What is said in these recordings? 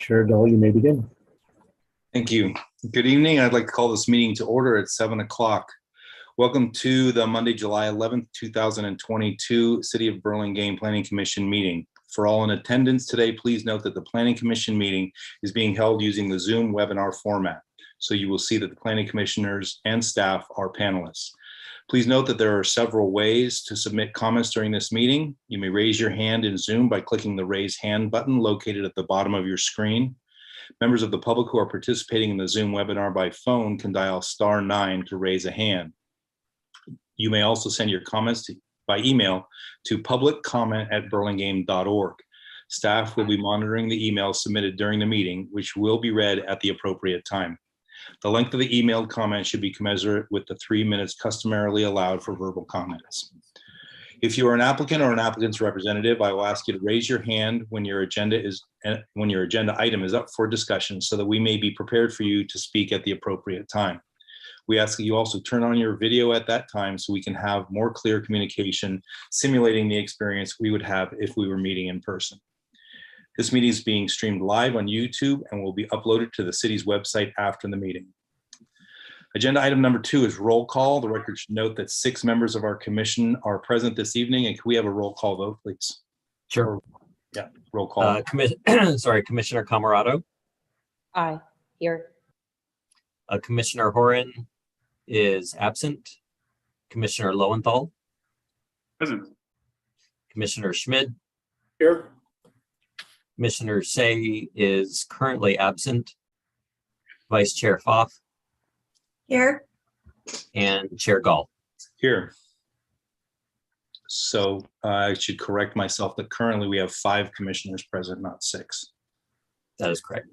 Chair Dahl, you may begin. Thank you. Good evening. I'd like to call this meeting to order at 7 o'clock. Welcome to the Monday, July 11th, 2022 City of Burlingame Planning Commission meeting. For all in attendance today, please note that the Planning Commission meeting is being held using the Zoom webinar format. So you will see that the Planning Commissioners and staff are panelists. Please note that there are several ways to submit comments during this meeting. You may raise your hand in Zoom by clicking the raise hand button located at the bottom of your screen. Members of the public who are participating in the Zoom webinar by phone can dial *9 to raise a hand. You may also send your comments by email to publiccomment@burlingame.org. Staff will be monitoring the emails submitted during the meeting, which will be read at the appropriate time. The length of the emailed comment should be commensurate with the 3 minutes customarily allowed for verbal comments. If you are an applicant or an applicant's representative, I will ask you to raise your hand when your agenda item is up for discussion so that we may be prepared for you to speak at the appropriate time. We ask that you also turn on your video at that time so we can have more clear communication, simulating the experience we would have if we were meeting in person. This meeting is being streamed live on YouTube and will be uploaded to the city's website after the meeting. Agenda item number 2 is roll call. The record should note that 6 members of our commission are present this evening. And can we have a roll call vote, please? Sure. Yeah, roll call. Commissioner Camarado. Aye, here. Commissioner Horan is absent. Commissioner Lowenthal. Present. Commissioner Schmid. Here. Commissioner Say is currently absent. Vice Chair Foff. Here. And Chair Gall. Here. So I should correct myself that currently we have 5 commissioners present, not 6. That is correct.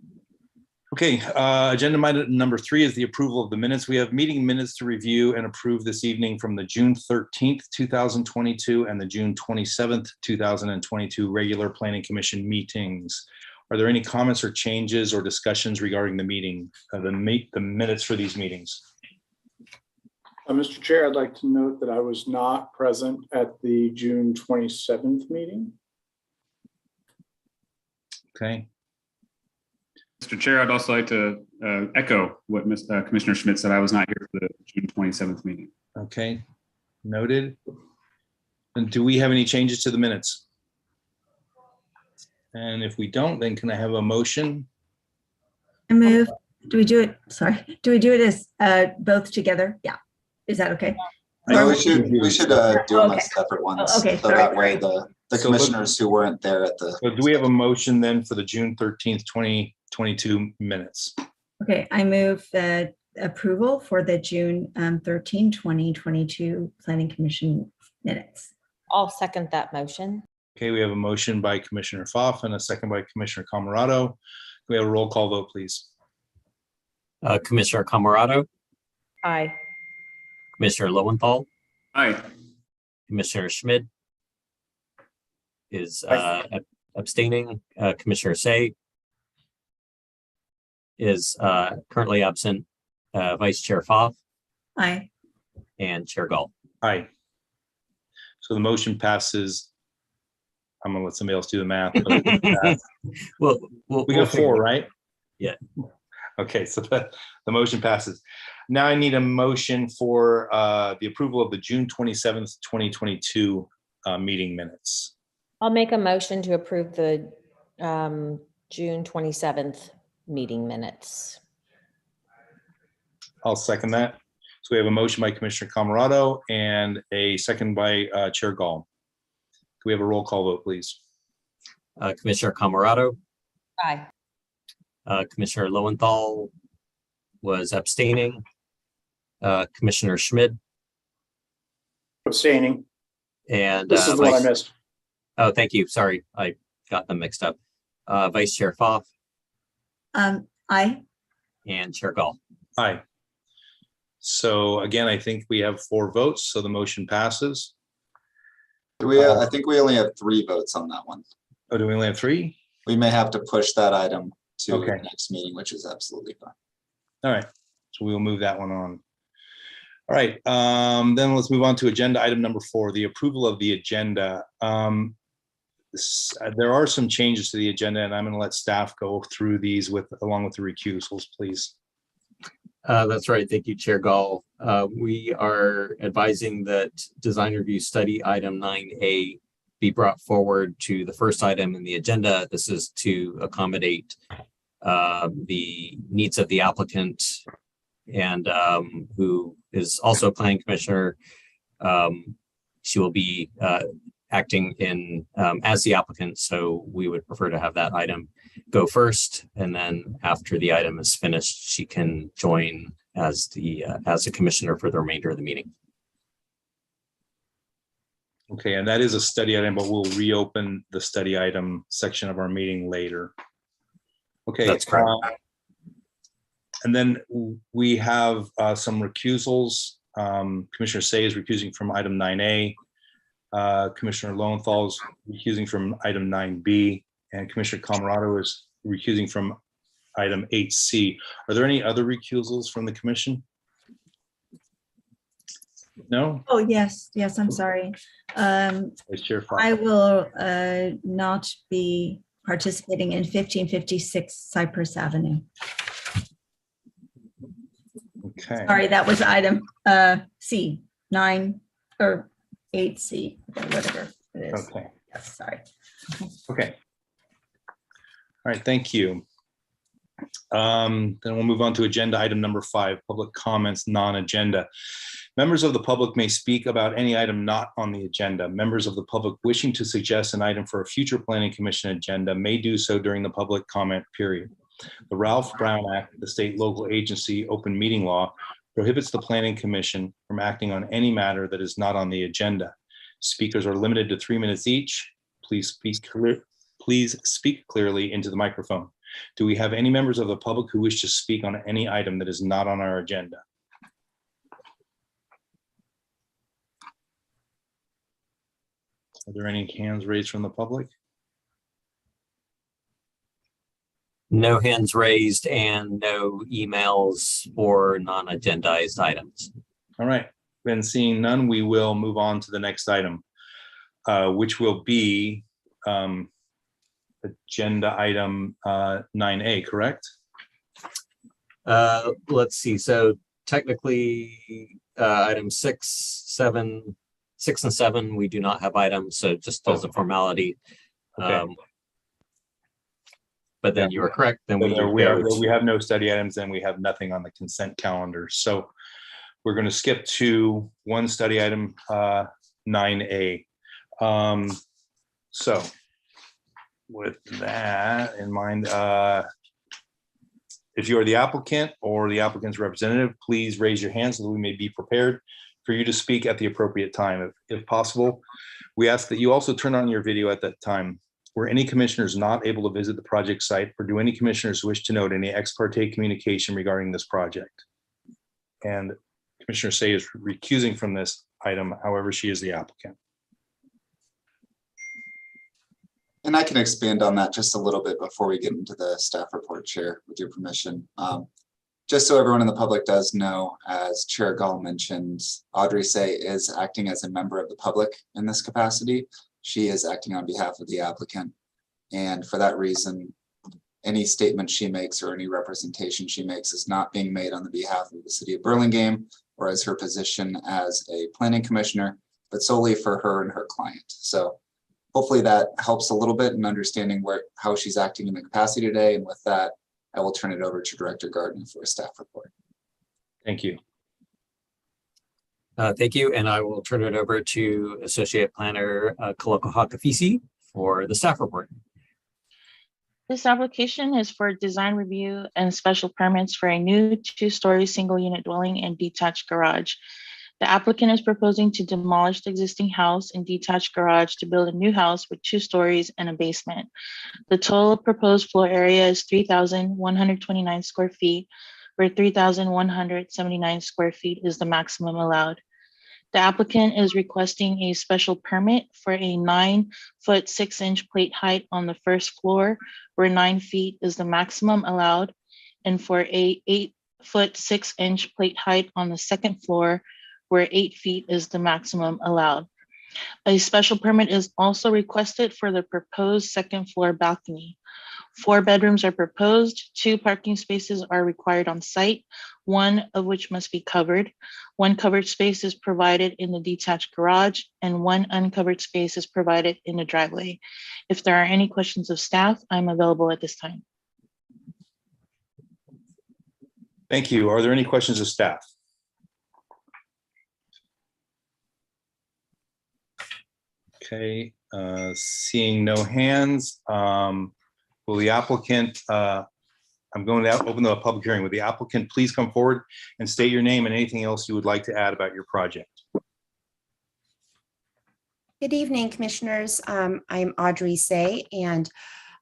Okay, agenda item number 3 is the approval of the minutes. We have meeting minutes to review and approve this evening from the June 13th, 2022 and the June 27th, 2022 regular Planning Commission meetings. Are there any comments or changes or discussions regarding the meeting, the minutes for these meetings? Mr. Chair, I'd like to note that I was not present at the June 27th meeting. Okay. Mr. Chair, I'd also like to echo what Commissioner Schmidt said. I was not here for the June 27th meeting. Okay, noted. And do we have any changes to the minutes? And if we don't, then can I have a motion? I move. Do we do it? Sorry. Do we do it as both together? Yeah. Is that okay? No, we should do them Okay. as separate ones. Okay, So sorry. that way the commissioners who weren't there at the. So do we have a motion then for the June 13th, 2022 minutes? Okay. I move that approval for the June 13, 2022 Planning Commission minutes. I'll second that motion. Okay, we have a motion by Commissioner Foff and a second by Commissioner Camarado. Can we have a roll call vote, please? Commissioner Camarado. Aye. Commissioner Lowenthal. Aye. Commissioner Schmid is abstaining. Commissioner Say is currently absent. Vice Chair Foff Aye. and Chair Gall. Aye. So the motion passes. I'm gonna let somebody else do the math. But Well, we got 4, right? Yeah. Okay, so the motion passes. Now I need a motion for the approval of the June 27th, 2022 meeting minutes. I'll make a motion to approve the June 27th meeting minutes. I'll second that. So we have a motion by Commissioner Camarado and a second by Chair Gall. Can we have a roll call vote, please? Commissioner Camarado. Aye. Commissioner Lowenthal was abstaining. Commissioner Schmid Abstaining. and This is the one I missed. oh, thank you. Sorry, I got them mixed up. Vice Chair Foff Aye. and Chair Gall. Aye. So again, I think we have 4 votes, so the motion passes. Do we? I think we only have 3 votes on that one. Oh, do we only have 3? We may have to push that item to Okay. the next meeting, which is absolutely fine. All right, so we will move that one on. All right, then let's move on to agenda item number 4, the approval of the agenda. there are some changes to the agenda, and I'm going to let staff go through these along with the recusals, please. That's right. Thank you, Chair Gall. We are advising that design review study item 9A be brought forward to the first item in the agenda. This is to accommodate the needs of the applicant and who is also a planning commissioner. She will be acting in as the applicant, so we would prefer to have that item go first, and then after the item is finished, she can join as a commissioner for the remainder of the meeting. Okay, and that is a study item, but we'll reopen the study item section of our meeting later. Okay. That's correct. And then we have some recusals. Commissioner Say is recusing from item 9A. Commissioner Lowenthal is recusing from item 9B, and Commissioner Camarado is recusing from item 8C. Are there any other recusals from the commission? No? Oh, yes, I'm sorry. Vice Chair Fox. I will not be participating in 1556 Cypress Avenue. Okay. Sorry, that was item C, 9 or 8C, or whatever it is. Okay. Yes, sorry. Okay. All right, thank you. Then we'll move on to agenda item number 5, public comments, non-agenda. Members of the public may speak about any item not on the agenda. Members of the public wishing to suggest an item for a future planning commission agenda may do so during the public comment period. The Ralph Brown Act, the state local agency open meeting law, prohibits the planning commission from acting on any matter that is not on the agenda. Speakers are limited to 3 minutes each. Please speak clearly into the microphone. Do we have any members of the public who wish to speak on any item that is not on our agenda? Are there any hands raised from the public? No hands raised and no emails for non-agendized items. All right, then seeing none, we will move on to the next item, which will be agenda item 9A, correct? Let's see. So technically, item 6 and 7, we do not have items. So just as a formality. Okay. But then you are correct. Then we have no study items, and we have nothing on the consent calendar. So we're going to skip to one study item, 9A. So with that in mind, if you are the applicant or the applicant's representative, please raise your hand so that we may be prepared for you to speak at the appropriate time. If possible, we ask that you also turn on your video at that time. Were any commissioners not able to visit the project site, or do any commissioners wish to note any ex parte communication regarding this project? And Commissioner Say is recusing from this item. However, she is the applicant. And I can expand on that just a little bit before we get into the staff report, Chair, with your permission. Just so everyone in the public does know, as Chair Gall mentioned, Audrey Say is acting as a member of the public in this capacity. She is acting on behalf of the applicant. And for that reason, any statement she makes or any representation she makes is not being made on the behalf of the city of Burlingame or as her position as a planning commissioner, but solely for her and her client. So hopefully that helps a little bit in understanding how she's acting in the capacity today. And with that, I will turn it over to Director Gardner for a staff report. Thank you. Thank you. And I will turn it over to Associate Planner Kaloko Hakafisi for the staff report. This application is for design review and special permits for a new 2-story single unit dwelling and detached garage. The applicant is proposing to demolish the existing house and detached garage to build a new house with 2 stories and a basement. The total proposed floor area is 3,129 square feet, where 3,179 square feet is the maximum allowed. The applicant is requesting a special permit for a 9-foot 6-inch plate height on the first floor, where 9 feet is the maximum allowed, and for a 8-foot 6-inch plate height on the second floor, where 8 feet is the maximum allowed. A special permit is also requested for the proposed second floor balcony. 4 bedrooms are proposed, 2 parking spaces are required on site, 1 of which must be covered. 1 covered space is provided in the detached garage, and 1 uncovered space is provided in the driveway. If there are any questions of staff, I'm available at this time. Thank you. Are there any questions of staff? Okay, seeing no hands, will the applicant, I'm going to open the public hearing. Will the applicant please come forward and state your name and anything else you would like to add about your project? Good evening, Commissioners. I'm Audrey Say, and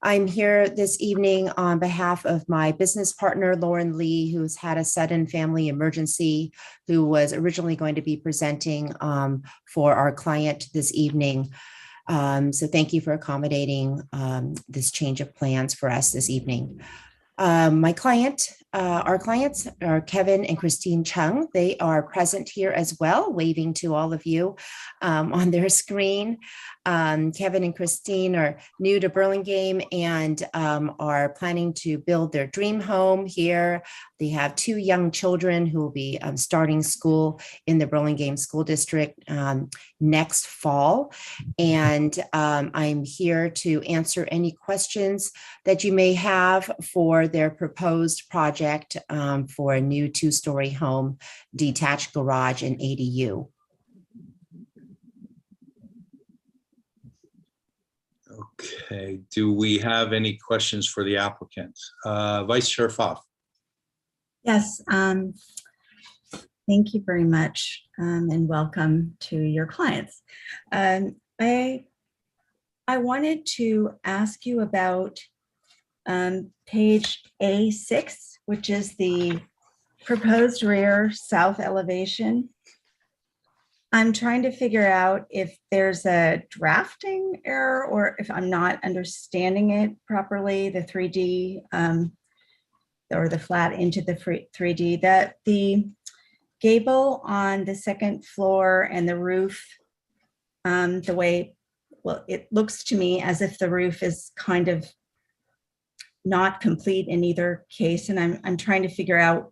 I'm here this evening on behalf of my business partner, Lauren Lee, who's had a sudden family emergency, who was originally going to be presenting for our client this evening. So thank you for accommodating this change of plans for us this evening. Our clients are Kevin and Christine Chung. They are present here as well, waving to all of you on their screen. Kevin and Christine are new to Burlingame and are planning to build their dream home here. They have 2 young children who will be starting school in the Burlingame School District next fall. And I'm here to answer any questions that you may have for their proposed project for a new 2-story home, detached garage and ADU. Okay, do we have any questions for the applicant? Vice Chair Pfaff. Yes, thank you very much and welcome to your clients. I wanted to ask you about page A6, which is the proposed rear south elevation. I'm trying to figure out if there's a drafting error or if I'm not understanding it properly, the 3D or the flat into the 3D, that the gable on the second floor and the roof, the way, well, it looks to me as if the roof is kind of not complete in either case. And I'm trying to figure out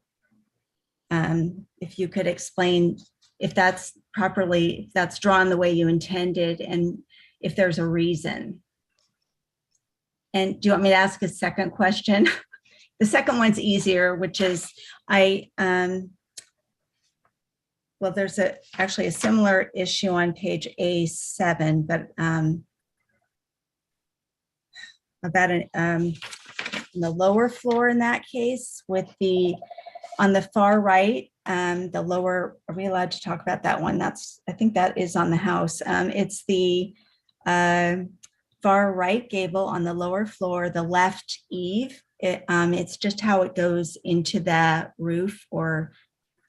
if you could explain if that's properly, if that's drawn the way you intended and if there's a reason. And do you want me to ask a second question? The second one's easier, which is well, there's actually a similar issue on page A7, but about the lower floor in that case with on the far right, the lower, are we allowed to talk about that one? I think that is on the house. It's the far right gable on the lower floor, the left eave. It's just how it goes into the roof, or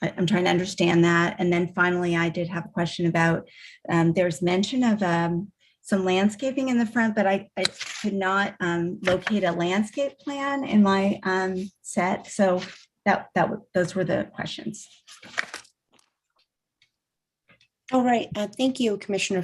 I'm trying to understand that. And then finally, I did have a question about, there's mention of some landscaping in the front, but I could not locate a landscape plan in my set. So those were the questions. All right, thank you, Commissioner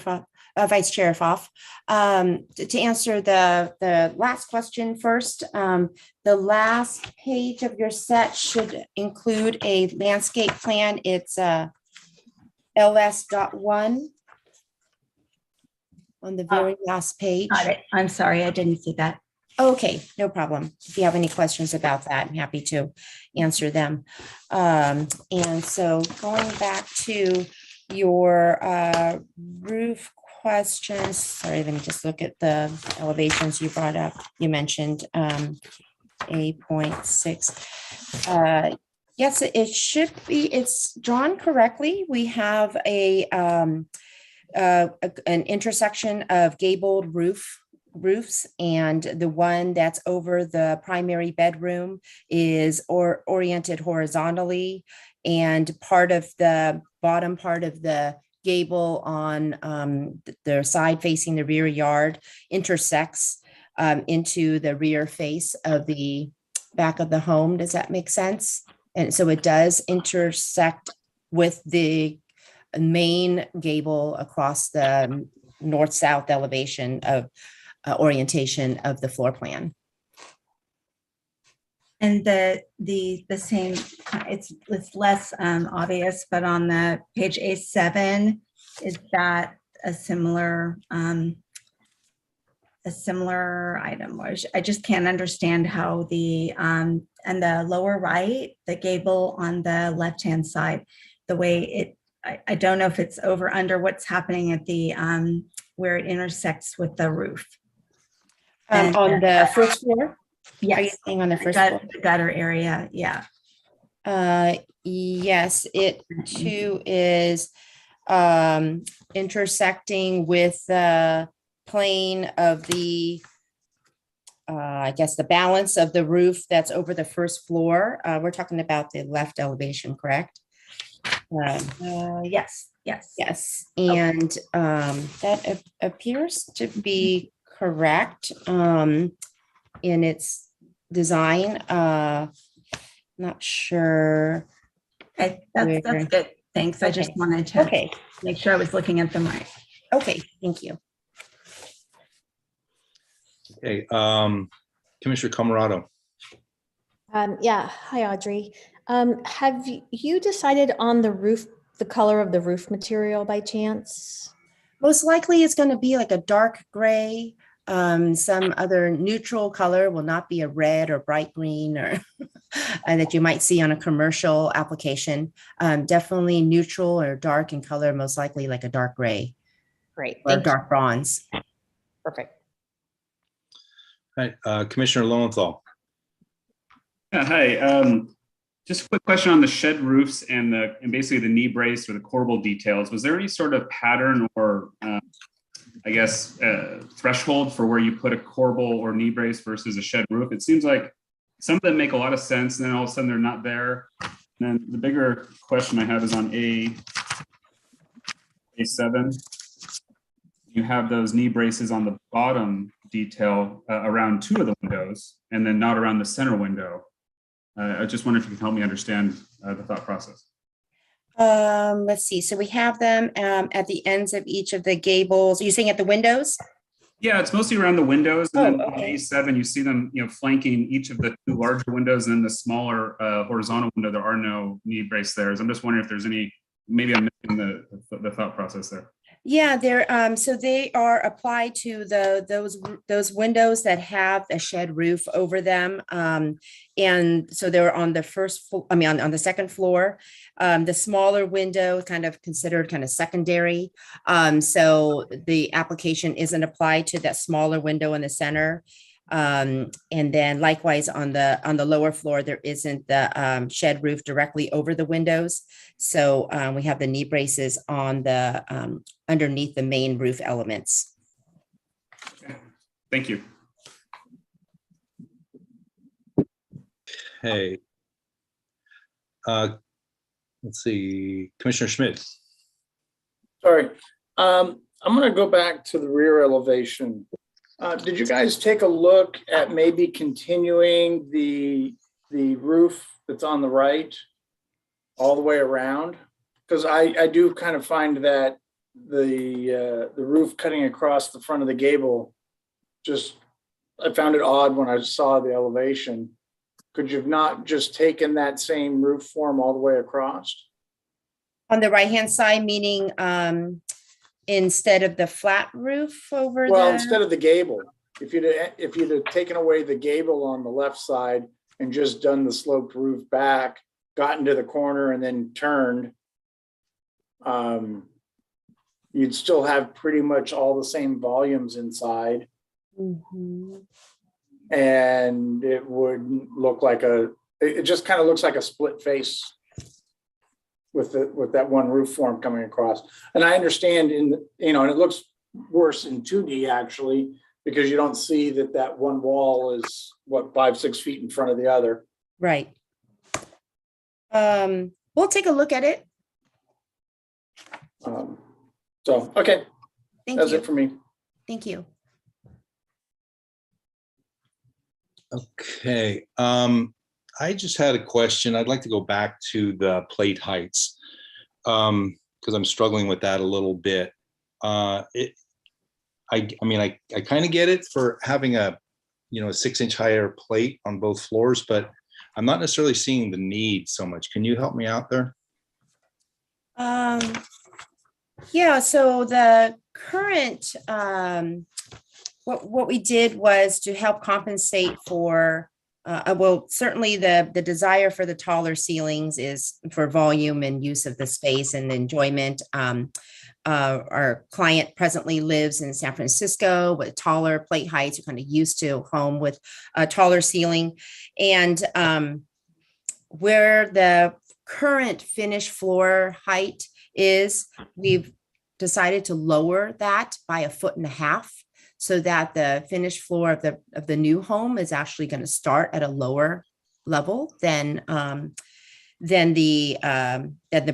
Vice Chair Pfaff. To answer the last question first, the last page of your set should include a landscape plan. It's LS.1 on the very last page. Got it. I'm sorry, I didn't see that. Okay, no problem. If you have any questions about that, I'm happy to answer them. And so going back to your roof questions, sorry, let me just look at the elevations you brought up. You mentioned 8.6. Yes, it should be, it's drawn correctly. We have an intersection of gabled roofs, and the one that's over the primary bedroom is oriented horizontally, and part of the bottom part of the gable on the side facing the rear yard intersects into the rear face of the back of the home. Does that make sense? And so it does intersect with the main gable across the north-south elevation of orientation of the floor plan. And the same, it's less obvious, but on the page A7, is that a similar item? Or I just can't understand how the and the lower right, the gable on the left-hand side, the way it, I don't know if it's over under what's happening at the where it intersects with the roof. And On the first floor? Are you yes, saying on the the first floor? gutter area, yeah. Yes, it too is intersecting with the plane of the, I guess, the balance of the roof that's over the first floor. We're talking about the left elevation, correct? Yes, yes. Yes, and that appears to be correct in its design. Not sure. Okay, that's Where- good. Thanks. I just Okay. wanted to Okay, make sure I was looking at them right. okay, thank you. Okay, Commissioner Camerado. Yeah, hi, Audrey. Have you decided on the roof, the color of the roof material by chance? Most likely it's going to be like a dark gray. Some other neutral color will not be a red or bright green or that you might see on a commercial application. Definitely neutral or dark in color, most likely like a dark gray Great, or thank you. dark bronze. Perfect. Right, Commissioner Lowenthal. Yeah, hi. Just a quick question on the shed roofs and basically the knee brace or the corbel details. Was there any sort of pattern or I guess threshold for where you put a corbel or knee brace versus a shed roof? It seems like some of them make a lot of sense, and then all of a sudden they're not there. And then the bigger question I have is on A7. You have those knee braces on the bottom detail around two of the windows, and then not around the center window. I just wonder if you can help me understand the thought process. Let's see. So we have them at the ends of each of the gables. Are you saying at the windows? Yeah, it's mostly around the windows, and then on okay. A7, you see them, flanking each of the two larger windows, and then the smaller horizontal window. There are no knee brace there. So I'm just wondering if there's any. Maybe I'm missing the thought process there. Yeah, they're so they are applied to those windows that have a shed roof over them, and so they're on the first. I mean, on the second floor. The smaller window kind of considered kind of secondary, so the application isn't applied to that smaller window in the center. And then likewise on the lower floor, there isn't the shed roof directly over the windows. So we have the knee braces on the underneath the main roof elements. Okay. Thank you. Hey. Let's see, Commissioner Schmidt. Sorry, I'm gonna go back to the rear elevation. Did you guys take a look at maybe continuing the roof that's on the right all the way around? Because I do kind of find that the roof cutting across the front of the gable, I found it odd when I saw the elevation. Could you have not just taken that same roof form all the way across? On the right-hand side, meaning instead of the flat roof over Well, the. instead of the gable, if you'd have taken away the gable on the left side and just done the sloped roof back, gotten to the corner and then turned, you'd still have pretty much all the same volumes inside. Mhm. And it wouldn't look like it just kind of looks like a split face with that one roof form coming across. And I understand and it looks worse in 2D actually, because you don't see that one wall is 5-6 feet in front of the other. Right. We'll take a look at it. So, okay, Thank that's you. it for me. Thank you. Okay, I just had a question. I'd like to go back to the plate heights. because I'm struggling with that a little bit. I mean, I kind of get it for having a 6-inch higher plate on both floors, but I'm not necessarily seeing the need so much. Can you help me out there? Yeah, so the current, what we did was to help compensate for, well, certainly the desire for the taller ceilings is for volume and use of the space and enjoyment. Our client presently lives in San Francisco with taller plate heights. We're kind of used to a home with a taller ceiling. And where the current finished floor height is, we've decided to lower that by 1.5 feet so that the finished floor of the new home is actually going to start at a lower level than the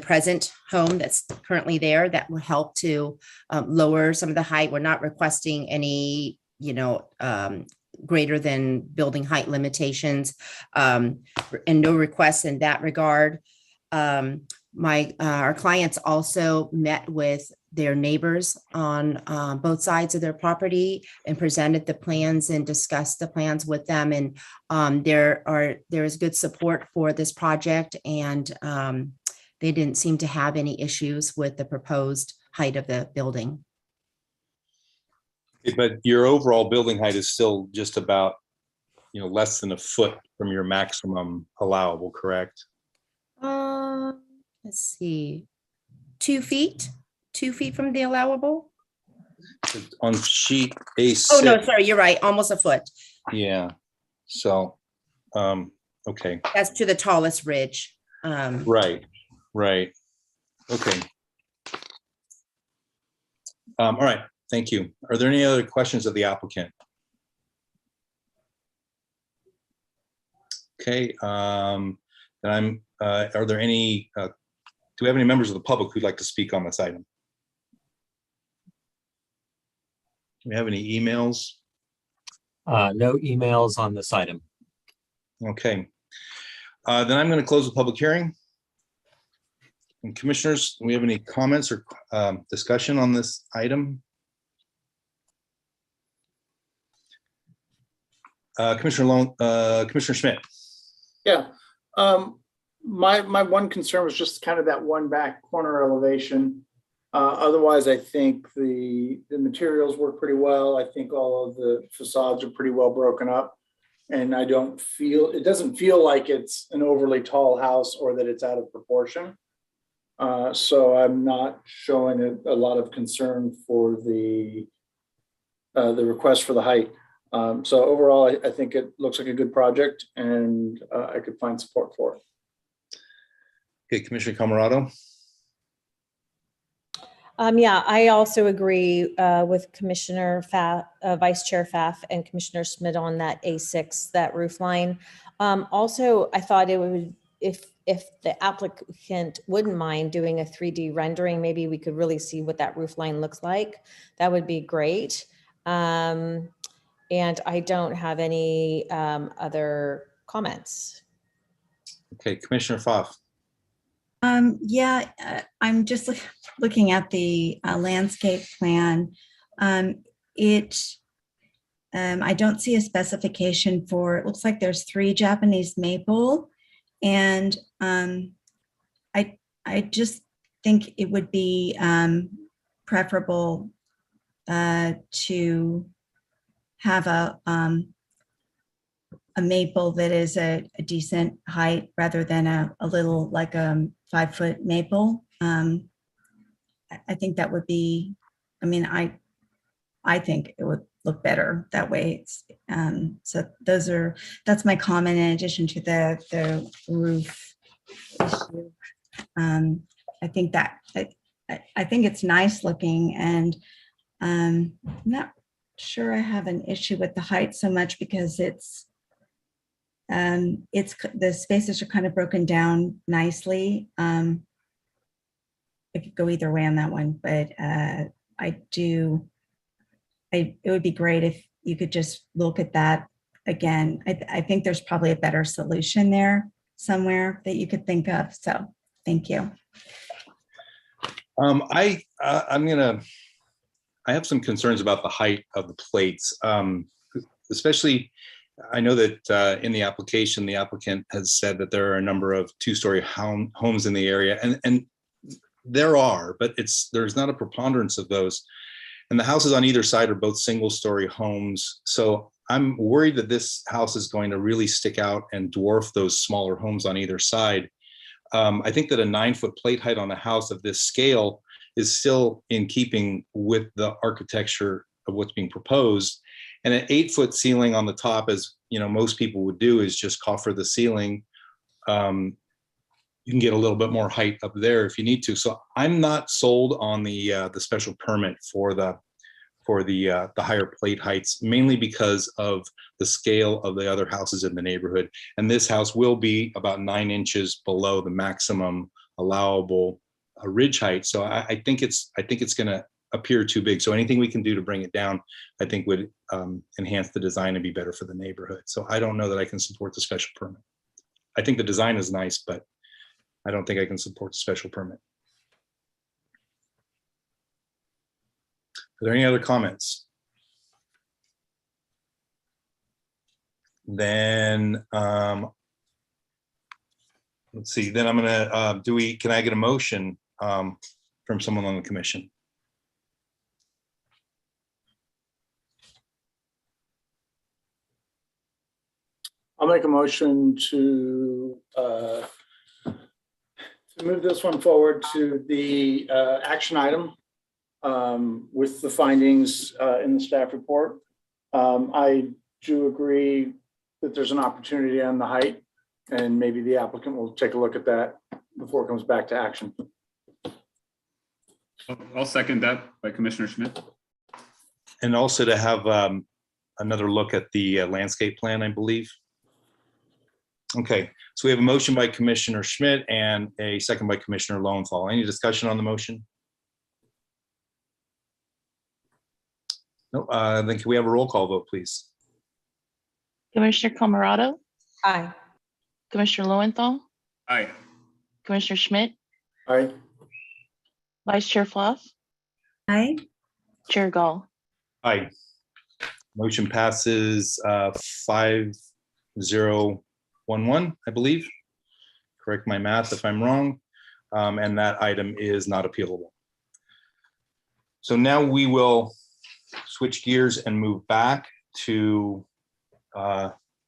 present home that's currently there. That will help to lower some of the height. We're not requesting any, greater than building height limitations, and no requests in that regard. Our clients also met with their neighbors on both sides of their property and presented the plans and discussed the plans with them. And there is good support for this project, and they didn't seem to have any issues with the proposed height of the building. But your overall building height is still just about, less than 1 foot from your maximum allowable, correct? Let's see, 2 feet. 2 feet from the allowable. On sheet A6. Oh, no, sorry, you're right. Almost 1 foot. Yeah. So, okay. That's to the tallest ridge. Right. Okay. All right. Thank you. Are there any other questions of the applicant? Okay. Then are there any, do we have any members of the public who'd like to speak on this item? Do we have any emails? No emails on this item. Okay. Then I'm going to close the public hearing. And commissioners, do we have any comments or discussion on this item? Commissioner Schmidt. Yeah. My one concern was just kind of that one back corner elevation. Otherwise, I think the materials work pretty well. I think all of the facades are pretty well broken up. And it doesn't feel like it's an overly tall house or that it's out of proportion. So I'm not showing a lot of concern for the request for the height. So overall, I think it looks like a good project, and I could find support for it. Okay, Commissioner Camarado. Yeah, I also agree with Commissioner Vice Chair Pfaff and Commissioner Schmidt on that A6, that roof line. Also, I thought it would, if the applicant wouldn't mind doing a 3D rendering, maybe we could really see what that roof line looks like. That would be great. And I don't have any other comments. Okay, Commissioner Pfaff. Yeah, I'm just looking at the landscape plan. I don't see a specification for, it looks like there's 3 Japanese maple. And I just think it would be preferable to have a maple that is a decent height rather than a little like 5-foot maple. I think that would be, I think it would look better that way. So that's my comment in addition to the roof issue. I think it's nice looking, and I'm not sure I have an issue with the height so much because the spaces are kind of broken down nicely. I could go either way on that one, but it would be great if you could just look at that again. I think there's probably a better solution there somewhere that you could think of. So thank you. I have some concerns about the height of the plates, especially. I know that in the application, the applicant has said that there are a number of two-story homes in the area, and there are, but there's not a preponderance of those. And the houses on either side are both single-story homes. So I'm worried that this house is going to really stick out and dwarf those smaller homes on either side. I think that a 9-foot plate height on a house of this scale is still in keeping with the architecture of what's being proposed. And an 8-foot ceiling on the top, as you know, most people would do, is just coffer the ceiling. You can get a little bit more height up there if you need to. So I'm not sold on the special permit for the higher plate heights, mainly because of the scale of the other houses in the neighborhood. And this house will be about 9 inches below the maximum allowable ridge height. So I think it's going to appear too big. So anything we can do to bring it down, I think would enhance the design and be better for the neighborhood. So I don't know that I can support the special permit. I think the design is nice, but I don't think I can support the special permit. Are there any other comments? Then let's see. Then I'm gonna can I get a motion from someone on the commission? I'll make a motion to move this one forward to the action item with the findings in the staff report. I do agree that there's an opportunity on the height, and maybe the applicant will take a look at that before it comes back to action. I'll second that by Commissioner Schmidt. And also to have another look at the landscape plan, I believe. Okay, so we have a motion by Commissioner Schmidt and a second by Commissioner Lowenthal. Any discussion on the motion? No, then can we have a roll call vote, please? Commissioner Camerado, Aye. Commissioner Lowenthal, Aye. Commissioner Schmidt, Aye. Vice Chair Fluff, Aye. Chair Gall. Aye. Motion passes 5-0-1-1, I believe. Correct my math if I'm wrong. And that item is not appealable. So now we will switch gears and move back to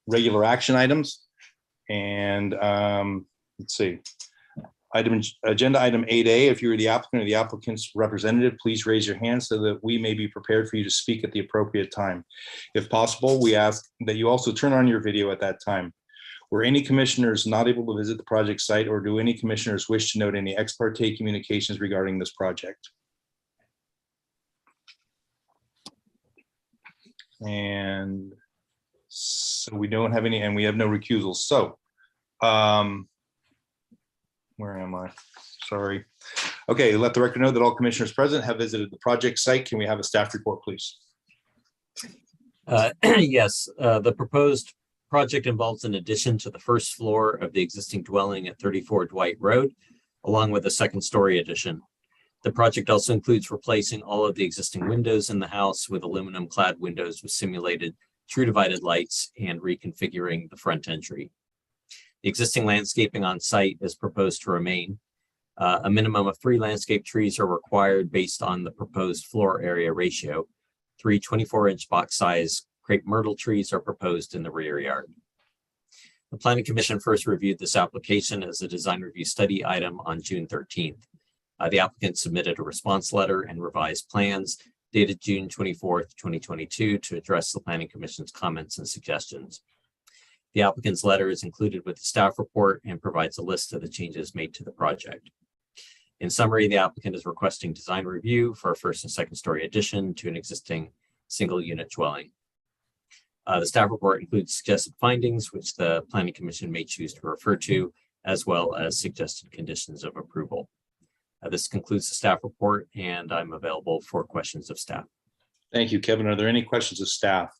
regular action items. And let's see. Agenda item 8A, if you are the applicant or the applicant's representative, please raise your hand so that we may be prepared for you to speak at the appropriate time. If possible, we ask that you also turn on your video at that time. Were any commissioners not able to visit the project site, or do any commissioners wish to note any ex parte communications regarding this project? And so we don't have any, and we have no recusals. So where am I? Sorry. Okay, let the record know that all commissioners present have visited the project site. Can we have a staff report, please? Yes, the proposed project involves an addition to the first floor of the existing dwelling at 34 Dwight Road, along with a second-story addition. The project also includes replacing all of the existing windows in the house with aluminum-clad windows with simulated true divided lights and reconfiguring the front entry. The existing landscaping on site is proposed to remain. A minimum of 3 landscape trees are required based on the proposed floor area ratio. 3 24-inch box size crepe myrtle trees are proposed in the rear yard. The Planning Commission first reviewed this application as a design review study item on June 13th. The applicant submitted a response letter and revised plans dated June 24th, 2022 to address the Planning Commission's comments and suggestions. The applicant's letter is included with the staff report and provides a list of the changes made to the project. In summary, the applicant is requesting design review for a first and second story addition to an existing single unit dwelling. The staff report includes suggested findings, which the Planning Commission may choose to refer to, as well as suggested conditions of approval. This concludes the staff report, and I'm available for questions of staff. Thank you, Kevin. Are there any questions of staff?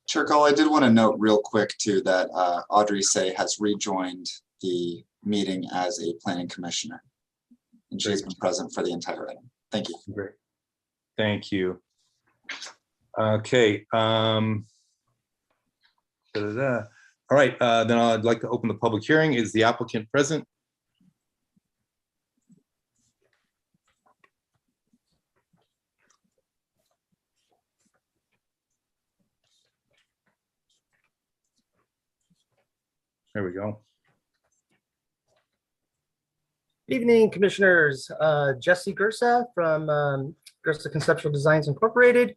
Chair Gall, I did want to note real quick too that Audrey Say has rejoined the meeting as a planning commissioner. and she's been present for the entire item. Thank you. Great. Thank you. Okay. Da-da-da. All right, then I'd like to open the public hearing. Is the applicant present? There we go. Evening, Commissioners. Jesse Gersa from Gersa Conceptual Designs Incorporated.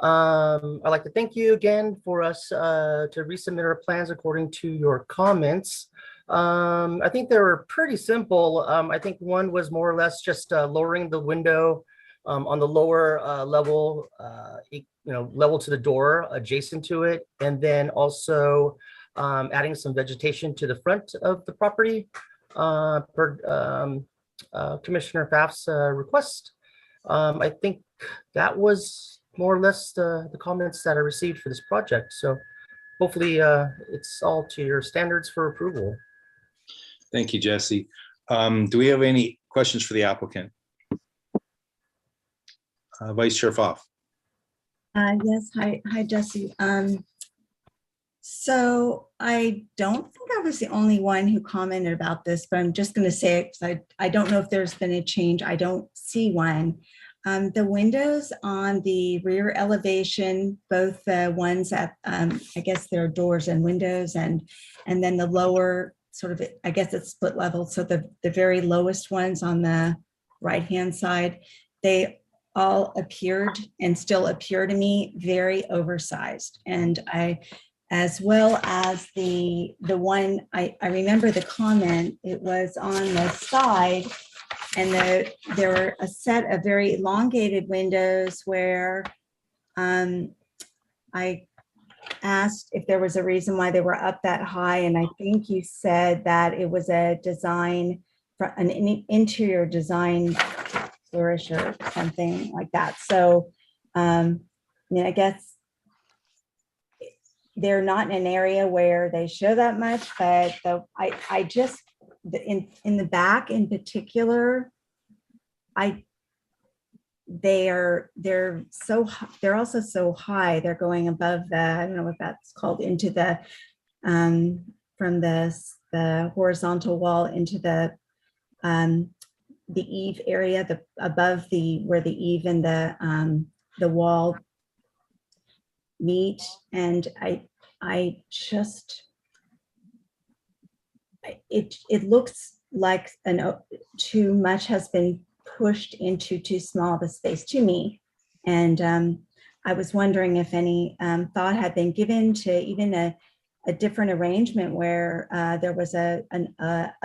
I'd like to thank you again for us to resubmit our plans according to your comments. I think they were pretty simple. I think one was more or less just lowering the window on the lower level, level to the door adjacent to it, and then also adding some vegetation to the front of the property per Commissioner Pfaff's request. I think that was more or less the comments that I received for this project. So hopefully it's all to your standards for approval. Thank you, Jesse. Do we have any questions for the applicant? Vice Chair Pfaff. Yes, hi, Jesse. So I don't think I was the only one who commented about this, but I'm just going to say it because I don't know if there's been a change. I don't see one. The windows on the rear elevation, both the ones at, I guess there are doors and windows, and then the lower sort of, I guess it's split level. So the very lowest ones on the right-hand side, they all appeared and still appear to me very oversized. And as well as the one, I remember the comment, it was on the side, and there were a set of very elongated windows where I asked if there was a reason why they were up that high, and I think you said that it was a design, an interior design flourish or something like that. So, I mean, I guess they're not in an area where they show that much, but I just, in the back in particular, they're also so high. They're going above the, I don't know what that's called, into the from the horizontal wall into the eave area, the above where the eave and the wall meet. And it looks like too much has been pushed into too small of a space to me. And I was wondering if any thought had been given to even a different arrangement where there was a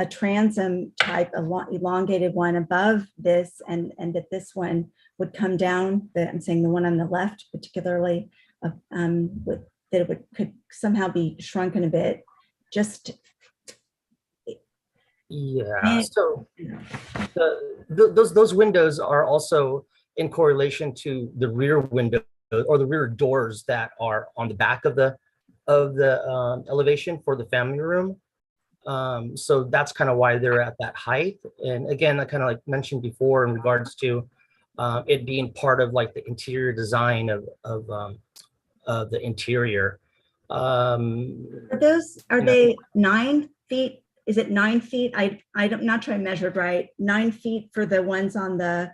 transom type elongated one above this, and that this one would come down. I'm saying the one on the left particularly, that it could somehow be shrunken a bit. Just yeah. So those windows are also in correlation to the rear window or the rear doors that are on the back of the elevation for the family room. So that's kind of why they're at that height. And again, I kind of like mentioned before in regards to it being part of like the interior design of the interior. Are they 9 feet? Is it 9 feet? I'm not trying to measure it right. 9 feet for the ones on the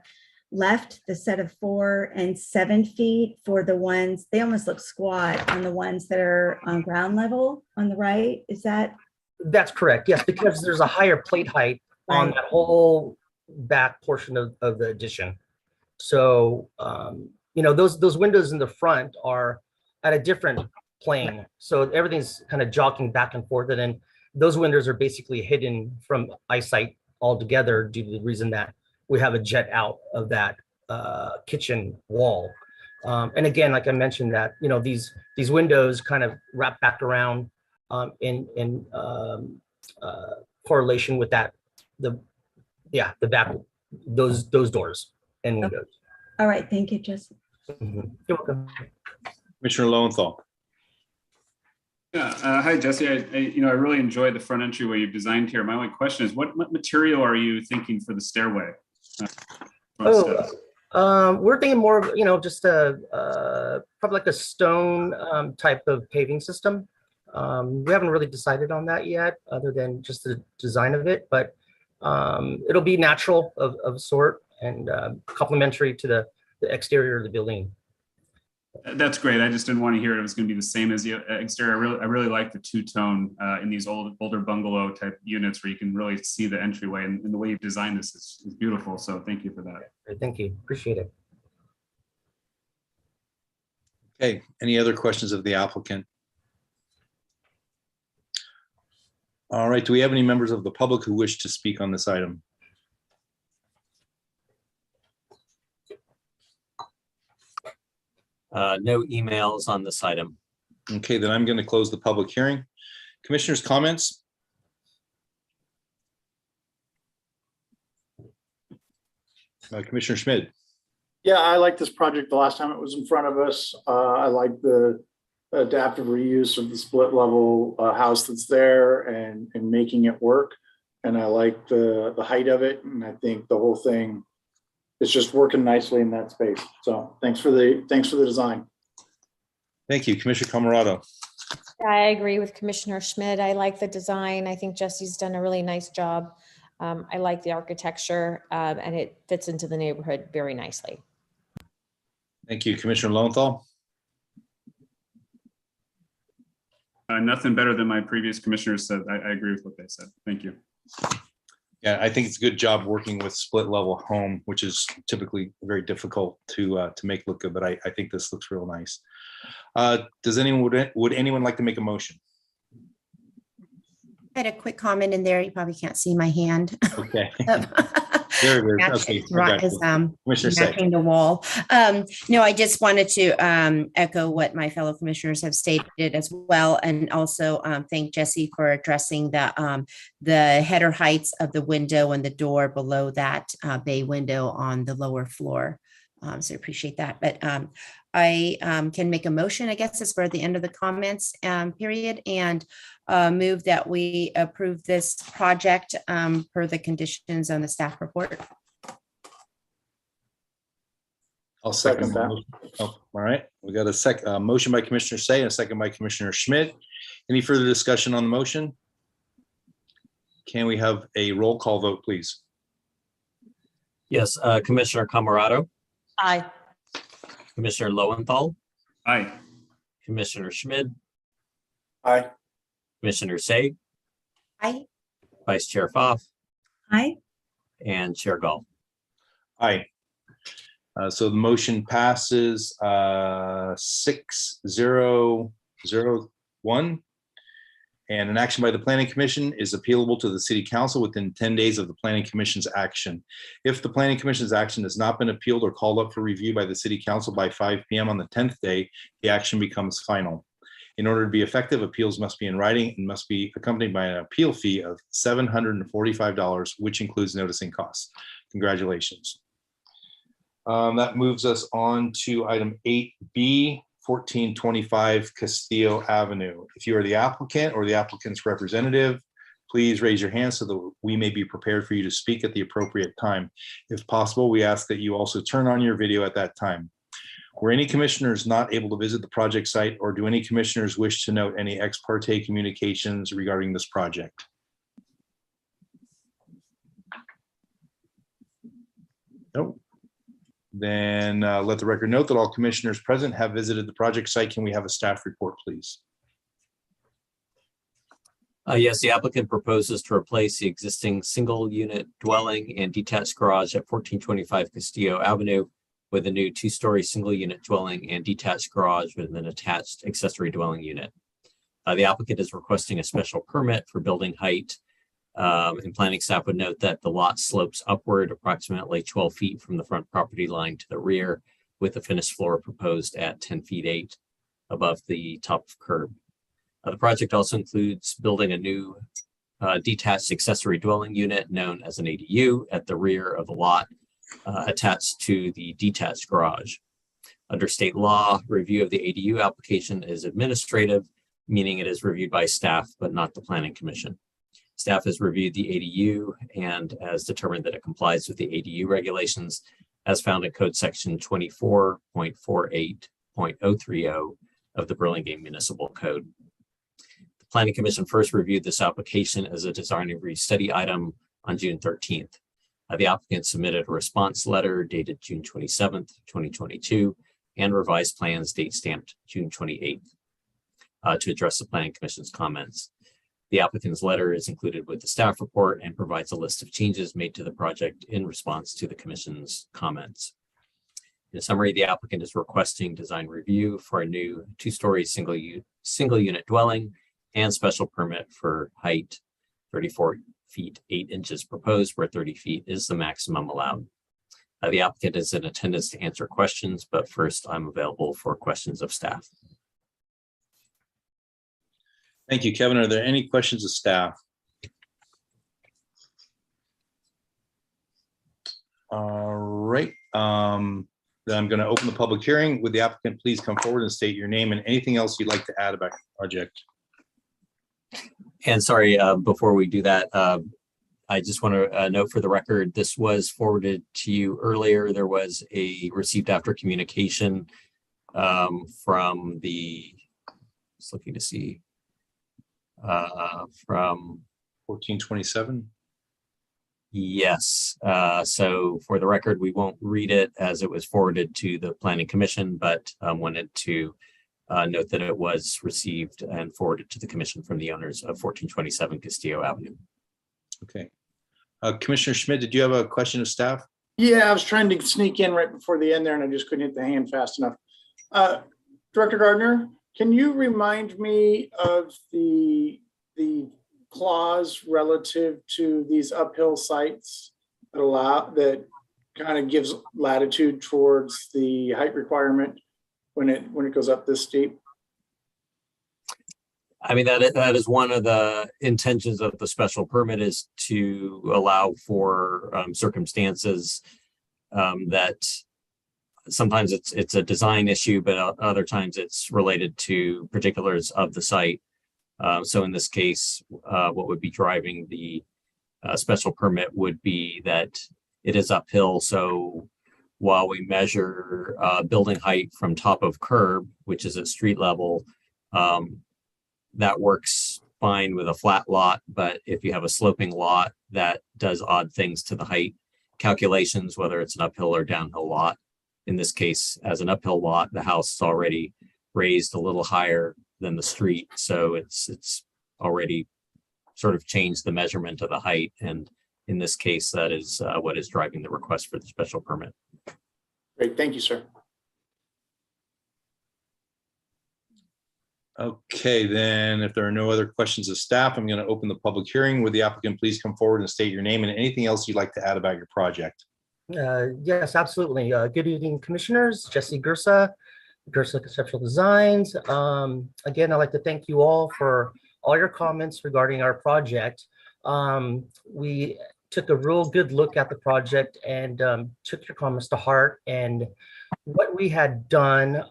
left, the set of 4, and 7 feet for the ones, they almost look squat on the ones that are on ground level on the right. Is that? That's correct. Yes, because there's a higher plate height on that whole back portion of the addition. So, those windows in the front are at a different plane. So everything's kind of jogging back and forth. And then those windows are basically hidden from eyesight altogether due to the reason that we have a jet out of that kitchen wall. And again, like I mentioned that, these windows kind of wrap back around in correlation with that, the back, those doors and windows. All right, thank you, Jesse. Mm-hmm. You're welcome. Commissioner Lowenthal. Yeah, hi Jesse. I really enjoyed the front entryway you've designed here. My only question is, what material are you thinking for the stairway? Oh, we're thinking more of, just probably like a stone type of paving system. We haven't really decided on that yet, other than just the design of it, but it'll be natural of sort and complementary to the exterior of the building. That's great. I just didn't want to hear it was going to be the same as the exterior. I really like the two-tone in these older bungalow type units where you can really see the entryway, and the way you've designed this is beautiful. So thank you for that. Thank you. Appreciate it. Okay, any other questions of the applicant? All right, do we have any members of the public who wish to speak on this item? No emails on this item. Okay, then I'm going to close the public hearing. Commissioners' comments? Commissioner Schmidt. Yeah, I like this project the last time it was in front of us. I like the adaptive reuse of the split level house that's there and making it work. And I like the height of it. And I think the whole thing is just working nicely in that space. So thanks for the design. Thank you. Commissioner Camerado. I agree with Commissioner Schmidt. I like the design. I think Jesse's done a really nice job. I like the architecture and it fits into the neighborhood very nicely. Thank you. Commissioner Lowenthal. Nothing better than my previous commissioners said. I agree with what they said. Thank you. Yeah, I think it's a good job working with split level home, which is typically very difficult to make look good, but I think this looks real nice. Would anyone like to make a motion? I had a quick comment in there. You probably can't see my hand. Okay. There it is. Okay. Matching the wall. No, I just wanted to echo what my fellow commissioners have stated as well, and also thank Jesse for addressing the header heights of the window and the door below that bay window on the lower floor. So I appreciate that. But I can make a motion, I guess, as for the end of the comments period, and move that we approve this project per the conditions on the staff report. I'll second that. Oh, all right. We got a motion by Commissioner Say and a second by Commissioner Schmidt. Any further discussion on the motion? Can we have a roll call vote, please? Yes, Commissioner Camerado, Aye. Commissioner Lowenthal, Aye. Commissioner Schmidt, Aye. Commissioner Say, Aye. Vice Chair Pfaff, Aye. and Chair Gall. Aye. So the motion passes 6-0-0-1. And an action by the Planning Commission is appealable to the City Council within 10 days of the Planning Commission's action. If the Planning Commission's action has not been appealed or called up for review by the City Council by 5 p.m. on the 10th day, the action becomes final. In order to be effective, appeals must be in writing and must be accompanied by an appeal fee of $745, which includes noticing costs. Congratulations. That moves us on to item 8B, 1425 Castillo Avenue. If you are the applicant or the applicant's representative, please raise your hand so that we may be prepared for you to speak at the appropriate time. If possible, we ask that you also turn on your video at that time. Were any commissioners not able to visit the project site, or do any commissioners wish to note any ex parte communications regarding this project? Nope. Then let the record note that all commissioners present have visited the project site. Can we have a staff report, please? Yes, the applicant proposes to replace the existing single unit dwelling and detached garage at 1425 Castillo Avenue with a new 2-story single unit dwelling and detached garage with an attached accessory dwelling unit. The applicant is requesting a special permit for building height. And planning staff would note that the lot slopes upward approximately 12 feet from the front property line to the rear, with the finished floor proposed at 10 feet 8 above the top of curb. The project also includes building a new detached accessory dwelling unit known as an ADU at the rear of the lot, attached to the detached garage. Under state law, review of the ADU application is administrative, meaning it is reviewed by staff, but not the Planning Commission. Staff has reviewed the ADU and has determined that it complies with the ADU regulations as found in Code Section 24.48.030 of the Burlingame Municipal Code. The Planning Commission first reviewed this application as a design review study item on June 13th. The applicant submitted a response letter dated June 27th, 2022, and revised plans date stamped June 28th to address the Planning Commission's comments. The applicant's letter is included with the staff report and provides a list of changes made to the project in response to the Commission's comments. In summary, the applicant is requesting design review for a new two-story single unit dwelling and special permit for height 34 feet 8 inches proposed, where 30 feet is the maximum allowed. The applicant is in attendance to answer questions, but first I'm available for questions of staff. Thank you, Kevin. Are there any questions of staff? All right. Then I'm going to open the public hearing. Would the applicant please come forward and state your name and anything else you'd like to add about your project? And sorry, before we do that, I just want to note for the record, this was forwarded to you earlier. There was a received after communication from the, just looking to see, from 1427. Yes. So for the record, we won't read it as it was forwarded to the Planning Commission, but wanted to note that it was received and forwarded to the Commission from the owners of 1427 Castillo Avenue. Okay. Commissioner Schmidt, did you have a question of staff? Yeah, I was trying to sneak in right before the end there and I just couldn't hit the hand fast enough. Director Gardner, can you remind me of the clause relative to these uphill sites that kind of gives latitude towards the height requirement when it goes up this steep? I mean, that is one of the intentions of the special permit, is to allow for circumstances that sometimes it's a design issue, but other times it's related to particulars of the site. So in this case, what would be driving the special permit would be that it is uphill. So while we measure building height from top of curb, which is at street level, that works fine with a flat lot. But if you have a sloping lot, that does odd things to the height calculations, whether it's an uphill or downhill lot. In this case, as an uphill lot, the house is already raised a little higher than the street. So it's already sort of changed the measurement of the height. And in this case, that is what is driving the request for the special permit. Great, thank you, sir. Okay, then if there are no other questions of staff, I'm going to open the public hearing. Would the applicant please come forward and state your name and anything else you'd like to add about your project? Yes, absolutely. Good evening, commissioners. Jesse Gursa, Gursa Conceptual Designs. Again, I'd like to thank you all for all your comments regarding our project. We took a real good look at the project and took your comments to heart. And what we had done,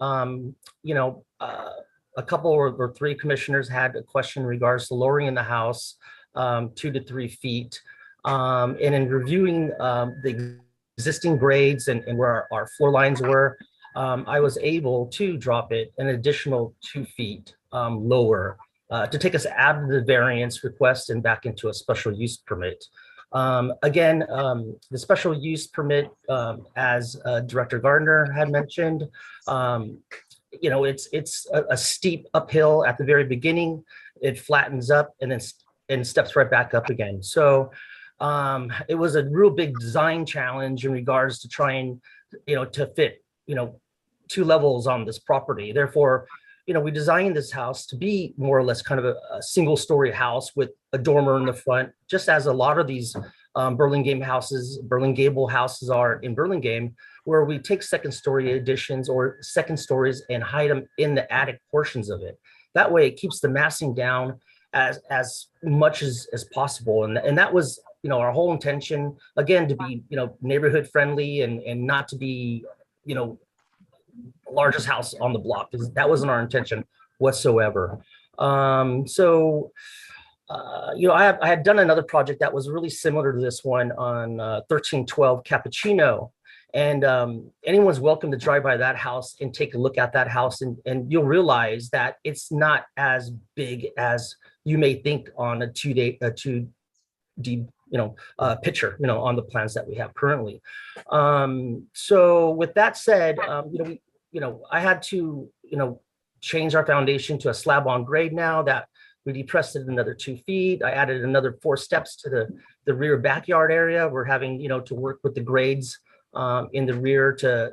a couple or three commissioners had a question in regards to lowering in the house 2 to 3 feet. And in reviewing the existing grades and where our floor lines were, I was able to drop it an additional 2 feet lower to take us out of the variance request and back into a special use permit. Again, the special use permit, as Director Gardner had mentioned, it's a steep uphill at the very beginning. It flattens up and then steps right back up again. So it was a real big design challenge in regards to trying, to fit, 2 levels on this property. Therefore, we designed this house to be more or less kind of a single story house with a dormer in the front, just as a lot of these Burlingame Gable houses are in Burlingame, where we take second story additions or second stories and hide them in the attic portions of it. That way it keeps the massing down as much as possible. And that was, our whole intention, again, to be, neighborhood friendly and not to be, largest house on the block. That wasn't our intention whatsoever. I had done another project that was really similar to this one on 1312 Cappuccino. And anyone's welcome to drive by that house and take a look at that house, and you'll realize that it's not as big as you may think on a 2D picture, on the plans that we have currently. So with that said, I had to, change our foundation to a slab on grade now that we depressed it another 2 feet. I added another 4 steps to the rear backyard area. We're having, to work with the grades in the rear to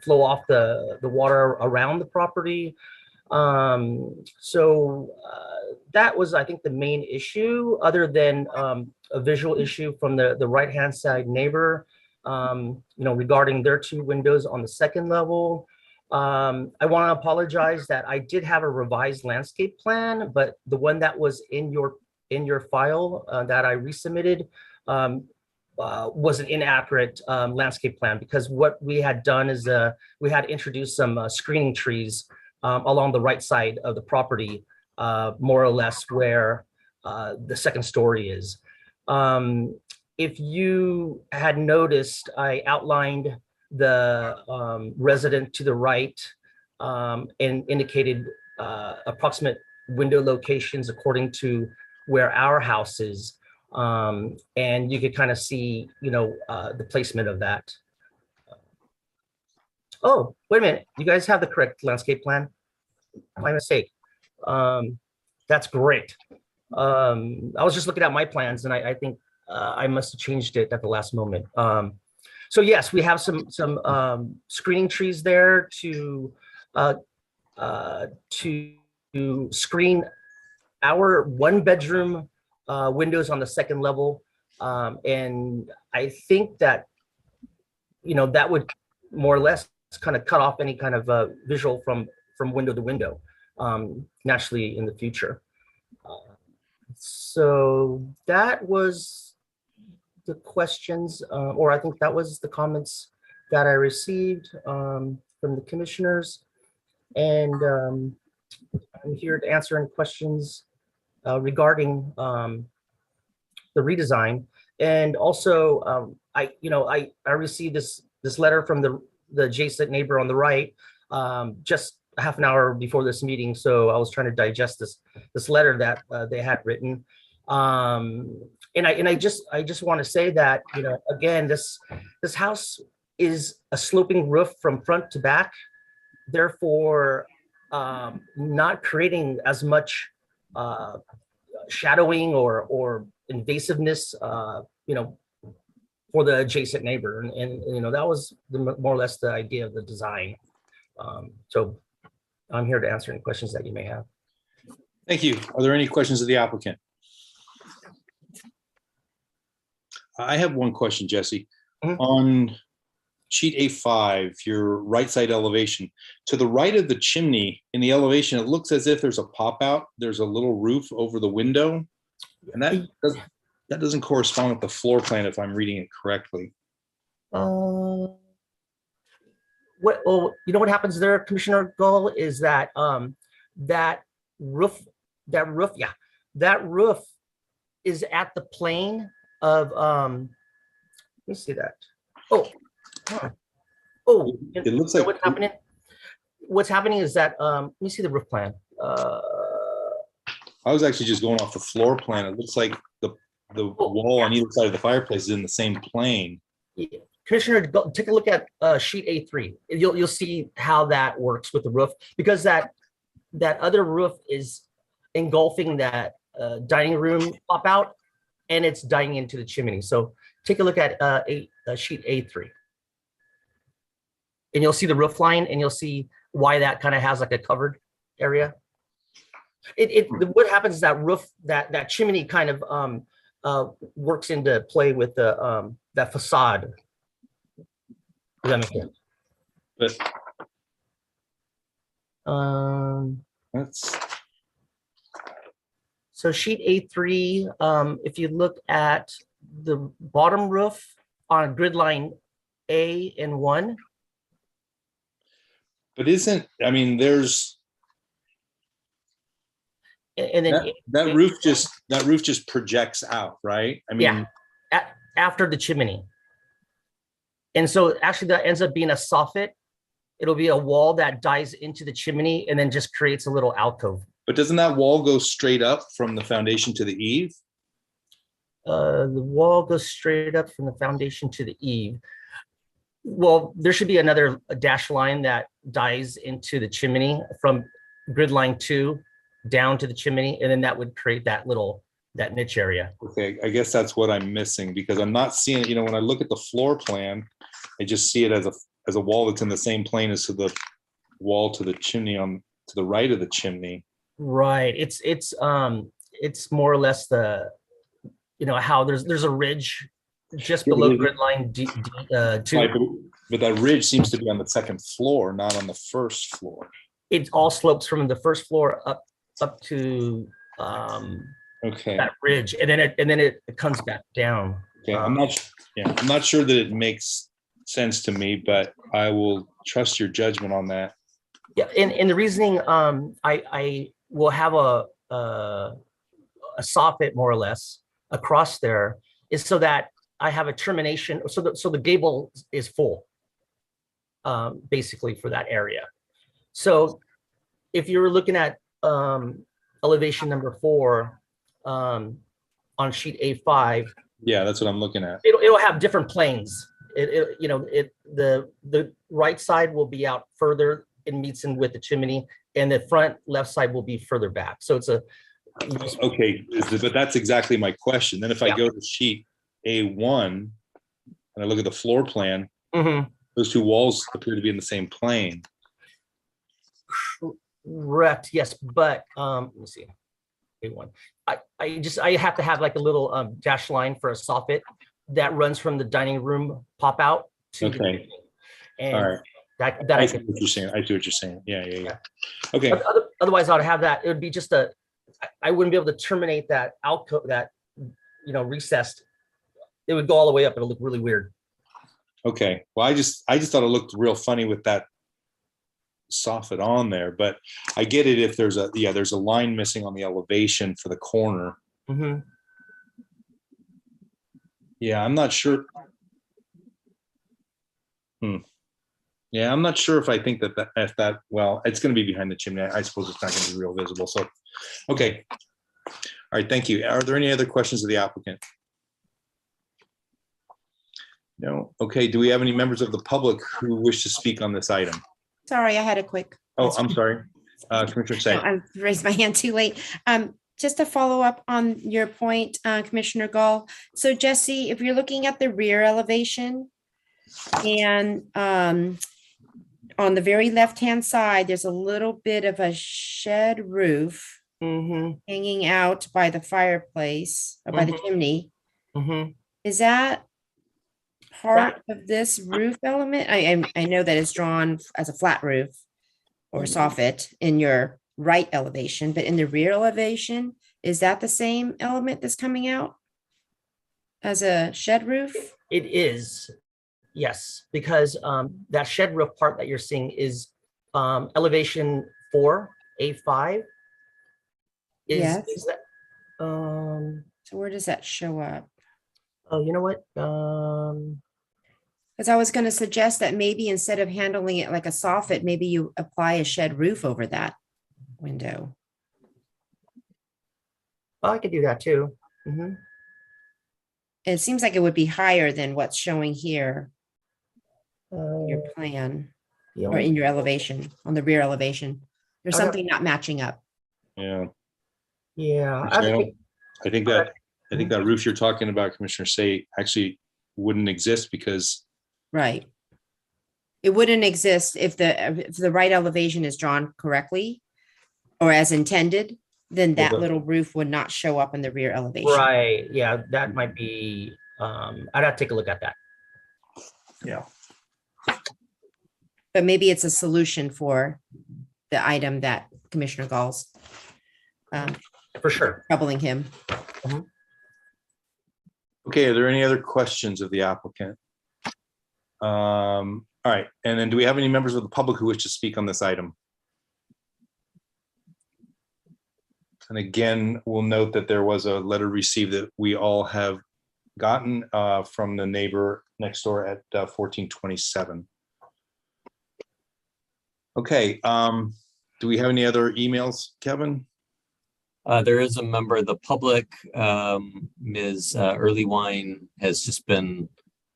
flow off the water around the property. That was, I think, the main issue, other than a visual issue from the right-hand side neighbor, regarding their 2 windows on the second level. I want to apologize that I did have a revised landscape plan, but the one that was in your file that I resubmitted was an inaccurate landscape plan, because what we had done is we had introduced some screening trees along the right side of the property, more or less where the second story is. If you had noticed, I outlined the resident to the right and indicated approximate window locations according to where our house is. And you could kind of see, the placement of that. Oh, wait a minute. You guys have the correct landscape plan? My mistake. That's great. I was just looking at my plans, and I think I must have changed it at the last moment. So yes, we have some screening trees there to screen our 1-bedroom windows on the second level. And I think that, that would more or less kind of cut off any kind of visual from window to window, naturally in the future. So that was the questions, or I think that was the comments that I received from the commissioners. And I'm here to answer any questions regarding the redesign. And also, I received this letter from the adjacent neighbor on the right just a half an hour before this meeting. So I was trying to digest this letter that they had written. And I just want to say that, again, this house is a sloping roof from front to back, therefore not creating as much shadowing or invasiveness, for the adjacent neighbor. And that was more or less the idea of the design. So I'm here to answer any questions that you may have. Thank you. Are there any questions of the applicant? I have one question, Jesse. Mhm. On sheet A5, your right side elevation, to the right of the chimney in the elevation, it looks as if there's a pop out. There's a little roof over the window. And that doesn't correspond with the floor plan, if I'm reading it correctly. What happens there, Commissioner Gull, is that that roof is at the plane of let me see that. It looks like what's happening is that let me see the roof plan. I was actually just going off the floor plan. It looks like the wall on either side of the fireplace is in the same plane. Commissioner, take a look at sheet A3. You'll see how that works with the roof, because that other roof is engulfing that dining room pop out, and it's dying into the chimney. So take a look at sheet A3. And you'll see the roof line, and you'll see why that kind of has like a covered area. What happens is that roof, that chimney kind of works into play with the that facade. Does that make sense? But that's so sheet A3, if you look at the bottom roof on grid line A and 1. But there's And then That roof just projects out, right? I mean, after the chimney. And so actually that ends up being a soffit. It'll be a wall that dives into the chimney and then just creates a little alcove. but doesn't that wall go straight up from the foundation to the eave? The wall goes straight up from the foundation to the eave. Well, there should be another dash line that dives into the chimney from grid line 2 down to the chimney, and then that would create that niche area. Okay, I guess that's what I'm missing, because I'm not seeing it. You know, when I look at the floor plan, I just see it as a wall that's in the same plane as to the wall to the chimney to the right of the chimney. Right. It's more or less the, how there's a ridge just below grid line 2. Right, but that ridge seems to be on the second floor, not on the first floor. It all slopes from the first floor up to Okay. that ridge, and then it comes back down. Okay, I'm not sure that it makes sense to me, but I will trust your judgment on that. Yeah, and the reasoning, I will have a soffit more or less across there, is so that I have a termination, so the gable is full, basically for that area. So if you're looking at elevation number 4 on sheet A5, Yeah, that's what I'm looking at. it'll have different planes. The right side will be out further and meets in with the chimney, and the front left side will be further back. So it's Okay, but that's exactly my question. Then if I go to sheet A1 and I look at the floor plan, those two walls appear to be in the same plane. Correct. Yes, but let me see. A1. I have to have like a little dash line for a soffit that runs from the dining room pop out to the Okay. and All right. that I I see can. what you're saying. I see what you're saying. Yeah. Okay. Otherwise, I'd have that. It would be just I wouldn't be able to terminate that alcove, that recessed. It would go all the way up. It'll look really weird. Okay. Well, I just thought it looked real funny with that soffit on there, but I get it if there's a line missing on the elevation for the corner. Yeah, I'm not sure. Yeah, I'm not sure if I think that well, it's going to be behind the chimney. I suppose it's not going to be real visible. So, okay. All right, thank you. Are there any other questions of the applicant? No. Okay, do we have any members of the public who wish to speak on this item? Sorry, I had a quick. Oh, I'm sorry. Commissioner Say. No, I raised my hand too late. Just to follow up on your point, Commissioner Gall. So Jesse, if you're looking at the rear elevation and on the very left-hand side, there's a little bit of a shed roof hanging out by the fireplace or by the chimney. Is that part of this roof element? I know that it's drawn as a flat roof or soffit in your right elevation, but in the rear elevation, is that the same element that's coming out as a shed roof? It is, yes, because that shed roof part that you're seeing is elevation 4, A5. Yes. Is that? So where does that show up? Oh, you know what? Because I was going to suggest that maybe instead of handling it like a soffit, maybe you apply a shed roof over that window. Well, I could do that too. It seems like it would be higher than what's showing here, your plan, or in your elevation, on the rear elevation. There's something not matching up. Yeah. Yeah. I think that roof you're talking about, Commissioner Say, actually wouldn't exist because. Right. It wouldn't exist if the right elevation is drawn correctly or as intended, then that little roof would not show up in the rear elevation. Right. Yeah, that might be, I'd have to take a look at that. Yeah. But maybe it's a solution for the item that Commissioner Gall's for sure troubling him. Okay, are there any other questions of the applicant? All right, and then do we have any members of the public who wish to speak on this item? And again, we'll note that there was a letter received that we all have gotten from the neighbor next door at 1427. Okay, do we have any other emails, Kevin? There is a member of the public, Ms. Earlywine has just been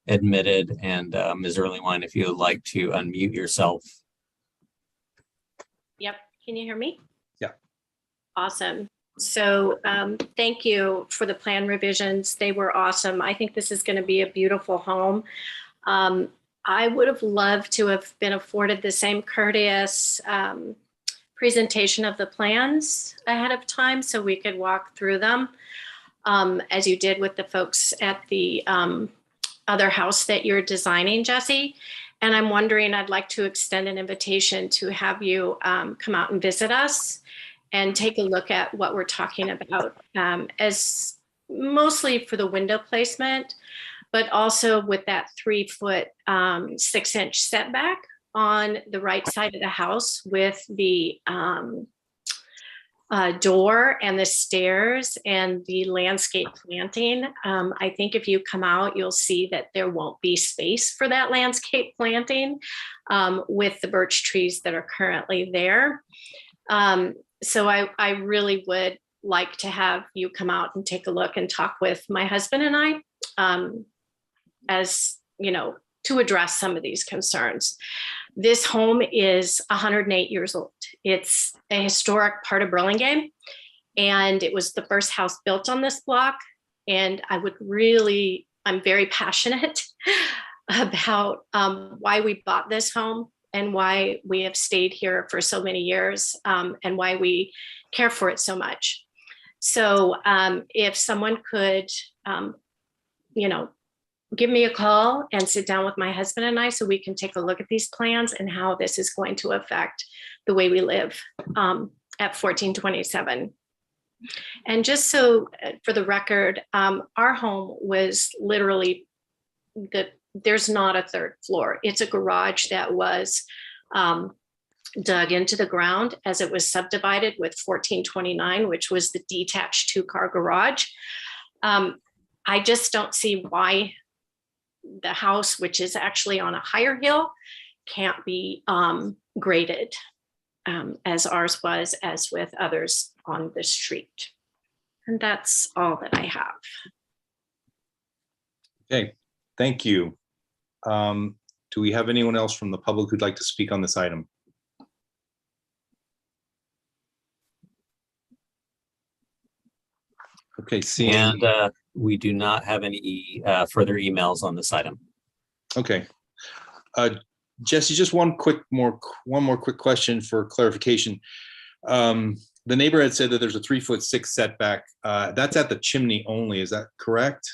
admitted, and Ms. Earlywine, if you would like to unmute yourself. Yep. Can you hear me? Yeah. Awesome. So thank you for the plan revisions. They were awesome. I think this is going to be a beautiful home. I would have loved to have been afforded the same courteous presentation of the plans ahead of time so we could walk through them as you did with the folks at the other house that you're designing, Jesse. And I'm wondering, I'd like to extend an invitation to have you come out and visit us and take a look at what we're talking about as mostly for the window placement, but also with that 3-foot 6-inch setback on the right side of the house with the door and the stairs and the landscape planting. I think if you come out, you'll see that there won't be space for that landscape planting with the birch trees that are currently there. So I really would like to have you come out and take a look and talk with my husband and I, as you know, to address some of these concerns. This home is 108 years old. It's a historic part of Burlingame, and it was the first house built on this block. And I'm very passionate about why we bought this home and why we have stayed here for so many years, and why we care for it so much. So if someone could, give me a call and sit down with my husband and I so we can take a look at these plans and how this is going to affect the way we live at 1427. And just so for the record, our home was literally there's not a third floor. It's a garage that was dug into the ground as it was subdivided with 1429, which was the detached 2-car garage. I just don't see why the house, which is actually on a higher hill, can't be graded as ours was, as with others on the street. And that's all that I have. Okay, thank you. Do we have anyone else from the public who'd like to speak on this item? Okay, seeing. And we do not have any further emails on this item. Okay. Jesse, just one more quick question for clarification. The neighbor had said that there's a 3'6" setback. That's at the chimney only. Is that correct?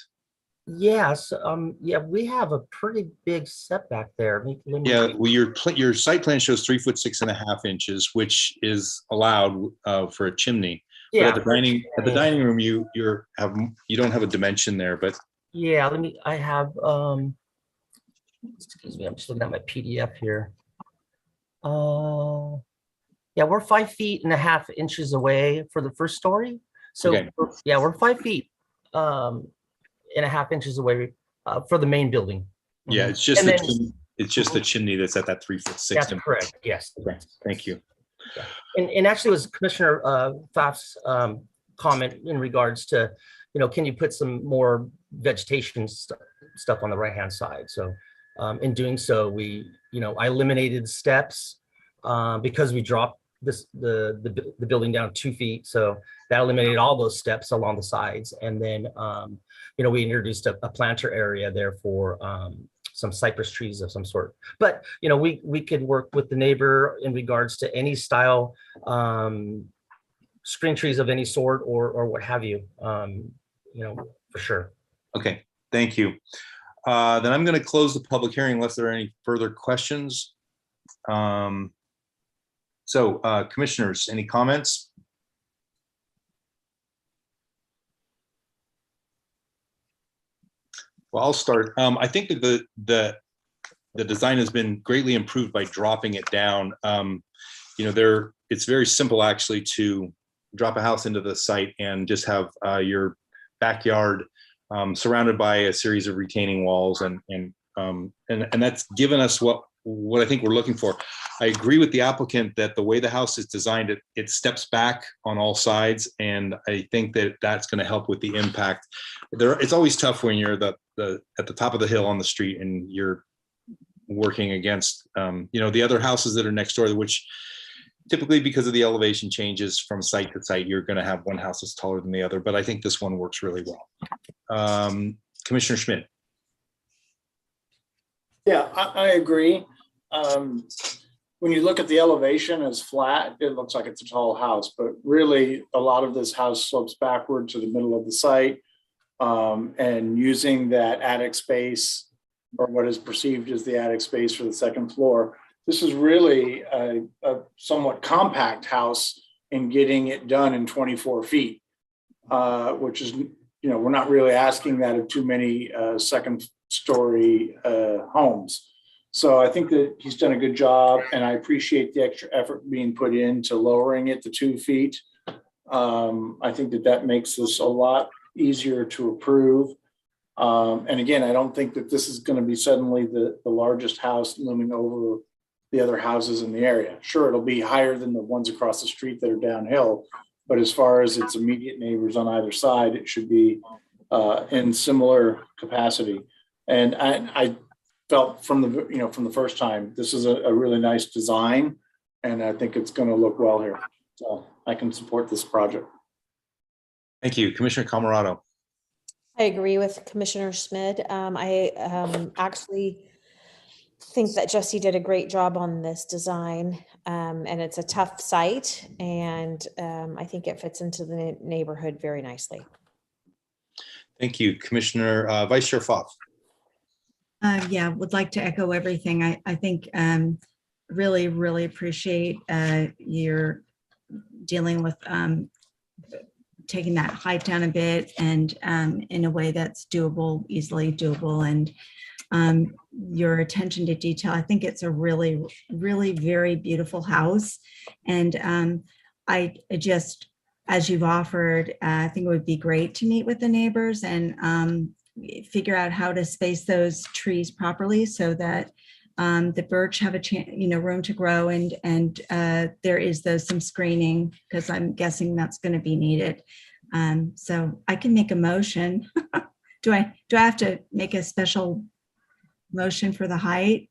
Yes, yeah, we have a pretty big setback there. Yeah, well, your site plan shows 3'6.5" inches, which is allowed for a chimney. Yeah, but at the dining room, you don't have a dimension there. But yeah, I have excuse me, I'm just looking at my PDF here. Yeah, we're 5.5 feet away for the first story. So okay. Yeah, we're 5 feet. 1.5 inches away for the main building. Yeah, it's just the chimney that's at that 3'6". That's correct. Yes. Okay. Thank you. Yeah. And actually, it was Commissioner Pfaff's comment in regards to, can you put some more vegetation stuff on the right hand side? So, in doing so, I eliminated steps because we dropped the building down 2 feet. So that eliminated all those steps along the sides. And then, we introduced a planter area there for some cypress trees of some sort. But, we could work with the neighbor in regards to any style, screen trees of any sort or what have you, for sure. Okay, thank you. Then I'm going to close the public hearing unless there are any further questions. So, commissioners, any comments? Well, I'll start. I think that the design has been greatly improved by dropping it down. It's very simple actually to drop a house into the site and just have your backyard surrounded by a series of retaining walls, and that's given us what I think we're looking for. I agree with the applicant that the way the house is designed, it steps back on all sides, and I think that that's going to help with the impact. It's always tough when you're at the top of the hill on the street and you're working against the other houses that are next door, which typically, because of the elevation changes from site to site, you're going to have one house that's taller than the other. But I think this one works really well. Commissioner Schmidt. Yeah, I agree. When you look at the elevation as flat, it looks like it's a tall house, but really a lot of this house slopes backward to the middle of the site, and using that attic space, or what is perceived as the attic space for the second floor. This is really a somewhat compact house in getting it done in 24 feet, which is, we're not really asking that of too many second story homes. So I think that he's done a good job, and I appreciate the extra effort being put into lowering it to 2 feet. I think that makes this a lot easier to approve. And again, I don't think that this is going to be suddenly the largest house looming over the other houses in the area. Sure, it'll be higher than the ones across the street that are downhill, but as far as its immediate neighbors on either side, it should be in similar capacity. And I felt from the first time, this is a really nice design, and I think it's going to look well here. So I can support this project. Thank you. Commissioner Camerado. I agree with Commissioner Schmid. I actually think that Jesse did a great job on this design, and it's a tough site, and I think it fits into the neighborhood very nicely. Thank you. Commissioner Vice Chair Foff. Yeah, would like to echo everything. I think really, really appreciate your dealing with taking that height down a bit, and in a way that's doable, easily doable, and your attention to detail. I think it's a really, really very beautiful house. And I just, as you've offered, I think it would be great to meet with the neighbors and figure out how to space those trees properly so that the birch have a chance, room to grow, and there is some screening, because I'm guessing that's going to be needed. So I can make a motion. Do I have to make a special motion for the height?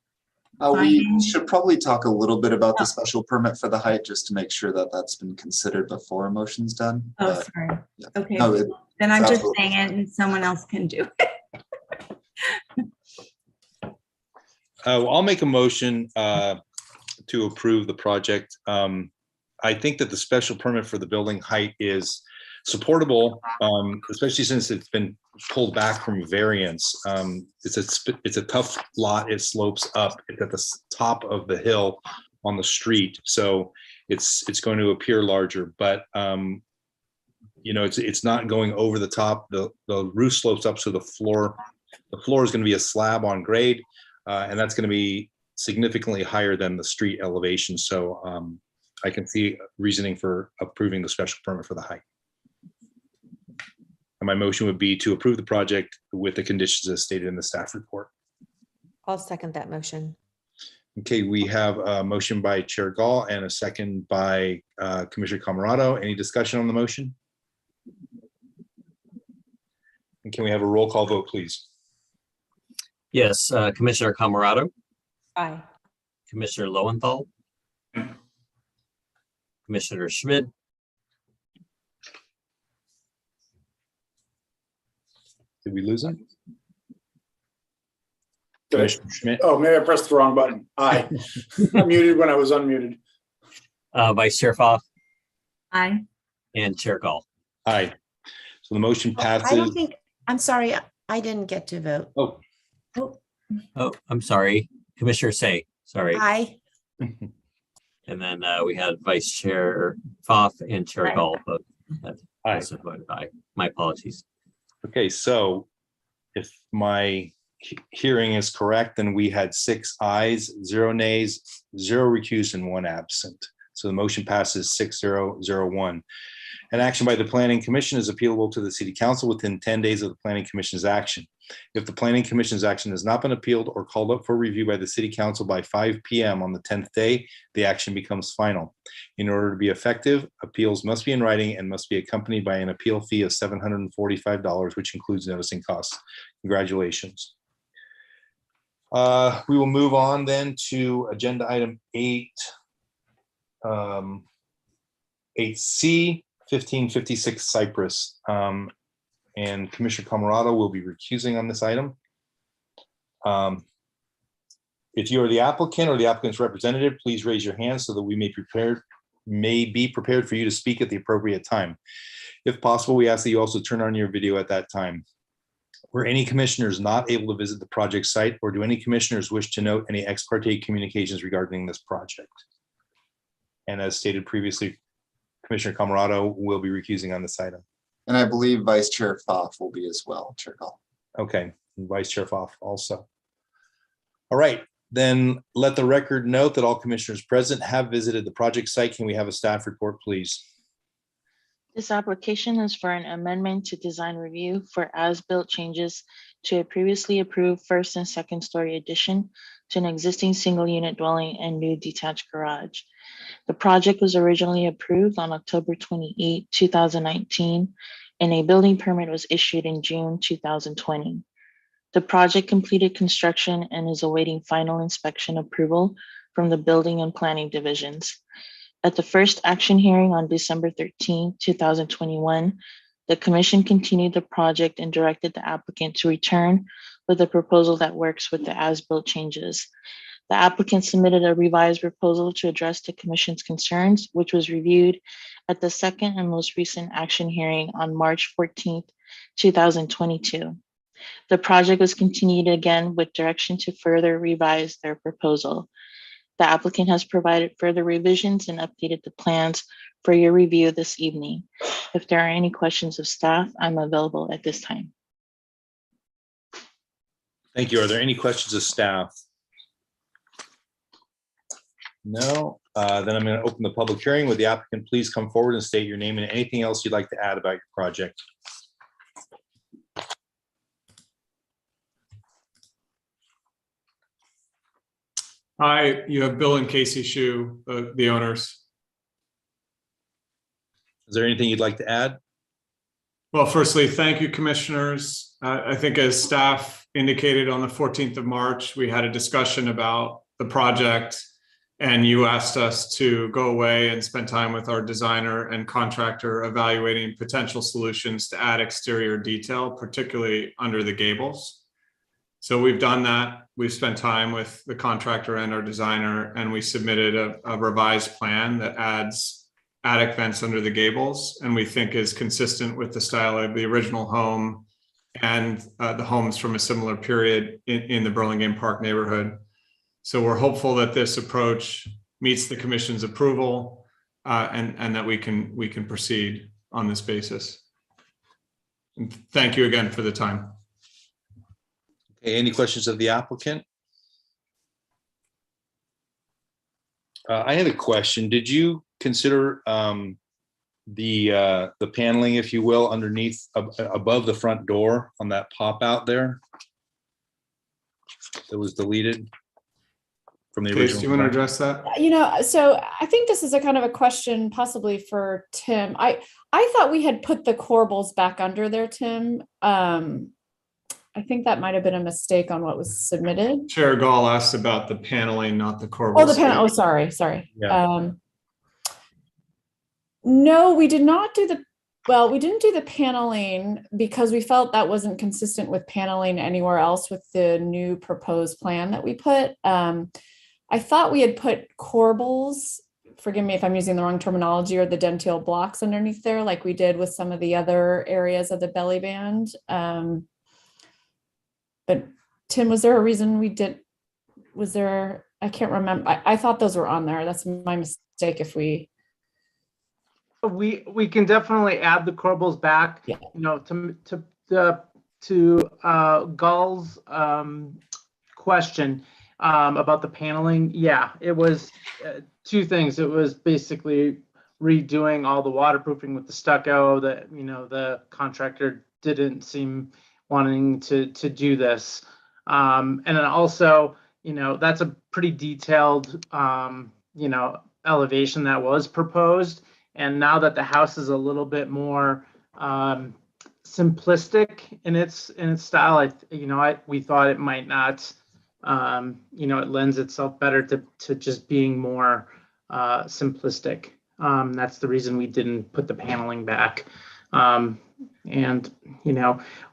We should probably talk a little bit about the special permit for the height, just to make sure that that's been considered before a motion's done. Oh, sorry. Yeah. Okay. No, then I'm just saying it, and someone else can do it. I'll make a motion to approve the project. I think that the special permit for the building height is supportable, especially since it's been pulled back from variance. It's a tough lot. It slopes up. It's at the top of the hill on the street, so it's going to appear larger. But it's not going over the top. The roof slopes up, so the floor is going to be a slab on grade, and that's going to be significantly higher than the street elevation. So I can see reasoning for approving the special permit for the height. And my motion would be to approve the project with the conditions as stated in the staff report. I'll second that motion. Okay, we have a motion by Chair Gall and a second by Commissioner Camerado. Any discussion on the motion? And can we have a roll call vote, please? Yes, Commissioner Camerado, Aye. Commissioner Lowenthal, Commissioner Schmidt, Did we lose him? Commissioner Schmidt. Oh, maybe I pressed the wrong button. Aye. I muted when I was unmuted. Vice Chair Foff, Aye. and Chair Gall. Aye. So the motion passes. I don't think, I'm sorry, I didn't get to vote. Oh, Oh, I'm sorry, Commissioner Say, sorry. Aye. And then we had Vice Chair Foff and Chair Aye. Gall, but aye. also voted aye. My apologies. Okay, so if my hearing is correct, then we had 6 ayes, 0 nays, 0 recused, and 1 absent. So the motion passes 6-0-0-1. An action by the Planning Commission is appealable to the City Council within 10 days of the Planning Commission's action. If the Planning Commission's action has not been appealed or called up for review by the City Council by 5 p.m. on the 10th day, the action becomes final. In order to be effective, appeals must be in writing and must be accompanied by an appeal fee of $745, which includes noticing costs. Congratulations. We will move on then to agenda item 8C, 1556 Cypress. And Commissioner Camarado will be recusing on this item. If you are the applicant or the applicant's representative, please raise your hand so that we may be prepared for you to speak at the appropriate time. If possible, we ask that you also turn on your video at that time. Were any commissioners not able to visit the project site, or do any commissioners wish to note any ex parte communications regarding this project? And as stated previously, Commissioner Camarado will be recusing on this item. And I believe Vice Chair Pfaff will be as well, Chair Gall. Okay, and Vice Chair Pfaff also. All right, then let the record note that all commissioners present have visited the project site. Can we have a staff report, please? This application is for an amendment to design review for as-built changes to a previously approved first and second story addition to an existing single unit dwelling and new detached garage. The project was originally approved on October 28, 2019, and a building permit was issued in June 2020. The project completed construction and is awaiting final inspection approval from the Building and Planning divisions. At the first action hearing on December 13, 2021, the Commission continued the project and directed the applicant to return with a proposal that works with the as-built changes. The applicant submitted a revised proposal to address the Commission's concerns, which was reviewed at the second and most recent action hearing on March 14, 2022. The project was continued again with direction to further revise their proposal. The applicant has provided further revisions and updated the plans for your review this evening. If there are any questions of staff, I'm available at this time. Thank you. Are there any questions of staff? No, then I'm going to open the public hearing. Would the applicant please come forward and state your name and anything else you'd like to add about your project? Hi, you have Bill and Casey Shu, the owners. Is there anything you'd like to add? Well, firstly, thank you, commissioners. I think as staff indicated on the 14th of March, we had a discussion about the project, and you asked us to go away and spend time with our designer and contractor evaluating potential solutions to add exterior detail, particularly under the gables. So we've done that. We've spent time with the contractor and our designer, and we submitted a revised plan that adds attic vents under the gables, and we think is consistent with the style of the original home and the homes from a similar period in the Burlingame Park neighborhood. So we're hopeful that this approach meets the Commission's approval and that we can proceed on this basis. And thank you again for the time. Okay, any questions of the applicant? I had a question. Did you consider the paneling, if you will, underneath above the front door on that pop out there that was deleted from the Case, original? do you want to address that? You know, so I think this is a kind of a question possibly for Tim. I thought we had put the corbels back under there, Tim. I think that might have been a mistake on what was submitted. Chair Gall asked about the paneling, not the corbels. Oh, the panel. Oh, sorry. Yeah. No, we did not do we didn't do the paneling because we felt that wasn't consistent with paneling anywhere else with the new proposed plan that we put. I thought we had put corbels, forgive me if I'm using the wrong terminology, or the dentile blocks underneath there, like we did with some of the other areas of the belly band. But Tim, was there a reason we did, I can't remember. I thought those were on there. That's my mistake if we. We can definitely add the corbels back, Yeah. you know, to Gall's question. about the paneling. Yeah, it was two things. It was basically redoing all the waterproofing with the stucco that, the contractor didn't seem wanting to do this. And then also, that's a pretty detailed, elevation that was proposed. And now that the house is a little bit more simplistic in its style, we thought it might not, it lends itself better to just being more simplistic. That's the reason we didn't put the paneling back. And,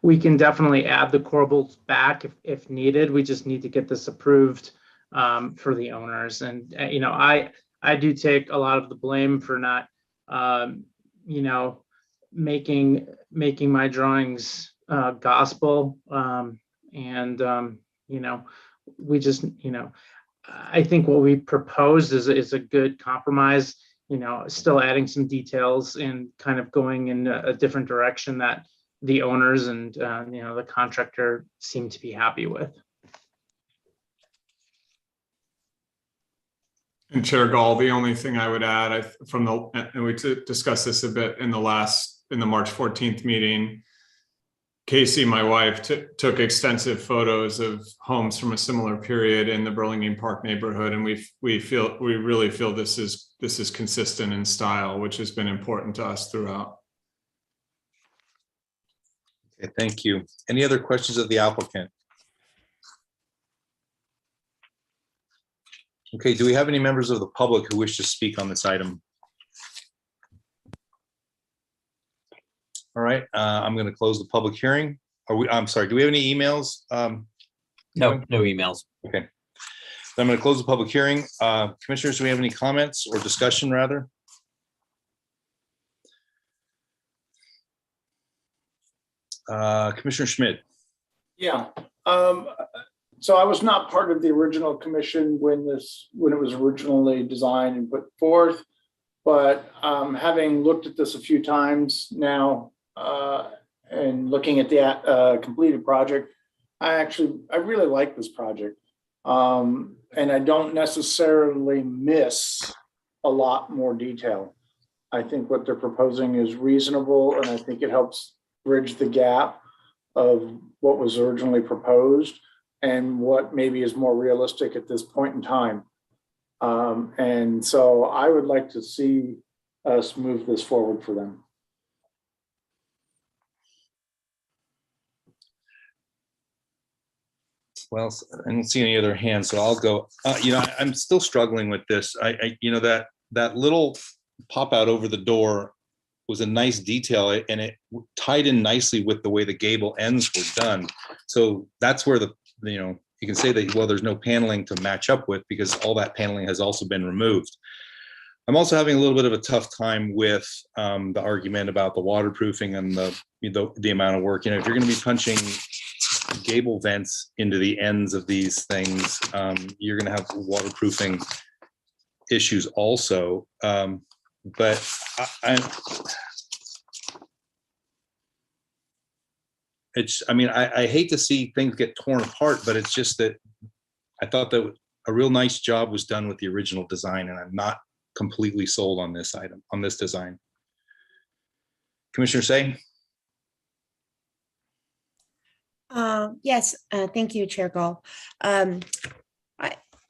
we can definitely add the corbels back if needed. We just need to get this approved for the owners. And, I do take a lot of the blame for not, making my drawings gospel. We just, I think what we proposed is a good compromise, still adding some details and kind of going in a different direction that the owners and, the contractor seem to be happy with. And Chair Gall, the only thing I would add and we discussed this a bit in the March 14th meeting, Casey, my wife, took extensive photos of homes from a similar period in the Burlingame Park neighborhood, and we really feel this is consistent in style, which has been important to us throughout. Okay, thank you. Any other questions of the applicant? Okay, do we have any members of the public who wish to speak on this item? All right, I'm going to close the public hearing. I'm sorry, do we have any emails? No emails. Okay. I'm going to close the public hearing. Commissioners, do we have any comments or discussion rather? Commissioner Schmidt. Yeah. So I was not part of the original commission when it was originally designed and put forth, but having looked at this a few times now and looking at the completed project, I really like this project. And I don't necessarily miss a lot more detail. I think what they're proposing is reasonable, and I think it helps bridge the gap of what was originally proposed and what maybe is more realistic at this point in time. And so I would like to see us move this forward for them. Well, I don't see any other hands, so I'll go. I'm still struggling with this. That little pop out over the door was a nice detail, and it tied in nicely with the way the gable ends were done. So that's where you can say that, well, there's no paneling to match up with because all that paneling has also been removed. I'm also having a little bit of a tough time with the argument about the waterproofing and the amount of work. If you're going to be punching gable vents into the ends of these things, you're going to have waterproofing issues also. But I hate to see things get torn apart, but it's just that I thought that a real nice job was done with the original design, and I'm not completely sold on this item, on this design. Commissioner Say? Yes, thank you, Chair Gall. I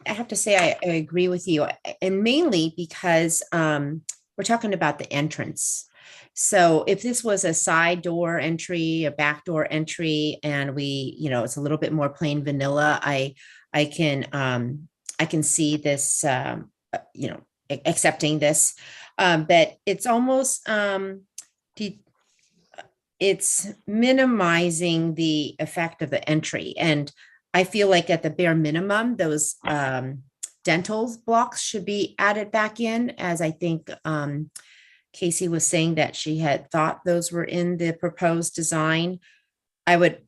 have to say I agree with you, and mainly because we're talking about the entrance. So if this was a side door entry, a back door entry, and it's a little bit more plain vanilla, I can see this, accepting this, but it's almost it's minimizing the effect of the entry. And I feel like at the bare minimum, those dental blocks should be added back in, as I think Casey was saying that she had thought those were in the proposed design. I would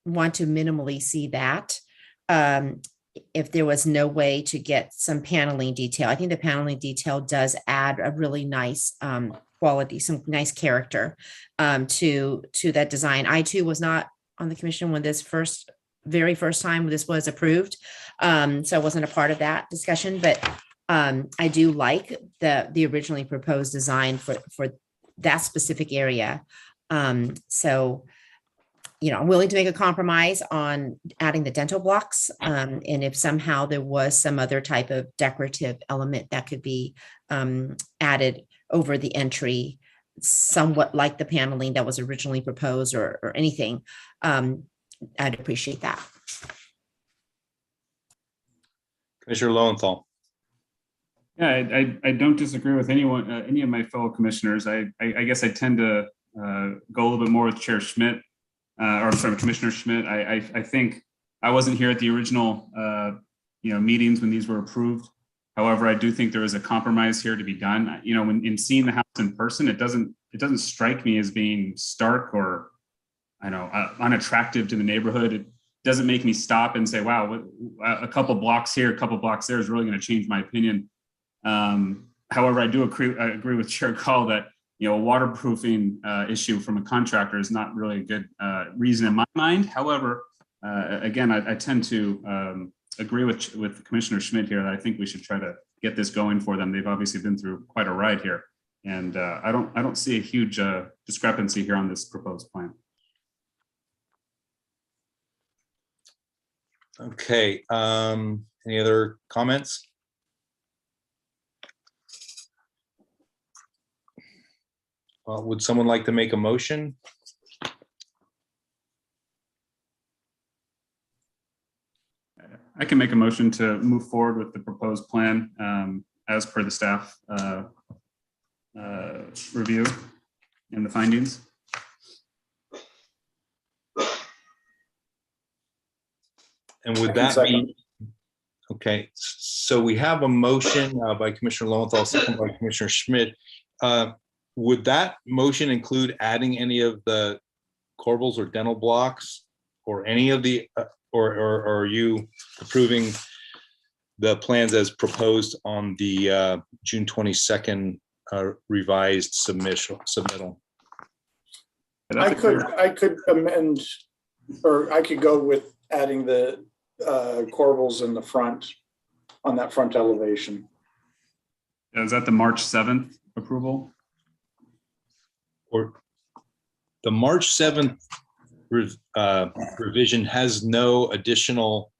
want to minimally see that. If there was no way to get some paneling detail. I think the paneling detail does add a really nice quality, some nice character to that design. I too was not on the commission when this very first time this was approved. So I wasn't a part of that discussion, but I do like the originally proposed design for that specific area. So, I'm willing to make a compromise on adding the dental blocks. And if somehow there was some other type of decorative element that could be added over the entry, somewhat like the paneling that was originally proposed or anything, I'd appreciate that. Commissioner Lowenthal. Yeah, I don't disagree with anyone, any of my fellow commissioners. I guess I tend to go a little bit more with Chair Schmidt, or I'm sorry, Commissioner Schmidt. I think I wasn't here at the original, meetings when these were approved. However, I do think there is a compromise here to be done. When in seeing the house in person, it doesn't strike me as being stark or, unattractive to the neighborhood. It doesn't make me stop and say, wow, a couple blocks here, a couple blocks there is really going to change my opinion. However, I do agree with Chair Call that, a waterproofing issue from a contractor is not really a good reason in my mind. However, again, I tend to agree with Commissioner Schmidt here that I think we should try to get this going for them. They've obviously been through quite a ride here, and I don't see a huge discrepancy here on this proposed plan. Okay, any other comments? Would someone like to make a motion? I can make a motion to move forward with the proposed plan as per the staff review and the findings. And would that be, okay, so we have a motion by Commissioner Lowenthal, second by Commissioner Schmidt. Would that motion include adding any of the corbels or dental blocks or any of the, or are you approving the plans as proposed on the June 22nd revised submittal? I could amend, or I could go with adding the corbels in the front, on that front elevation. Is that the March 7th approval? Or the March 7th revision has no additional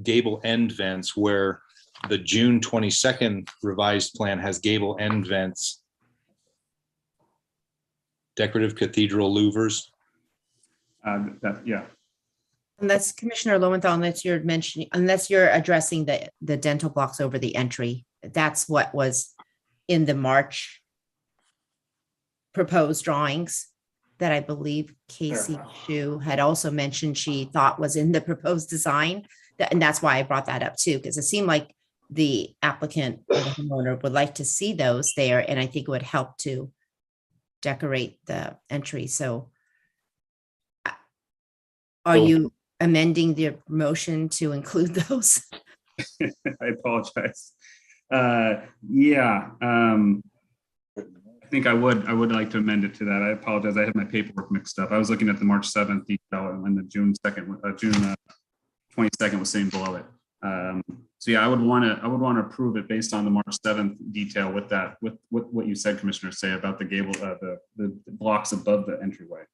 gable end vents, where the June 22nd revised plan has gable end vents, decorative cathedral louvers. Yeah. And that's Commissioner Lowenthal, unless you're addressing the dental blocks over the entry. That's what was in the March proposed drawings that I believe Casey Shu had also mentioned she thought was in the proposed design. And that's why I brought that up too, because it seemed like the applicant or the homeowner would like to see those there. And I think it would help to decorate the entry. So are you amending the motion to include those? I apologize. Yeah. I think I would like to amend it to that. I apologize. I had my paperwork mixed up. I was looking at the March 7th detail and when the June 22nd was sitting below it. So yeah, I would want to approve it based on the March 7th detail with that, with what you said, Commissioner, say about the gable, the blocks above the entryway.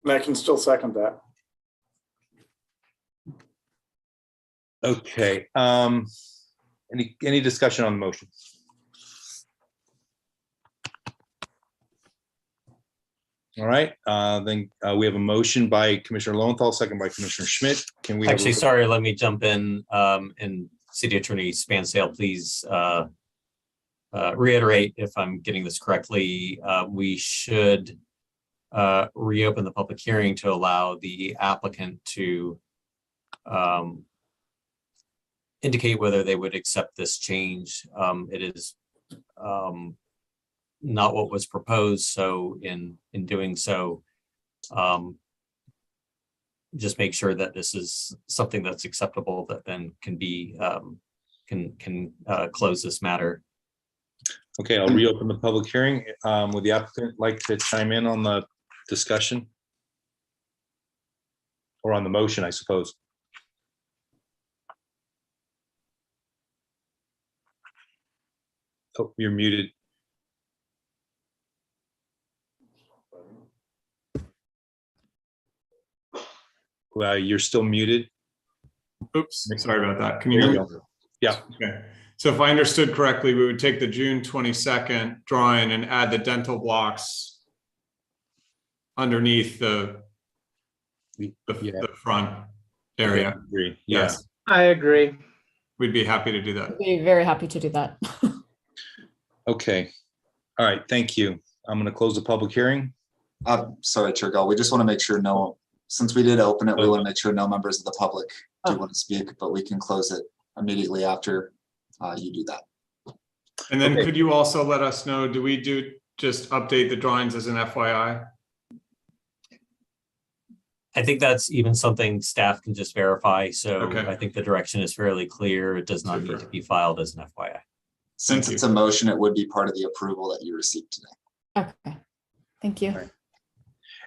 And I can still second that. Okay. Any discussion on the motion? All right, then we have a motion by Commissioner Lowenthal, second by Commissioner Schmidt. Can we Actually, sorry, let me jump in. And City Attorney Spansale, please reiterate if I'm getting this correctly. We should reopen the public hearing to allow the applicant to indicate whether they would accept this change. It is not what was proposed, so in doing so, just make sure that this is something that's acceptable, that then can be can close this matter. Okay, I'll reopen the public hearing. Would the applicant like to chime in on the discussion? or on the motion, I suppose. Oh, you're muted. You're still muted. Oops, sorry about that. Can you There hear you me? go. Yeah. Okay. So if I understood correctly, we would take the June 22nd drawing and add the dental blocks underneath the front area. I agree. Yes, I agree. we'd be happy to do that. Be very happy to do that. Okay. All right. Thank you. I'm going to close the public hearing. Sorry, Chair Gull, we just want to make sure since we did open it, we want to make sure no members of the public do want to speak, but we can close it immediately after you do that. And then Okay. could you also let us know, do we just update the drawings as an FYI? I think that's even something staff can just verify. So Okay. I think the direction is fairly clear. It does not need Super. to be filed as an FYI. Since Thank it's you. a motion, it would be part of the approval that you received today. Okay, thank you. Right.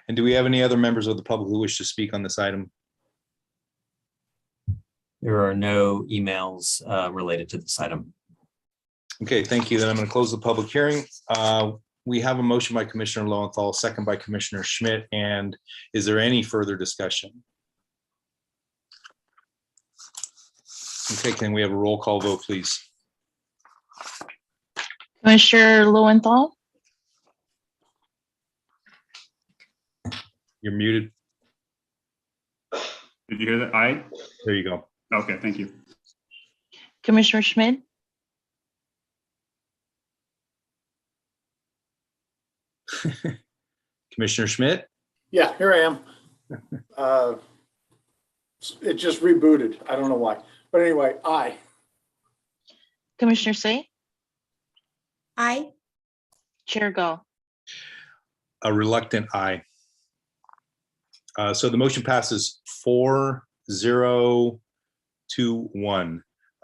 And do we have any other members of the public who wish to speak on this item? There are no emails related to this item. Okay, thank you. Then I'm going to close the public hearing. We have a motion by Commissioner Lowenthal, second by Commissioner Schmidt. And is there any further discussion? Okay, can we have a roll call vote, please? Commissioner Lowenthal, You're muted. Did you hear that? Aye? There you go. Okay, thank you. Commissioner Schmidt, Commissioner Schmidt? Yeah, here I am. It just rebooted. I don't know why. But anyway, aye. Commissioner Say, Aye. Chair Gull. A reluctant aye. So the motion passes 4-0-2-1.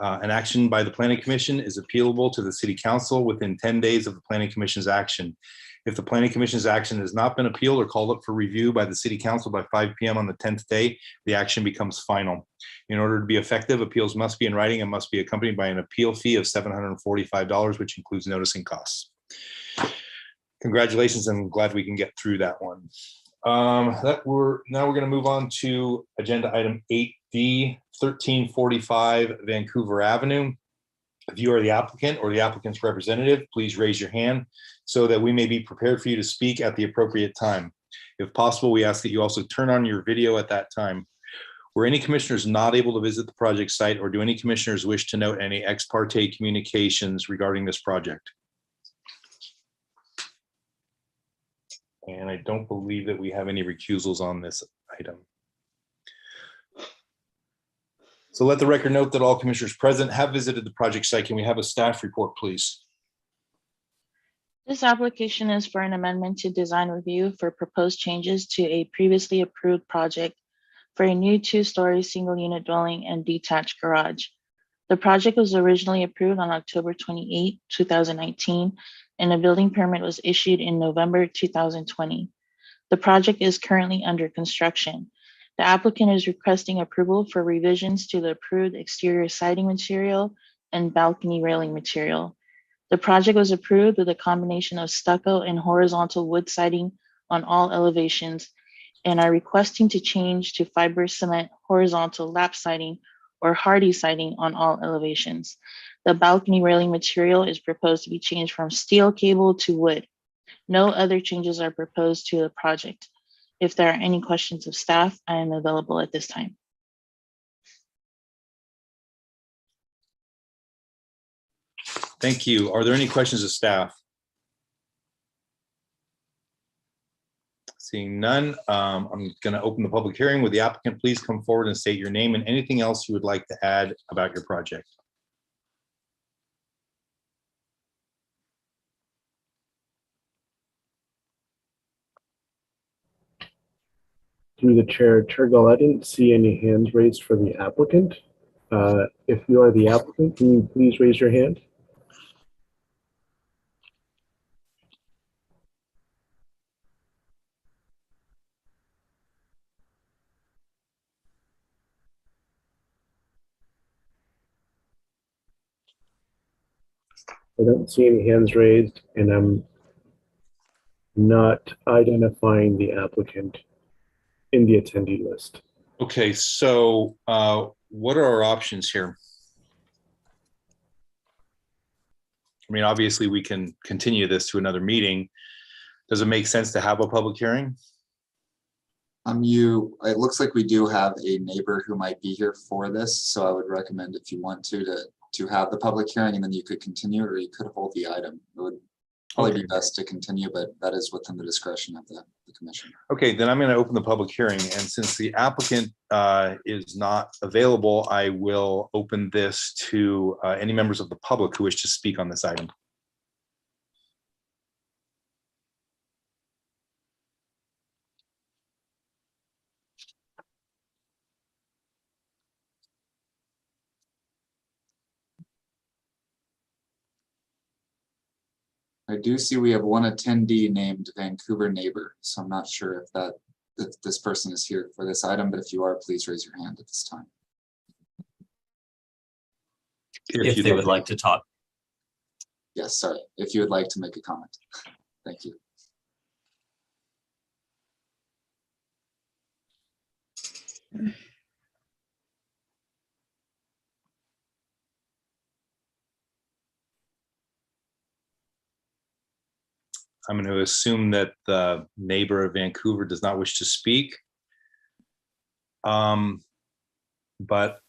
An action by the Planning Commission is appealable to the City Council within 10 days of the Planning Commission's action. If the Planning Commission's action has not been appealed or called up for review by the City Council by 5 p.m. on the 10th day, the action becomes final. In order to be effective, appeals must be in writing and must be accompanied by an appeal fee of $745, which includes noticing costs. Congratulations, I'm glad we can get through that one. Now we're going to move on to agenda item 8D, 1345 Vancouver Avenue. If you are the applicant or the applicant's representative, please raise your hand so that we may be prepared for you to speak at the appropriate time. If possible, we ask that you also turn on your video at that time. Were any commissioners not able to visit the project site, or do any commissioners wish to note any ex parte communications regarding this project? And I don't believe that we have any recusals on this item. So let the record note that all commissioners present have visited the project site. Can we have a staff report, please? This application is for an amendment to design review for proposed changes to a previously approved project for a new 2-story single unit dwelling and detached garage. The project was originally approved on October 28, 2019, and a building permit was issued in November 2020. The project is currently under construction. The applicant is requesting approval for revisions to the approved exterior siding material and balcony railing material. The project was approved with a combination of stucco and horizontal wood siding on all elevations, and are requesting to change to fiber cement horizontal lap siding or hardy siding on all elevations. The balcony railing material is proposed to be changed from steel cable to wood. No other changes are proposed to the project. If there are any questions of staff, I am available at this time. Thank you. Are there any questions of staff? Seeing none, I'm going to open the public hearing. Would the applicant please come forward and state your name and anything else you would like to add about your project? Through the chair, Chair Gull, I didn't see any hands raised for the applicant. If you are the applicant, can you please raise your hand? I don't see any hands raised, and I'm not identifying the applicant in the attendee list. Okay, so what are our options here? I mean, obviously we can continue this to another meeting. Does it make sense to have a public hearing? It looks like we do have a neighbor who might be here for this, so I would recommend if you want to have the public hearing, and then you could continue, or you could hold the item. It would probably be best to continue, but that is within the discretion of the commission. Okay, then I'm going to open the public hearing, and since the applicant is not available, I will open this to any members of the public who wish to speak on this item. I do see we have one attendee named Vancouver Neighbor, so I'm not sure if this person is here for this item, but if you are, please raise your hand at this time. If they would like to talk. Yes, sorry, if you would like to make a comment. Thank you. I'm going to assume that the neighbor of Vancouver does not wish to speak. But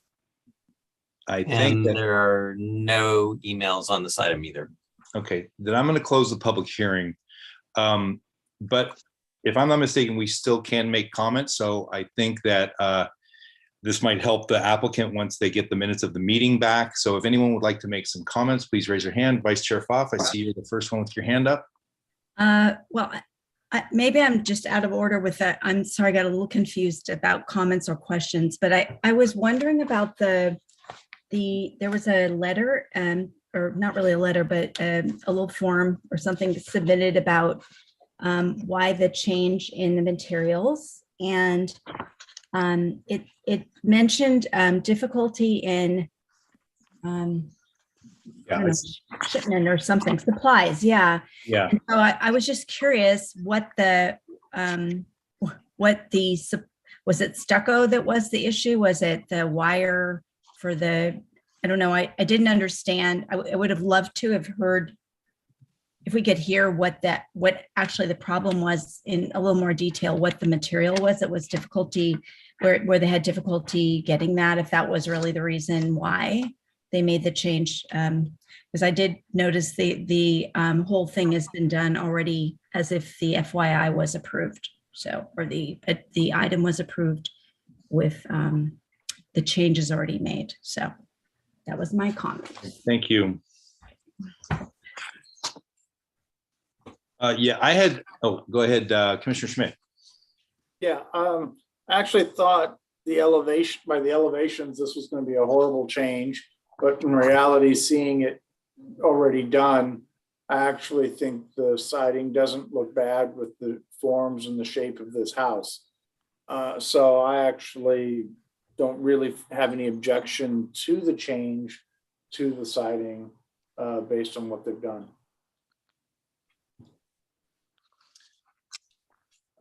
I think that there are no emails on this item either. Okay, then I'm going to close the public hearing. But if I'm not mistaken, we still can make comments. So I think that this might help the applicant once they get the minutes of the meeting back. So if anyone would like to make some comments, please raise your hand. Vice Chair Pfaff, I see you're the first one with your hand up. Well, maybe I'm just out of order with that. I'm sorry, I got a little confused about comments or questions, but I was wondering about there was a letter, or not really a letter, but a little form or something submitted about why the change in the materials. And it mentioned difficulty in shipment or something, supplies. Yeah. Yeah. And so I was just curious what was it stucco that was the issue? Was it the wire for I don't know. I didn't understand. I would have loved to have heard if we could hear what actually the problem was in a little more detail, what the material was that was difficulty, where they had difficulty getting that, if that was really the reason why they made the change. Because I did notice the whole thing has been done already as if the FYI was approved. So, or the item was approved with the changes already made. So that was my comment. Thank you. Yeah, go ahead, Commissioner Schmidt. Yeah, I actually thought by the elevations, this was going to be a horrible change, but in reality, seeing it already done, I actually think the siding doesn't look bad with the forms and the shape of this house. So I actually don't really have any objection to the change to the siding based on what they've done.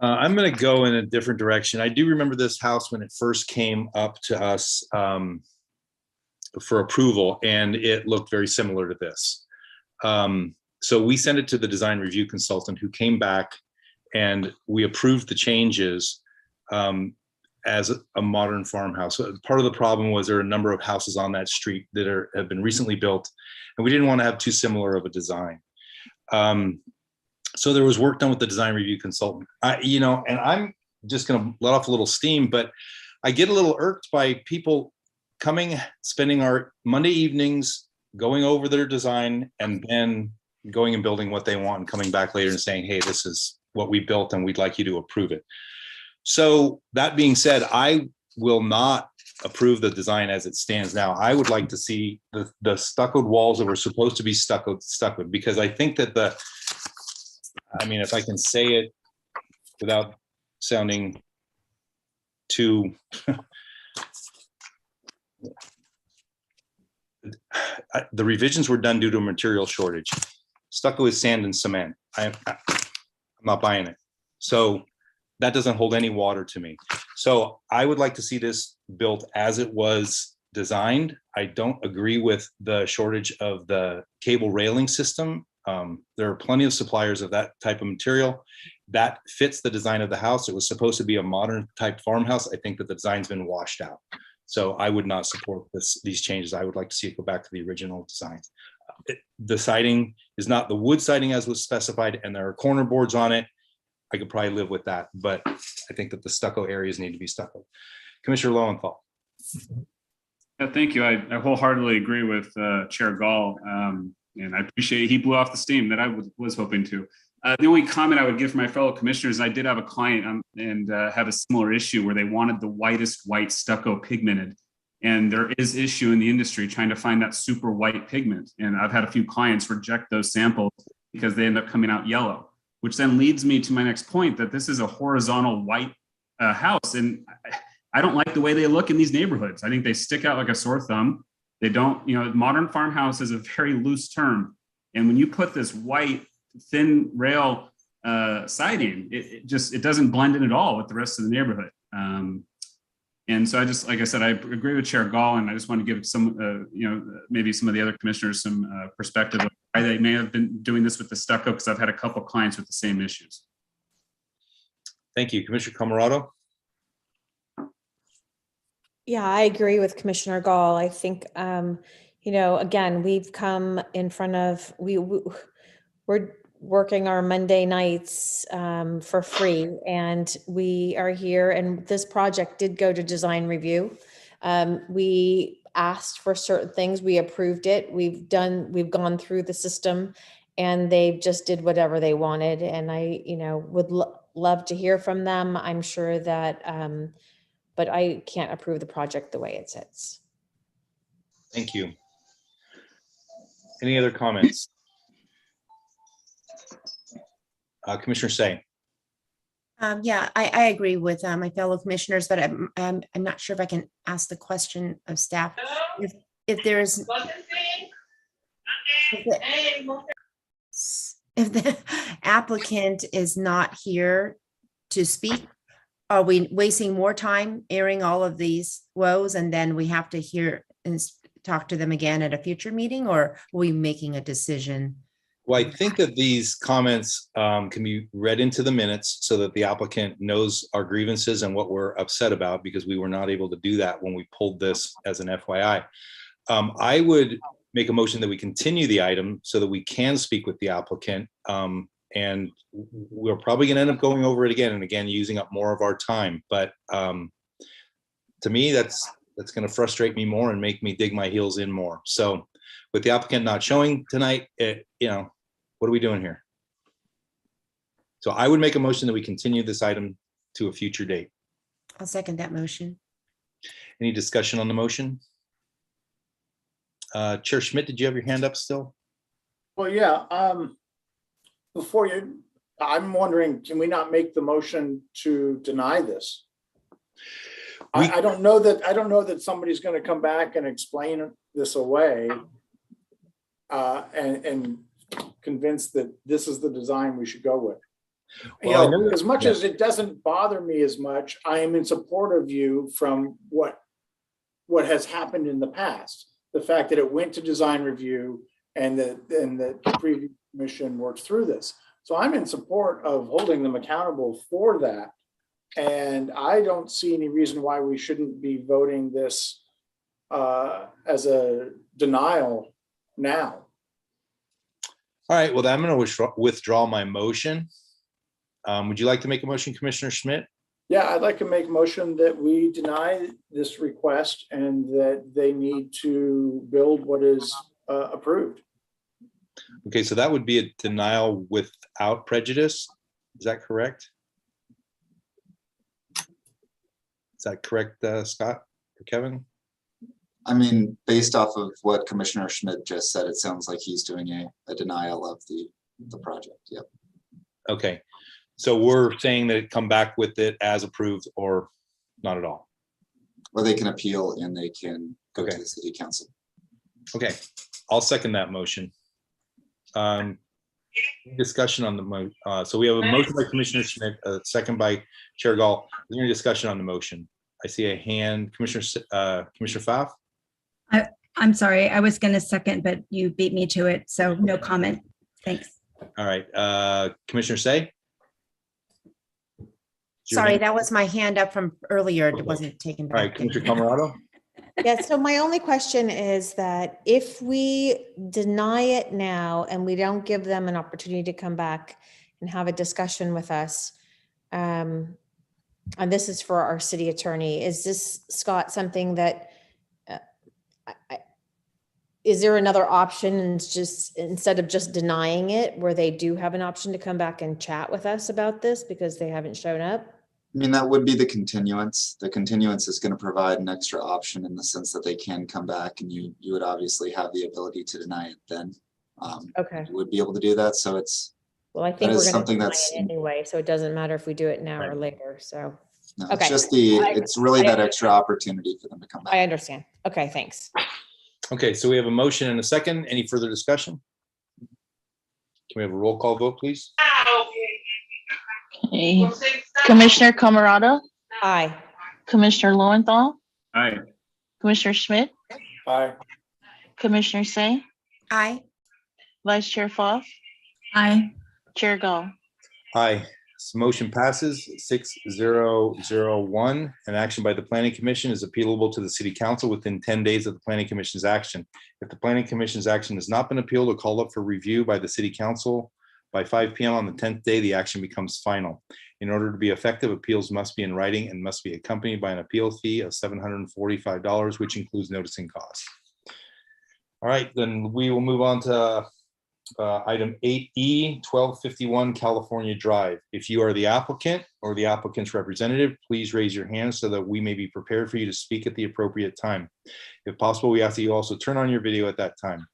I'm going to go in a different direction. I do remember this house when it first came up to us for approval, and it looked very similar to this. So we sent it to the design review consultant, who came back and we approved the changes as a modern farmhouse. So part of the problem was there are a number of houses on that street that have been recently built, and we didn't want to have too similar of a design. So there was work done with the design review consultant. And I'm just going to let off a little steam, but I get a little irked by people spending our Monday evenings going over their design and then going and building what they want and coming back later and saying, hey, this is what we built and we'd like you to approve it. So that being said, I will not approve the design as it stands now. I would like to see the stuccoed walls that were supposed to be stuccoed, because I think that if I can say it without sounding too, the revisions were done due to a material shortage. Stucco is sand and cement. I'm not buying it. So that doesn't hold any water to me. So I would like to see this built as it was designed. I don't agree with the shortage of the cable railing system. There are plenty of suppliers of that type of material that fits the design of the house. It was supposed to be a modern type farmhouse. I think that the design's been washed out. So I would not support these changes. I would like to see it go back to the original design. The siding is not the wood siding as was specified, and there are corner boards on it. I could probably live with that, but I think that the stucco areas need to be stucco. Commissioner Lowenthal. Yeah, thank you. I wholeheartedly agree with Chair Gall, and I appreciate he blew off the steam that I was hoping to. The only comment I would give for my fellow commissioners, I did have a client and have a similar issue where they wanted the whitest white stucco pigmented. And there is issue in the industry trying to find that super white pigment. And I've had a few clients reject those samples because they end up coming out yellow, which then leads me to my next point that this is a horizontal white house. And I don't like the way they look in these neighborhoods. I think they stick out like a sore thumb. They don't, modern farmhouse is a very loose term. And when you put this white thin rail siding, it doesn't blend in at all with the rest of the neighborhood. And so like I said, I agree with Chair Gall, and I just want to give some, maybe some of the other commissioners some perspective of why they may have been doing this with the stucco, because I've had a couple of clients with the same issues. Thank you. Commissioner Camarado? Yeah, I agree with Commissioner Gall. I think, again, we've come in front of, we're working our Monday nights for free, and we are here, and this project did go to design review. We asked for certain things, we approved it, we've gone through the system, and they just did whatever they wanted. And I, would love to hear from them. I'm sure that, but I can't approve the project the way it sits. Thank you. Any other comments? Commissioner Say. Yeah, I agree with my fellow commissioners, but I'm not sure if I can ask the question of staff. If the applicant is not here to speak, are we wasting more time airing all of these woes, and then we have to hear and talk to them again at a future meeting, or are we making a decision? Well, I think that these comments can be read into the minutes so that the applicant knows our grievances and what we're upset about, because we were not able to do that when we pulled this as an FYI. I would make a motion that we continue the item so that we can speak with the applicant. And we're probably going to end up going over it again and again, using up more of our time. But to me, that's going to frustrate me more and make me dig my heels in more. So with the applicant not showing tonight, what are we doing here? So I would make a motion that we continue this item to a future date. I'll second that motion. Any discussion on the motion? Chair Schmidt, did you have your hand up still? Well, yeah. I'm wondering, can we not make the motion to deny this? I don't know that somebody's going to come back and explain this away and convinced that this is the design we should go with. Well, as much as it doesn't bother me as much, I am in support of you from what has happened in the past. The fact that it went to design review and that the previous commission worked through this. So I'm in support of holding them accountable for that. And I don't see any reason why we shouldn't be voting this as a denial now. All right, well, I'm going to withdraw my motion. Would you like to make a motion, Commissioner Schmidt? Yeah, I'd like to make a motion that we deny this request and that they need to build what is approved. Okay, so that would be a denial without prejudice. Is that correct? Is that correct, Scott or Kevin? I mean, based off of what Commissioner Schmidt just said, it sounds like he's doing a denial of the project. Yep. Okay, so we're saying that it come back with it as approved or not at all? Or they can appeal and they can go to the city council. Okay, I'll second that motion. Discussion on the so we have a motion by Commissioner Schmidt, a second by Chair Gall. Is there any discussion on the motion? I see a hand, Commissioner Pfaff. I'm sorry, I was going to second, but you beat me to it, so no comment. Thanks. All right, Commissioner Say. Sorry, that was my hand up from earlier. Okay. It wasn't taken All right, back. Commissioner Camarado. Yeah, so my only question is that if we deny it now and we don't give them an opportunity to come back and have a discussion with us, and this is for our city attorney, is this, Scott, something that, is there another option, and it's just, instead of just denying it, where they do have an option to come back and chat with us about this because they haven't shown up? I mean, that would be the continuance. The continuance is going to provide an extra option in the sense that they can come back, and you would obviously have the ability to deny it then. Okay. You would be able to do that. So it's, Well, I think that we're is going to something deny that's, it anyway, so it doesn't matter if we do it now or later, so. no, Okay. it's just it's really that extra opportunity for them to come back. I understand. Okay, thanks. Okay, so we have a motion and a second. Any further discussion? Can we have a roll call vote, please? Okay. Commissioner Camarado, Aye. Commissioner Lowenthal, Aye. Commissioner Schmidt, Aye. Commissioner Say, Aye. Vice Chair Pfaff, Aye. Chair Gall. Aye. So motion passes 6-0-0-1. An action by the Planning Commission is appealable to the City Council within 10 days of the Planning Commission's action. If the Planning Commission's action has not been appealed or called up for review by the City Council by 5 p.m. on the 10th day, the action becomes final. In order to be effective, appeals must be in writing and must be accompanied by an appeal fee of $745, which includes noticing costs. All right, then we will move on to item 8E, 1251 California Drive. If you are the applicant or the applicant's representative, please raise your hand so that we may be prepared for you to speak at the appropriate time. If possible, we ask that you also turn on your video at that time.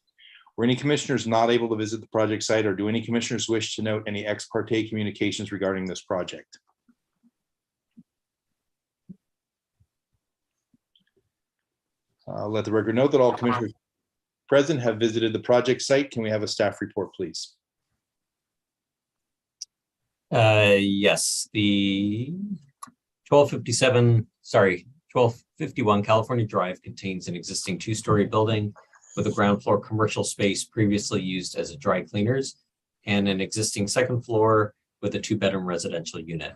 Were any commissioners not able to visit the project site, or do any commissioners wish to note any ex parte communications regarding this project? Let the record note that all commissioners present have visited the project site. Can we have a staff report, please? Yes, the 1251 California Drive contains an existing two-story building with a ground floor commercial space previously used as a dry cleaners and an existing second floor with a 2-bedroom residential unit.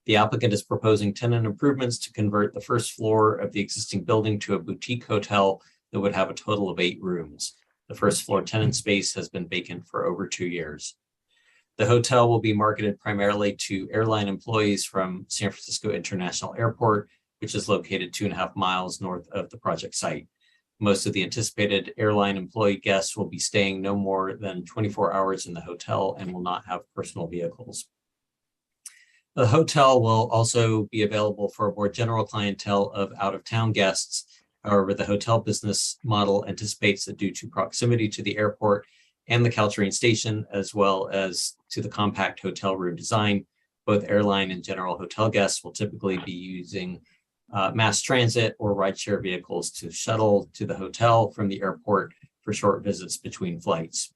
The applicant is proposing tenant improvements to convert the first floor of the existing building to a boutique hotel that would have a total of 8 rooms. The first floor tenant space has been vacant for over 2 years. The hotel will be marketed primarily to airline employees from San Francisco International Airport, which is located 2.5 miles north of the project site. Most of the anticipated airline employee guests will be staying no more than 24 hours in the hotel and will not have personal vehicles. The hotel will also be available for a more general clientele of out-of-town guests. However, the hotel business model anticipates that due to proximity to the airport and the Caltrain station, as well as to the compact hotel room design, both airline and general hotel guests will typically be using mass transit or rideshare vehicles to shuttle to the hotel from the airport for short visits between flights.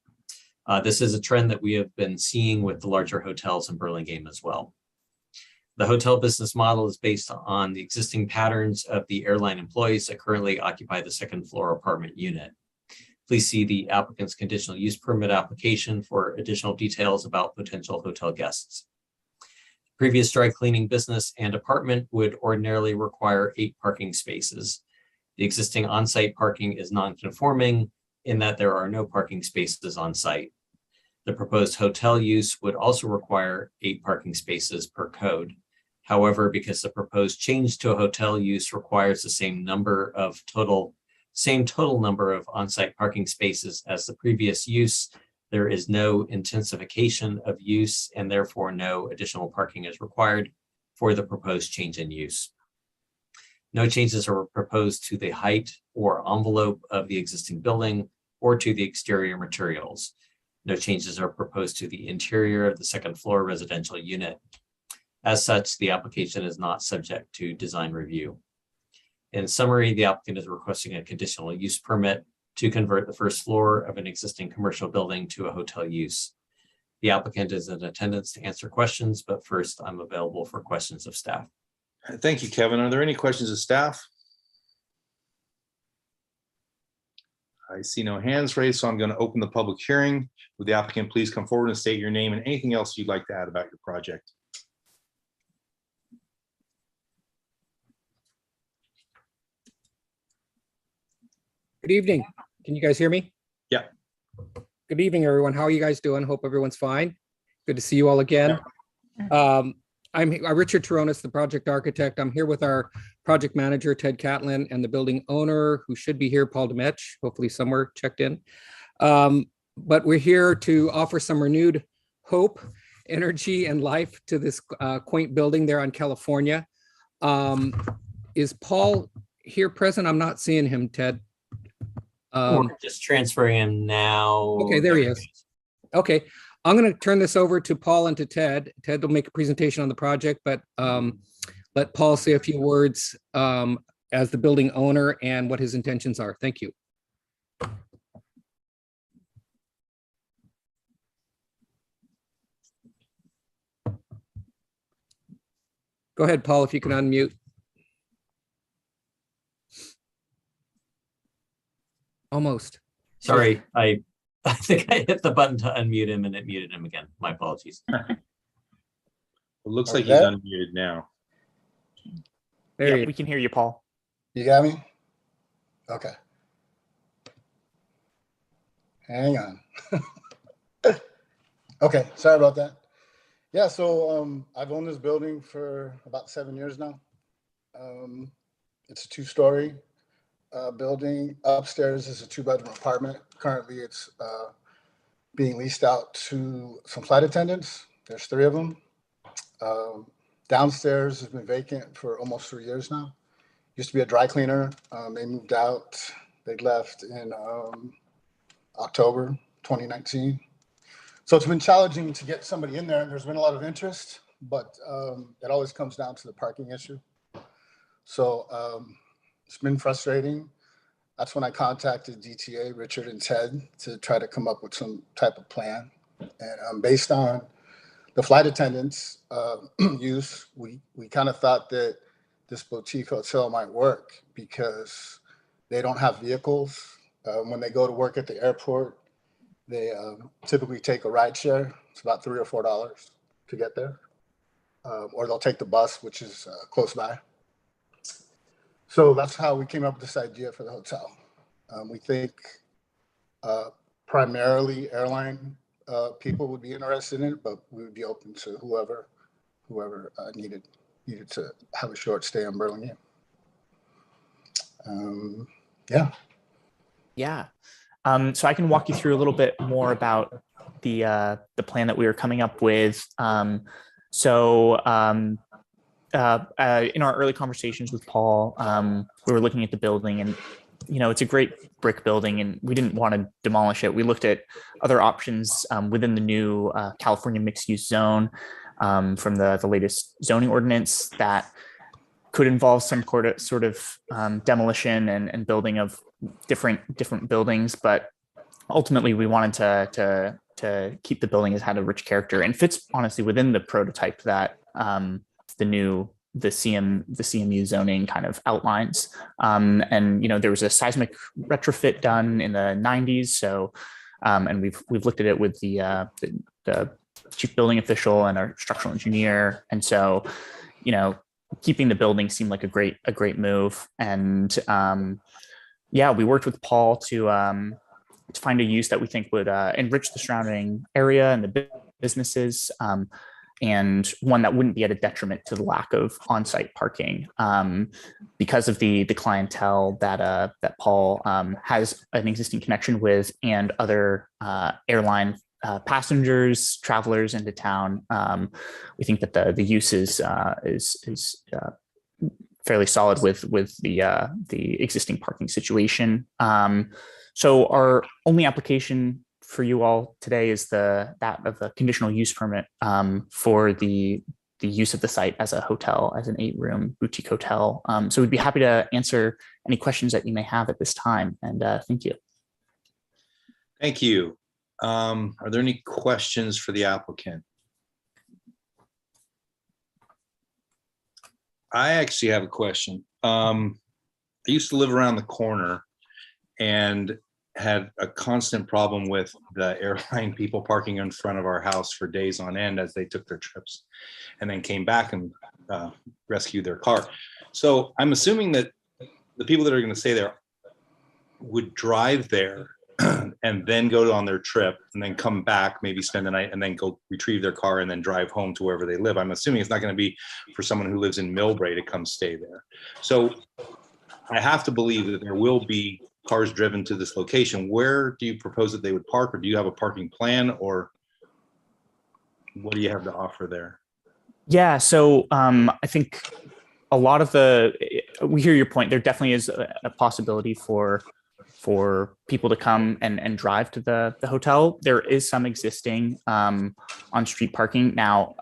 This is a trend that we have been seeing with the larger hotels in Burlingame as well. The hotel business model is based on the existing patterns of the airline employees that currently occupy the second floor apartment unit. Please see the applicant's conditional use permit application for additional details about potential hotel guests. Previous dry cleaning business and apartment would ordinarily require 8 parking spaces. The existing on-site parking is non-conforming in that there are no parking spaces on site. The proposed hotel use would also require 8 parking spaces per code. However, because the proposed change to a hotel use requires the same total number of on-site parking spaces as the previous use, there is no intensification of use and therefore no additional parking is required for the proposed change in use. No changes are proposed to the height or envelope of the existing building or to the exterior materials. No changes are proposed to the interior of the second floor residential unit. As such, the application is not subject to design review. In summary, the applicant is requesting a conditional use permit to convert the first floor of an existing commercial building to a hotel use. The applicant is in attendance to answer questions, but first I'm available for questions of staff. Thank you, Kevin. Are there any questions of staff? I see no hands raised, so I'm going to open the public hearing. Would the applicant please come forward and state your name and anything else you'd like to add about your project? Good evening. Can you guys hear me? Yeah. Good evening, everyone. How are you guys doing? Hope everyone's fine. Good to see you all again. I'm Richard Taronis, the project architect. I'm here with our project manager, Ted Catlin, and the building owner, who should be here, Paul Demetch, hopefully somewhere checked in. But we're here to offer some renewed hope, energy, and life to this quaint building there on California. Is Paul here present? I'm not seeing him, Ted. We're just transferring him now. Okay, there he is. Okay, I'm going to turn this over to Paul and to Ted. Ted will make a presentation on the project, but let Paul say a few words as the building owner and what his intentions are. Thank you. Go ahead, Paul, if you can unmute. Almost. Sorry, I think I hit the button to unmute him and it muted him again. My apologies. It looks like he's unmuted now. Yeah, we can hear you, Paul. You got me? Okay. Hang on. Okay, sorry about that. Yeah, so I've owned this building for about 7 years now. It's a 2-story building. Upstairs is a 2-bedroom apartment. Currently, it's being leased out to some flight attendants. There's 3 of them. Downstairs has been vacant for almost 3 years now. Used to be a dry cleaner. They moved out. They left in October 2019. So it's been challenging to get somebody in there. There's been a lot of interest, but it always comes down to the parking issue. So it's been frustrating. That's when I contacted DTA, Richard and Ted, to try to come up with some type of plan. And based on the flight attendants use, we kind of thought that this boutique hotel might work because they don't have vehicles. When they go to work at the airport, they typically take a ride share. It's about $3 or $4 to get there. Or they'll take the bus, which is close by. So that's how we came up with this idea for the hotel. We think primarily airline people would be interested in it, but we would be open to whoever needed to have a short stay in Burlingame. Yeah. Yeah. So I can walk you through a little bit more about the plan that we were coming up with. In our early conversations with Paul, we were looking at the building, and it's a great brick building, and we didn't want to demolish it. We looked at other options within the new California mixed-use zone from the latest zoning ordinance that could involve some sort of demolition and building of different buildings, but ultimately we wanted to keep the building as had a rich character and fits honestly within the prototype that the CMU zoning kind of outlines. And there was a seismic retrofit done in the 90s, so and we've looked at it with the chief building official and our structural engineer, and so keeping the building seemed like a great move. And we worked with Paul to find a use that we think would enrich the surrounding area and the businesses, and one that wouldn't be at a detriment to the lack of on-site parking, because of the clientele that Paul has an existing connection with, and other airline passengers, travelers into town. We think that the use is fairly solid with the existing parking situation. So our only application for you all today is that of a conditional use permit for the use of the site as a hotel, as an 8-room boutique hotel. So we'd be happy to answer any questions that you may have at this time. And thank you. Thank you. Are there any questions for the applicant? I actually have a question. I used to live around the corner and had a constant problem with the airline people parking in front of our house for days on end as they took their trips and then came back and rescued their car. So I'm assuming that the people that are going to stay there would drive there and then go on their trip and then come back, maybe spend the night and then go retrieve their car and then drive home to wherever they live. I'm assuming it's not going to be for someone who lives in Millbrae to come stay there. So I have to believe that there will be cars driven to this location. Where do you propose that they would park, or do you have a parking plan, or what do you have to offer there? Yeah, so I think a lot of we hear your point. There definitely is a possibility for people to come and drive to the hotel. There is some existing on-street parking. Now,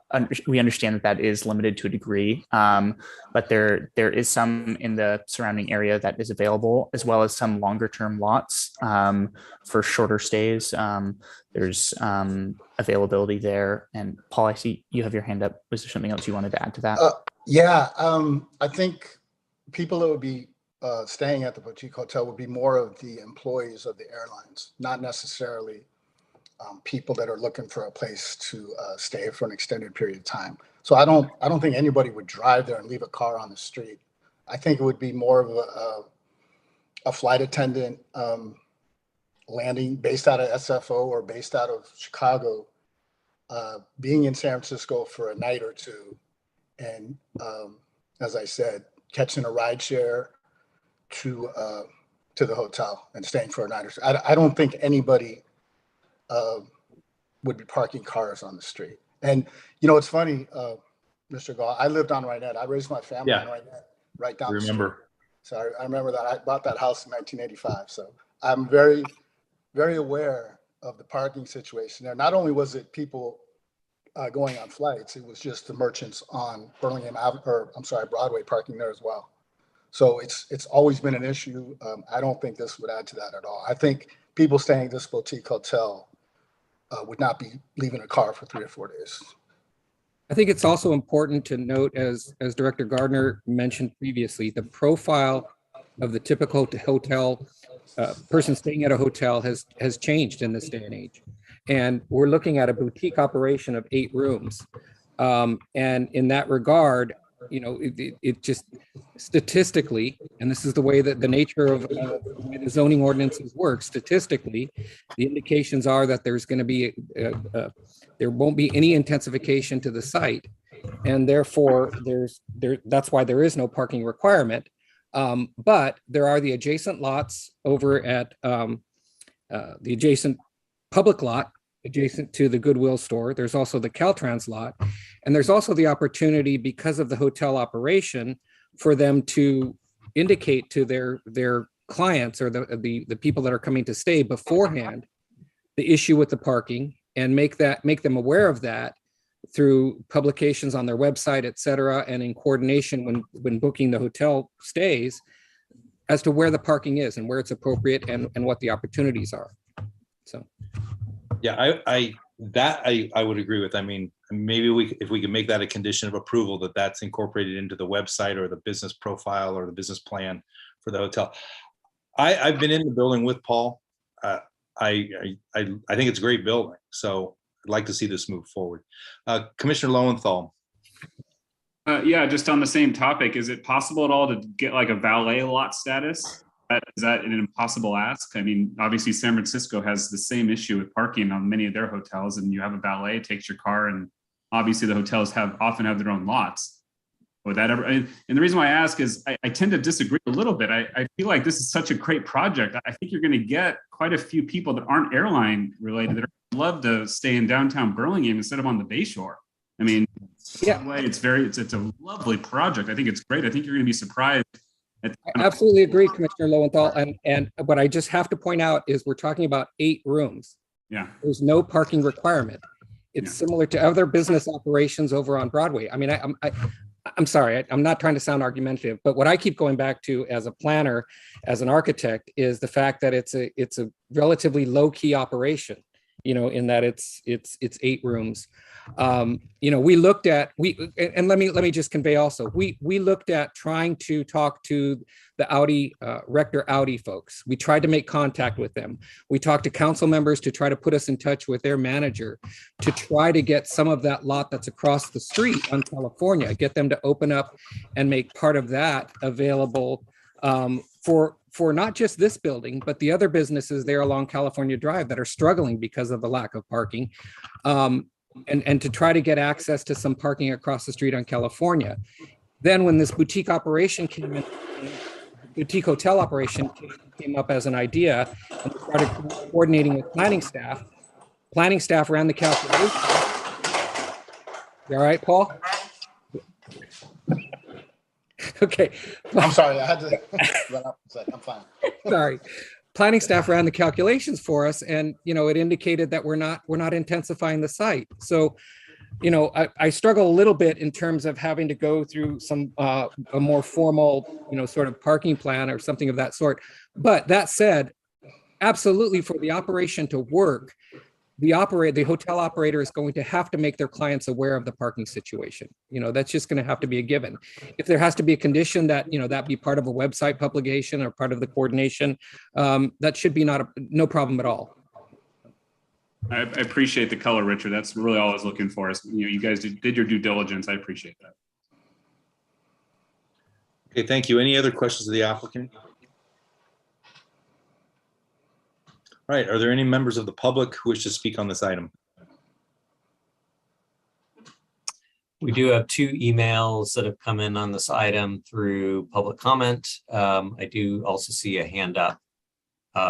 we understand that is limited to a degree, but there is some in the surrounding area that is available, as well as some longer-term lots for shorter stays. There's availability there. And Paul, I see you have your hand up. Was there something else you wanted to add to that? Yeah, I think people that would be staying at the boutique hotel would be more of the employees of the airlines, not necessarily people that are looking for a place to stay for an extended period of time. So I don't think anybody would drive there and leave a car on the street. I think it would be more of a flight attendant landing based out of SFO or based out of Chicago, being in San Francisco for a night or two, and as I said, catching a ride share to the hotel and staying for a night or two. I don't think anybody would be parking cars on the street. And it's funny, Mr. Gall, I lived on Rynette. I raised my family on Rynette, right down the street. So I remember that. I bought that house in 1985. So I'm very, very aware of the parking situation there. Not only was it people going on flights, it was just the merchants on Broadway parking there as well. So it's always been an issue. I don't think this would add to that at all. I think people staying at this boutique hotel would not be leaving a car for 3 or 4 days. I think it's also important to note, as Director Gardner mentioned previously, the profile of the typical hotel person staying at a hotel has changed in this day and age. And we're looking at a boutique operation of 8 rooms. And in that regard, it just statistically, and this is the way that the nature of the zoning ordinances work, statistically, the indications are that there's going to be, there won't be any intensification to the site. And therefore, that's why there is no parking requirement. But there are the adjacent lots over at the adjacent public lot, adjacent to the Goodwill store. There's also the Caltrans lot. And there's also the opportunity, because of the hotel operation, for them to indicate to their clients or the people that are coming to stay beforehand the issue with the parking, and make them aware of that through publications on their website, et cetera, and in coordination when booking the hotel stays, as to where the parking is and where it's appropriate and what the opportunities are. So. Yeah, I would agree with. I mean, maybe if we can make that a condition of approval, that's incorporated into the website or the business profile or the business plan for the hotel. I've been in the building with Paul. I think it's a great building, so I'd like to see this move forward. Commissioner Lowenthal. Yeah, just on the same topic, is it possible at all to get like a valet lot status? Is that an impossible ask? I mean, obviously San Francisco has the same issue with parking on many of their hotels, and you have a valet takes your car, and obviously the hotels often have their own lots. Would that ever? And the reason why I ask is I tend to disagree a little bit. I feel like this is such a great project. I think you're going to get quite a few people that aren't airline related that would love to stay in downtown Burlingame instead of on the Bayshore. I mean, yeah, it's a lovely project. I think it's great. I think you're going to be surprised. I absolutely agree, Commissioner Lowenthal. And what I just have to point out is we're talking about 8 rooms. Yeah. There's no parking requirement. It's similar to other business operations over on Broadway. I mean, I'm sorry, I'm not trying to sound argumentative, but what I keep going back to as a planner, as an architect, is the fact that it's a relatively low key operation, in that it's 8 rooms. We looked at, and let me just convey also, we looked at trying to talk to the Audi, Rector Audi folks. We tried to make contact with them. We talked to council members to try to put us in touch with their manager to try to get some of that lot that's across the street on California, get them to open up and make part of that available for not just this building, but the other businesses there along California Drive that are struggling because of the lack of parking. And to try to get access to some parking across the street on California. Then when this boutique operation came in, boutique hotel operation came up as an idea, and we started coordinating with planning staff. Planning staff ran the calculation. You all right, Paul? Okay. I'm sorry, I had to run up and say, I'm fine. Sorry. Planning staff ran the calculations for us, and it indicated that we're not intensifying the site. So, I struggle a little bit in terms of having to go through some a more formal, sort of parking plan or something of that sort. But that said, absolutely, for the operation to work, the hotel operator is going to have to make their clients aware of the parking situation. That's just going to have to be a given. If there has to be a condition that, that be part of a website publication or part of the coordination, that should be no problem at all. I appreciate the color, Richard. That's really all I was looking for. Is, you guys did your due diligence. I appreciate that. Okay, thank you. Any other questions of the applicant? All right, are there any members of the public who wish to speak on this item? We do have 2 emails that have come in on this item through public comment. I do also see a hand up.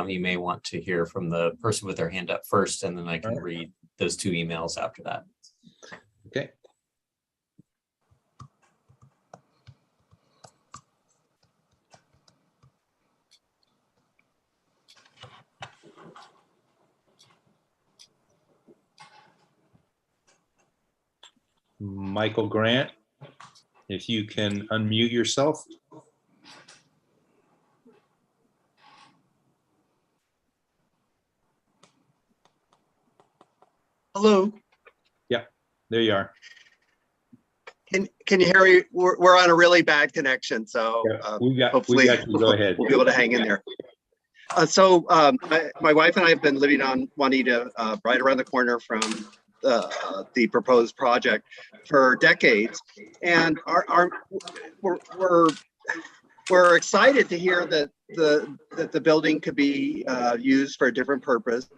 You may want to hear from the person with their hand up first, and then I can read those 2 emails after that. Okay. Michael Grant, if you can unmute yourself. Hello. Yeah, there you are. Can you hear me? We're on a really bad connection, so hopefully we got you. Go ahead. We'll be able to hang in there. My wife and I have been living on Juanita, right around the corner from the proposed project for decades, and we're excited to hear that the building could be used for a different purpose,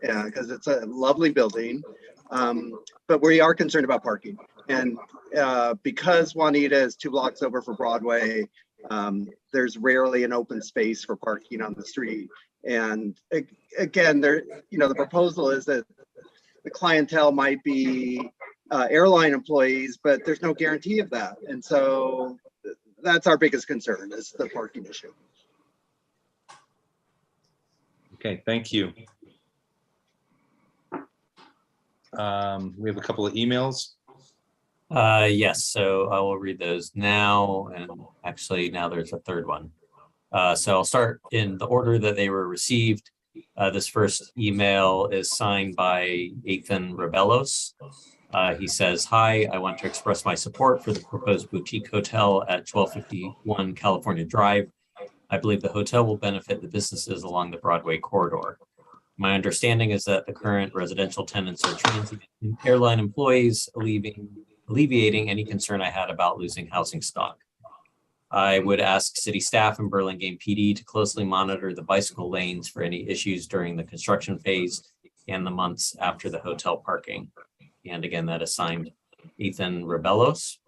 because it's a lovely building, but we are concerned about parking, and because Juanita is 2 blocks over from Broadway, there's rarely an open space for parking on the street. And again, the proposal is that the clientele might be airline employees, but there's no guarantee of that. And so that's our biggest concern, is the parking issue. Okay, thank you. We have a couple of emails. Yes, so I will read those now, and actually now there's a 3rd one. So I'll start in the order that they were received. This first email is signed by Ethan Rebellos. He says, "Hi, I want to express my support for the proposed boutique hotel at 1251 California Drive. I believe the hotel will benefit the businesses along the Broadway corridor. My understanding is that the current residential tenants are transient airline employees, alleviating any concern I had about losing housing stock. I would ask city staff and Burlingame PD to closely monitor the bicycle lanes for any issues during the construction phase and the months after the hotel parking." And again, that is signed Ethan Rebellos.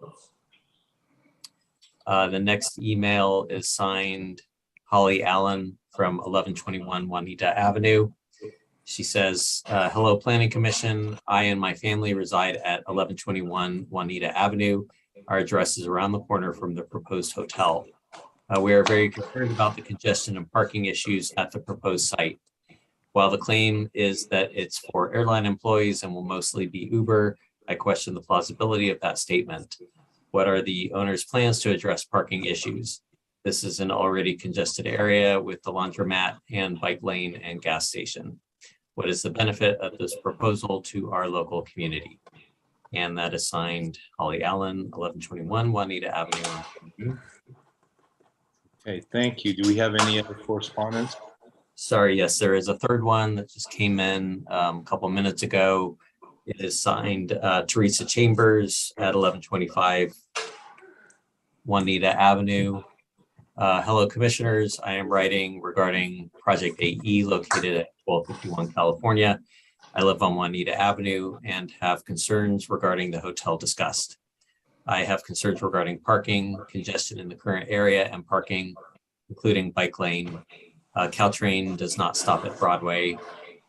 The next email is signed Holly Allen from 1121 Juanita Avenue. She says, "Hello, Planning Commission. I and my family reside at 1121 Juanita Avenue. Our address is around the corner from the proposed hotel. We are very concerned about the congestion and parking issues at the proposed site. While the claim is that it's for airline employees and will mostly be Uber, I question the plausibility of that statement. What are the owner's plans to address parking issues? This is an already congested area with the laundromat and bike lane and gas station. What is the benefit of this proposal to our local community? And that is signed Holly Allen, 1121 Juanita Avenue. Okay, thank you. Do we have any other correspondence? Sorry, yes, there is a third one that just came in a couple minutes ago. It is signed Teresa Chambers at 1125 Juanita Avenue. Hello, commissioners. I am writing regarding Project AE located at 1251 California. I live on Juanita Avenue and have concerns regarding the hotel discussed. I have concerns regarding parking, congestion in the current area, and parking, including bike lane. Caltrain does not stop at Broadway.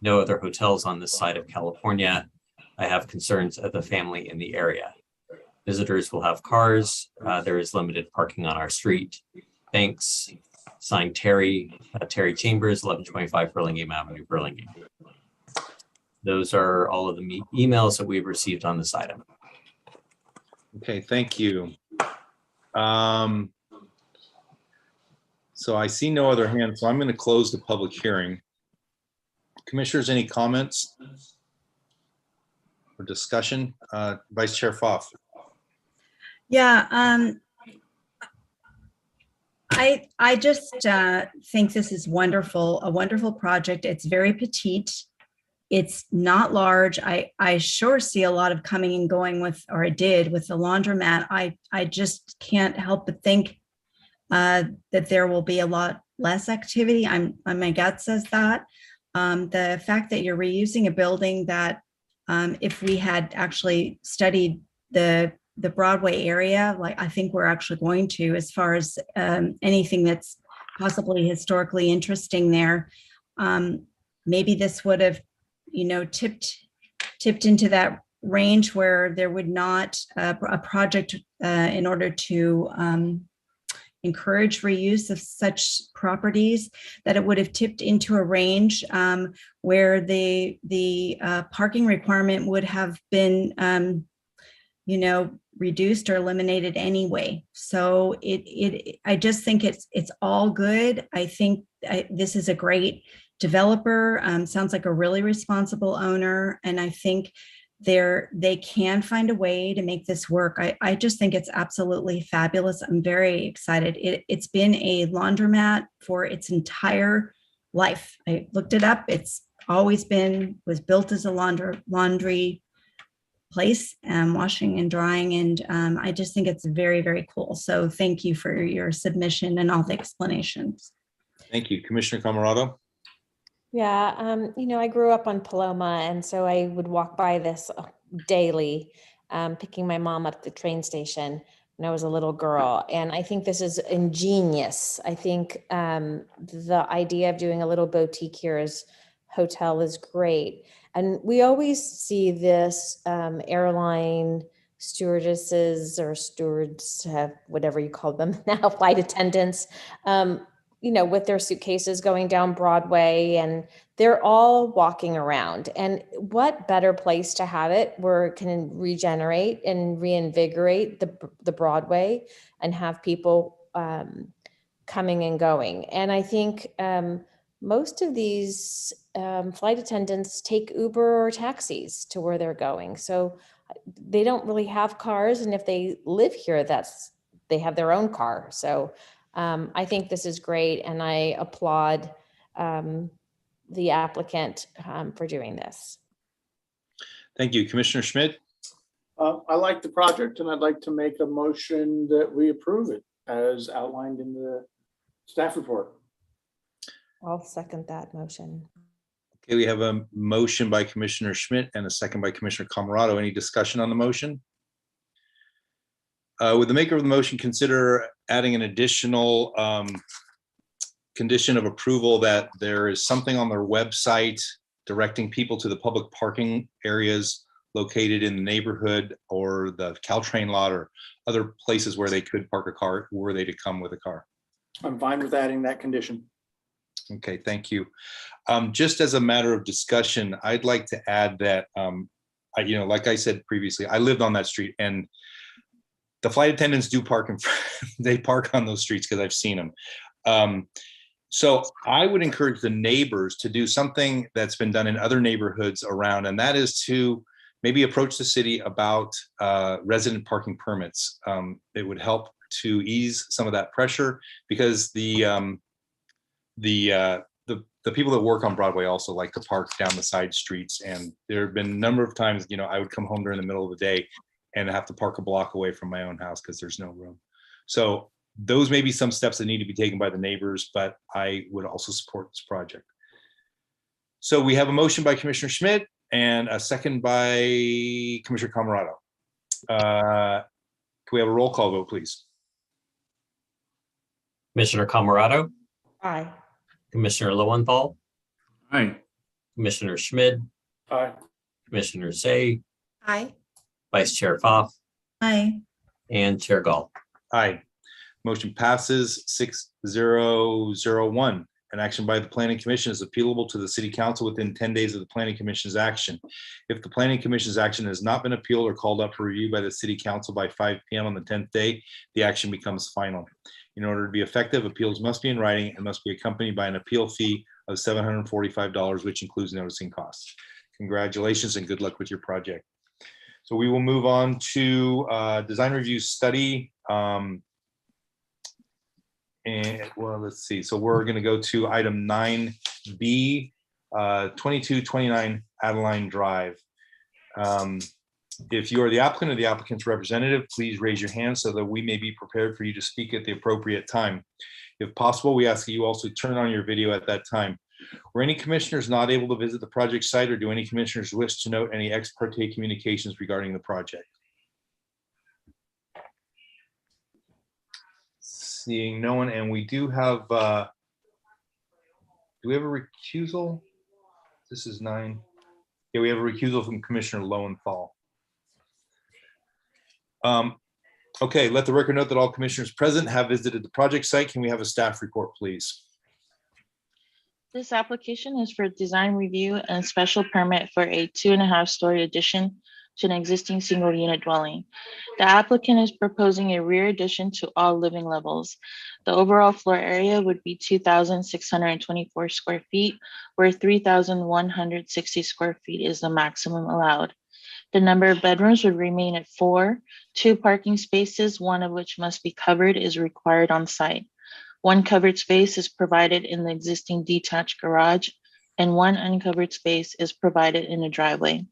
No other hotels on this side of California. I have concerns of the family in the area. Visitors will have cars. There is limited parking on our street. Thanks. Signed Terry Chambers, 1125 Burlingame Avenue, Burlingame. Those are all of the emails that we've received on this item. Okay, thank you. So I see no other hands, so I'm going to close the public hearing. Commissioners, any comments or discussion? Vice Chair Pfaff. Yeah, I just think this is wonderful, a wonderful project. It's very petite. It's not large. I sure see a lot of coming and going with, or I did with the laundromat. I just can't help but think that there will be a lot less activity. My gut says that. The fact that you're reusing a building that if we had actually studied the Broadway area, like I think we're actually going to, as far as anything that's possibly historically interesting there, maybe this would have, tipped into that range where there would not a project in order to encourage reuse of such properties, that it would have tipped into a range where the parking requirement would have been reduced or eliminated anyway. So I just think it's all good. I think this is a great developer. Sounds like a really responsible owner, and I think they can find a way to make this work. I just think it's absolutely fabulous. I'm very excited. It's been a laundromat for its entire life. I looked it up. It's always was built as a laundry place, washing and drying. And I just think it's very, very cool. So thank you for your submission and all the explanations. Thank you. Commissioner Camarado? Yeah, I grew up on Paloma, and so I would walk by this daily, picking my mom up at the train station when I was a little girl. And I think this is ingenious. I think the idea of doing a little boutique here as hotel is great. And we always see this airline stewardesses or stewards, whatever you call them now, flight attendants, with their suitcases going down Broadway, and they're all walking around. And what better place to have it where it can regenerate and reinvigorate the Broadway and have people coming and going. And I think most of these flight attendants take Uber or taxis to where they're going. So they don't really have cars. And if they live here, they have their own car. So I think this is great, and I applaud the applicant for doing this. Thank you. Commissioner Schmidt? I like the project, and I'd like to make a motion that we approve it as outlined in the staff report. I'll second that motion. Okay, we have a motion by Commissioner Schmidt and a second by Commissioner Camarado. Any discussion on the motion? Would the maker of the motion consider adding an additional condition of approval that there is something on their website directing people to the public parking areas located in the neighborhood or the Caltrain lot or other places where they could park a car, were they to come with a car? I'm fine with adding that condition. Okay, thank you. Just as a matter of discussion, I'd like to add that, like I said previously, I lived on that street, and the flight attendants do park they park on those streets because I've seen them. So I would encourage the neighbors to do something that's been done in other neighborhoods around, and that is to maybe approach the city about resident parking permits. It would help to ease some of that pressure, because the people that work on Broadway also like to park down the side streets. And there have been a number of times, I would come home during the middle of the day and have to park a block away from my own house because there's no room. So those may be some steps that need to be taken by the neighbors, but I would also support this project. So we have a motion by Commissioner Schmidt and a second by Commissioner Camerado. Can we have a roll call vote, please? Commissioner Camerado, Aye. Commissioner Lowenthal, Aye. Commissioner Schmidt, Aye. Commissioner Say, Aye. Vice Chair Pfaff, Aye. and Chair Gall. Aye. Motion passes 6-0-0-1. An action by the Planning Commission is appealable to the City Council within 10 days of the Planning Commission's action. If the Planning Commission's action has not been appealed or called up for review by the City Council by 5 p.m. on the 10th day, the action becomes final. In order to be effective, appeals must be in writing and must be accompanied by an appeal fee of $745, which includes noticing costs. Congratulations and good luck with your project. So we will move on to design review study. And well, let's see. So we're going to go to item 9B, 2229 Adeline Drive. If you are the applicant or the applicant's representative, please raise your hand so that we may be prepared for you to speak at the appropriate time. If possible, we ask that you also turn on your video at that time. Were any commissioners not able to visit the project site, or do any commissioners wish to note any ex parte communications regarding the project? Seeing no one, and we do have, do we have a recusal? This is 9. Yeah, we have a recusal from Commissioner Lowenthal. Okay, let the record note that all commissioners present have visited the project site. Can we have a staff report, please? This application is for design review and special permit for a 2.5-story addition to an existing single unit dwelling. The applicant is proposing a rear addition to all living levels. The overall floor area would be 2,624 square feet, where 3,160 square feet is the maximum allowed. The number of bedrooms would remain at 4. 2 parking spaces, one of which must be covered, is required on site. 1 covered space is provided in the existing detached garage, and 1 uncovered space is provided in a driveway.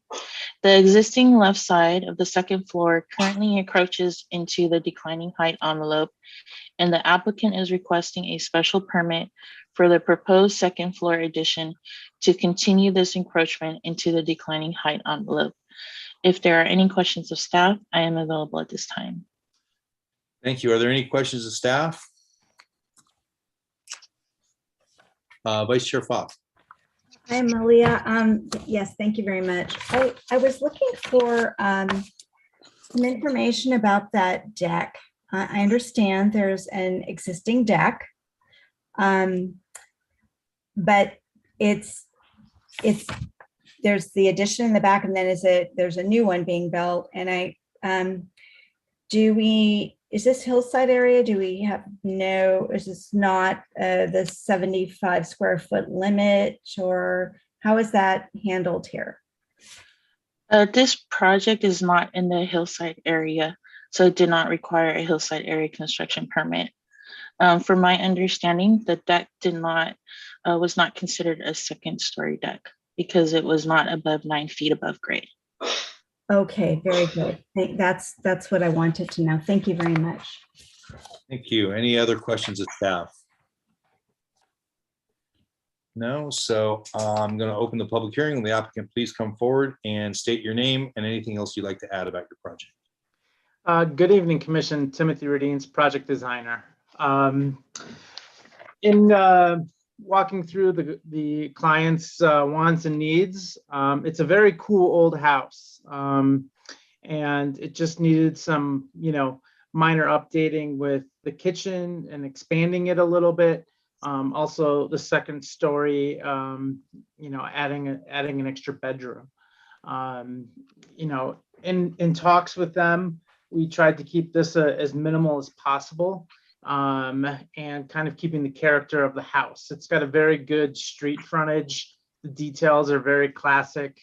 The existing left side of the second floor currently encroaches into the declining height envelope, and the applicant is requesting a special permit for the proposed second floor addition to continue this encroachment into the declining height envelope. If there are any questions of staff, I am available at this time. Thank you. Are there any questions of staff? Vice Chair Pfaff. Hi, Malia. Yes, thank you very much. I was looking for some information about that deck. I understand there's an existing deck, but there's the addition in the back, and then there's a new one being built. And is this hillside area? Do we have is this not the 75 square foot limit, or how is that handled here? This project is not in the hillside area, so it did not require a hillside area construction permit. From my understanding, the deck was not considered a second story deck because it was not above 9 feet above grade. Okay, very good. That's what I wanted to know. Thank you very much. Thank you. Any other questions of staff? No, so I'm going to open the public hearing. Will the applicant please come forward and state your name and anything else you'd like to add about your project? Good evening, Commission. Timothy Radines, project designer. In walking through the client's wants and needs, it's a very cool old house, and it just needed some, minor updating with the kitchen and expanding it a little bit. Also, the second story, adding an extra bedroom. In talks with them, we tried to keep this as minimal as possible, and kind of keeping the character of the house. It's got a very good street frontage. The details are very classic.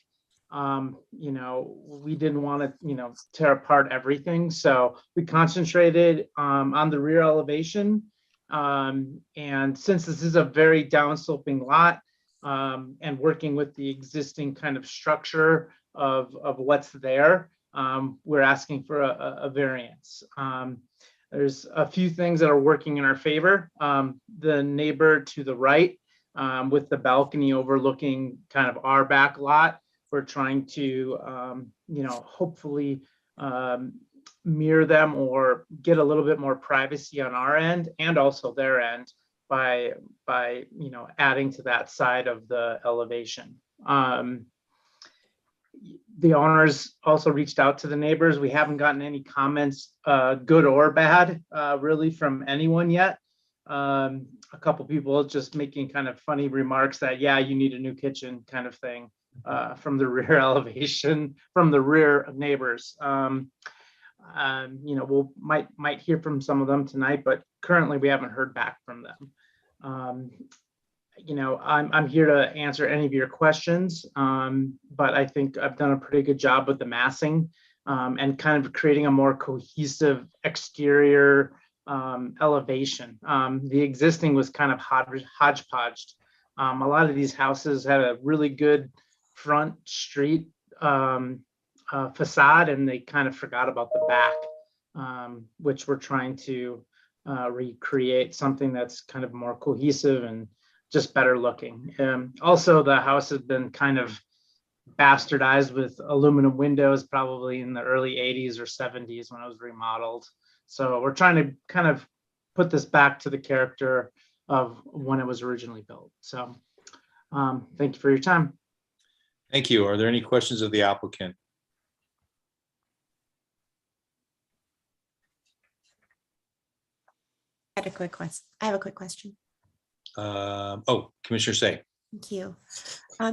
You know, we didn't want to, you know, tear apart everything. So we concentrated on the rear elevation. And since this is a very downsloping lot, and working with the existing kind of structure of what's there, we're asking for a variance. There's a few things that are working in our favor. The neighbor to the right, with the balcony overlooking kind of our back lot, we're trying to, you know, hopefully mirror them or get a little bit more privacy on our end and also their end by you know, adding to that side of the elevation. The owners also reached out to the neighbors. We haven't gotten any comments, good or bad, really from anyone yet. A couple people just making kind of funny remarks that, yeah, you need a new kitchen kind of thing, from the rear elevation, from the rear neighbors. You know, we'll might hear from some of them tonight, but currently we haven't heard back from them. You know, I'm here to answer any of your questions, but I think I've done a pretty good job with the massing, and kind of creating a more cohesive exterior elevation. The existing was kind of hodgepodged. A lot of these houses had a really good front street facade, and they kind of forgot about the back, which we're trying to recreate something that's kind of more cohesive and just better looking. Also, the house has been kind of bastardized with aluminum windows, probably in the early 80s or 70s when it was remodeled. So we're trying to kind of put this back to the character of when it was originally built. So thank you for your time. Thank you. Are there any questions of the applicant? I have a quick question. Oh, Commissioner Say. Thank you.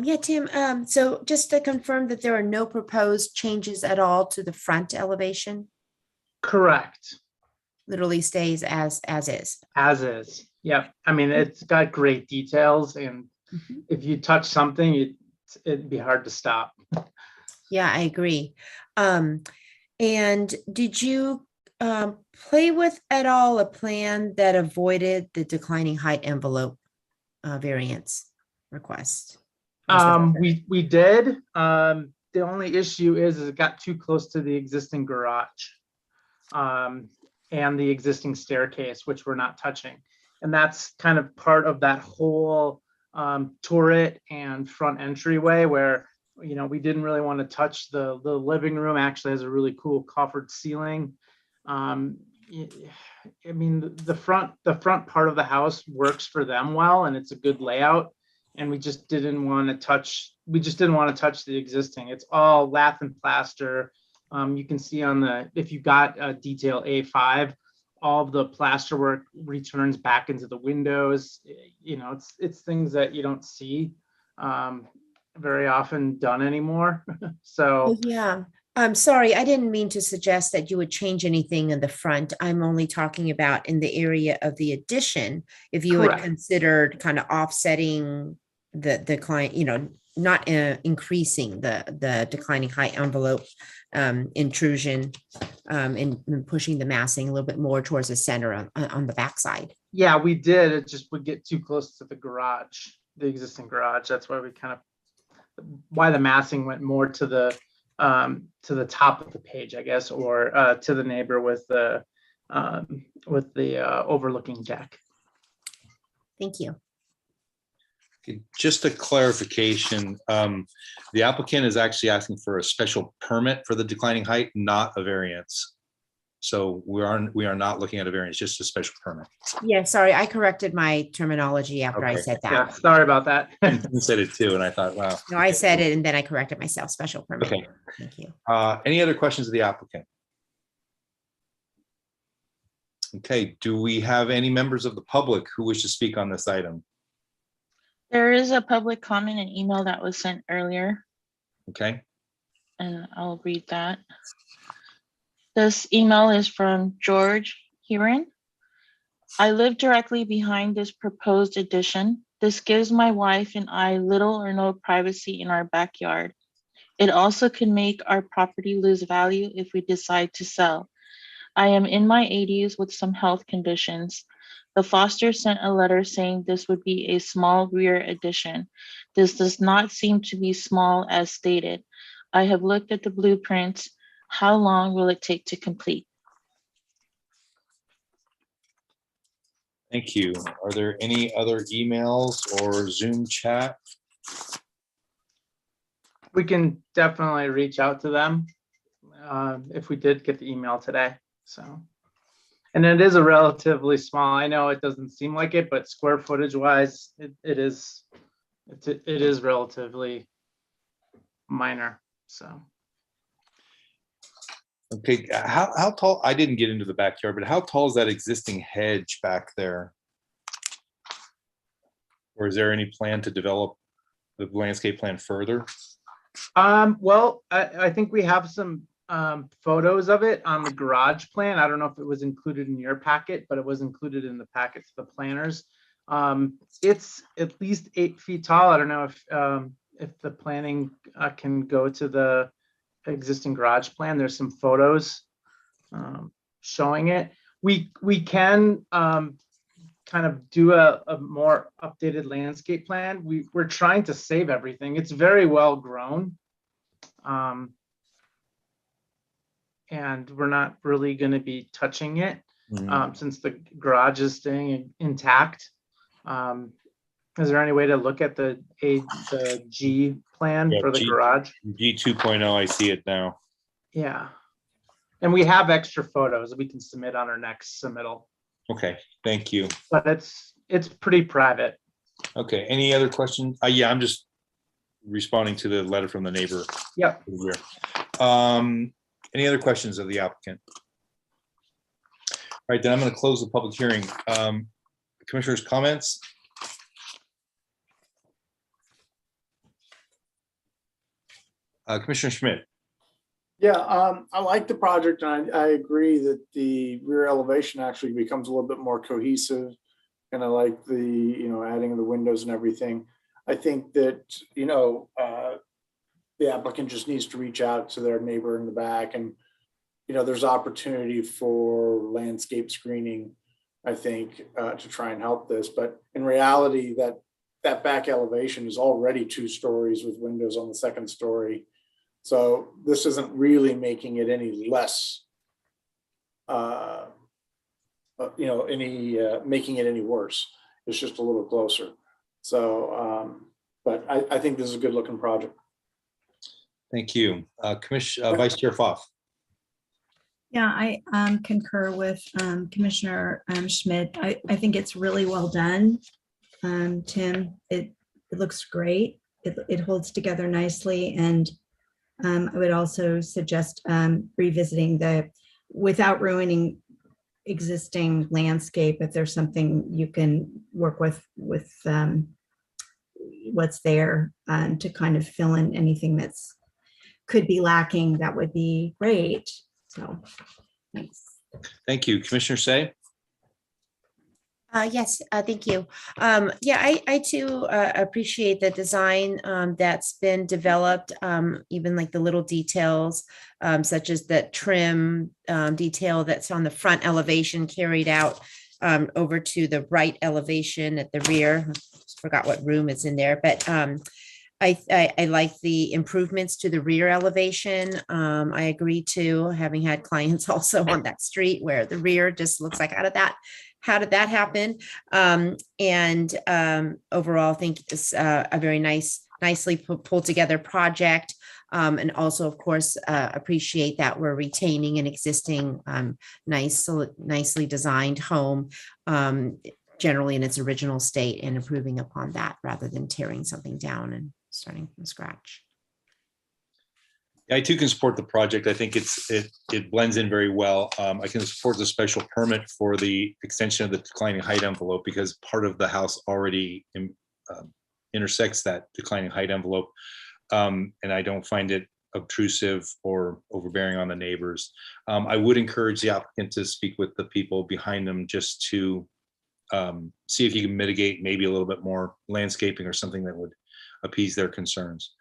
Yeah, Tim, so just to confirm that there are no proposed changes at all to the front elevation? Correct. Literally stays as is. As is. Yep. I mean, it's got great details, and if you touch something, it'd be hard to stop. Yeah, I agree. And did you play with at all a plan that avoided the declining height envelope variance request? We did. The only issue is it got too close to the existing garage, and the existing staircase, which we're not touching. And that's kind of part of that whole turret and front entryway where, you know, we didn't really want to touch the living room. Actually has a really cool coffered ceiling. I mean, the front part of the house works for them well, and it's a good layout. And we just didn't want to touch the existing. It's all lath and plaster. You can see on if you got detail A5, all of the plaster work returns back into the windows. You know, it's things that you don't see very often done anymore. So yeah, I'm sorry, I didn't mean to suggest that you would change anything in the front. I'm only talking about in the area of the addition. If you had considered kind of offsetting the decline, you know, not increasing the declining height envelope intrusion, and pushing the massing a little bit more towards the center on the backside. Yeah, we did. It just would get too close to the garage, the existing garage. That's why why the massing went more to the top of the page, I guess, or to the neighbor with the overlooking deck. Thank you. Just a clarification, the applicant is actually asking for a special permit for the declining height, not a variance. So we are not looking at a variance, just a special permit. Yeah, sorry, I corrected my terminology after I said that. Yeah, sorry about that. You said it too, and I thought, wow. No, I said it and then I corrected myself. Special permit. Okay. Thank you. Any other questions of the applicant? Okay, do we have any members of the public who wish to speak on this item? There is a public comment and email that was sent earlier, Okay. and I'll read that. This email is from George Heron. I live directly behind this proposed addition. This gives my wife and I little or no privacy in our backyard. It also could make our property lose value if we decide to sell. I am in my 80s with some health conditions. The Foster sent a letter saying this would be a small rear addition. This does not seem to be small as stated. I have looked at the blueprints. How long will it take to complete? Thank you. Are there any other emails or Zoom chat? We can definitely reach out to them if we did get the email today. So, and it is a relatively small. I know it doesn't seem like it, but square footage wise, it is relatively minor. So. Okay, how tall? I didn't get into the backyard, but how tall is that existing hedge back there? Or is there any plan to develop the landscape plan further? Well, I think we have some photos of it on the garage plan. I don't know if it was included in your packet, but it was included in the packet to the planners. It's at least 8 feet tall. I don't know if the planning can go to the existing garage plan. There's some photos showing it. We can kind of do a more updated landscape plan. We're trying to save everything. It's very well grown. And we're not really going to be touching it since the garage is staying intact. Is there any way to look at the G plan for the garage? G 2.0, I see it now. Yeah. And we have extra photos that we can submit on our next submittal. Okay, thank you. But it's pretty private. Okay, any other questions? Yeah, I'm just responding to the letter from the neighbor. Yep. Any other questions of the applicant? All right, then I'm going to close the public hearing. Commissioners' comments? Commissioner Schmidt. Yeah, I like the project, and I agree that the rear elevation actually becomes a little bit more cohesive. And I like the, adding the windows and everything. I think that, the applicant just needs to reach out to their neighbor in the back, and, there's opportunity for landscape screening, I think, to try and help this. But in reality, that back elevation is already 2 stories with windows on the 2nd story. So this isn't really making it any less, making it any worse. It's just a little closer. So, but I think this is a good looking project. Thank you. Vice Chair Pfaff. Yeah, I concur with Commissioner Schmidt. I think it's really well done. Tim, it looks great. It holds together nicely. And I would also suggest revisiting without ruining existing landscape, if there's something you can work with what's there to kind of fill in anything that's could be lacking, that would be great. So thanks. Thank you. Commissioner Say? Yes, thank you. Yeah, I too appreciate the design that's been developed, even like the little details, such as that trim detail that's on the front elevation carried out over to the right elevation at the rear. Just forgot what room is in there, but I like the improvements to the rear elevation. I agree to, having had clients also on that street where the rear just looks like, how did that happen? And overall, I think it's a very nicely pulled together project. And also, of course, appreciate that we're retaining an existing nicely designed home, generally in its original state, and improving upon that rather than tearing something down and starting from scratch. I too can support the project. I think it blends in very well. I can support the special permit for the extension of the declining height envelope because part of the house already intersects that declining height envelope. And I don't find it obtrusive or overbearing on the neighbors. I would encourage the applicant to speak with the people behind them just to see if you can mitigate maybe a little bit more landscaping or something that would appease their concerns.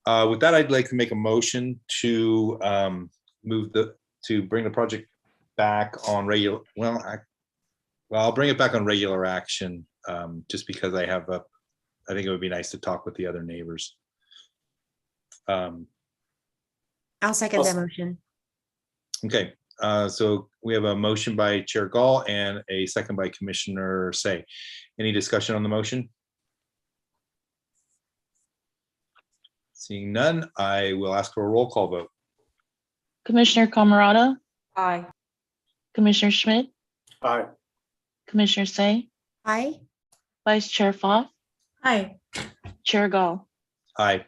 With that, I'd like to make a motion to bring the project back on regular. I'll bring it back on regular action just because I think it would be nice to talk with the other neighbors. I'll second that motion. Okay, so we have a motion by Chair Gall and a second by Commissioner Say. Any discussion on the motion? Seeing none, I will ask for a roll call vote. Commissioner Camerata, Aye. Commissioner Schmidt, Aye. Commissioner Say, Aye. Vice Chair Pfaff, Aye. Chair Gall. Aye.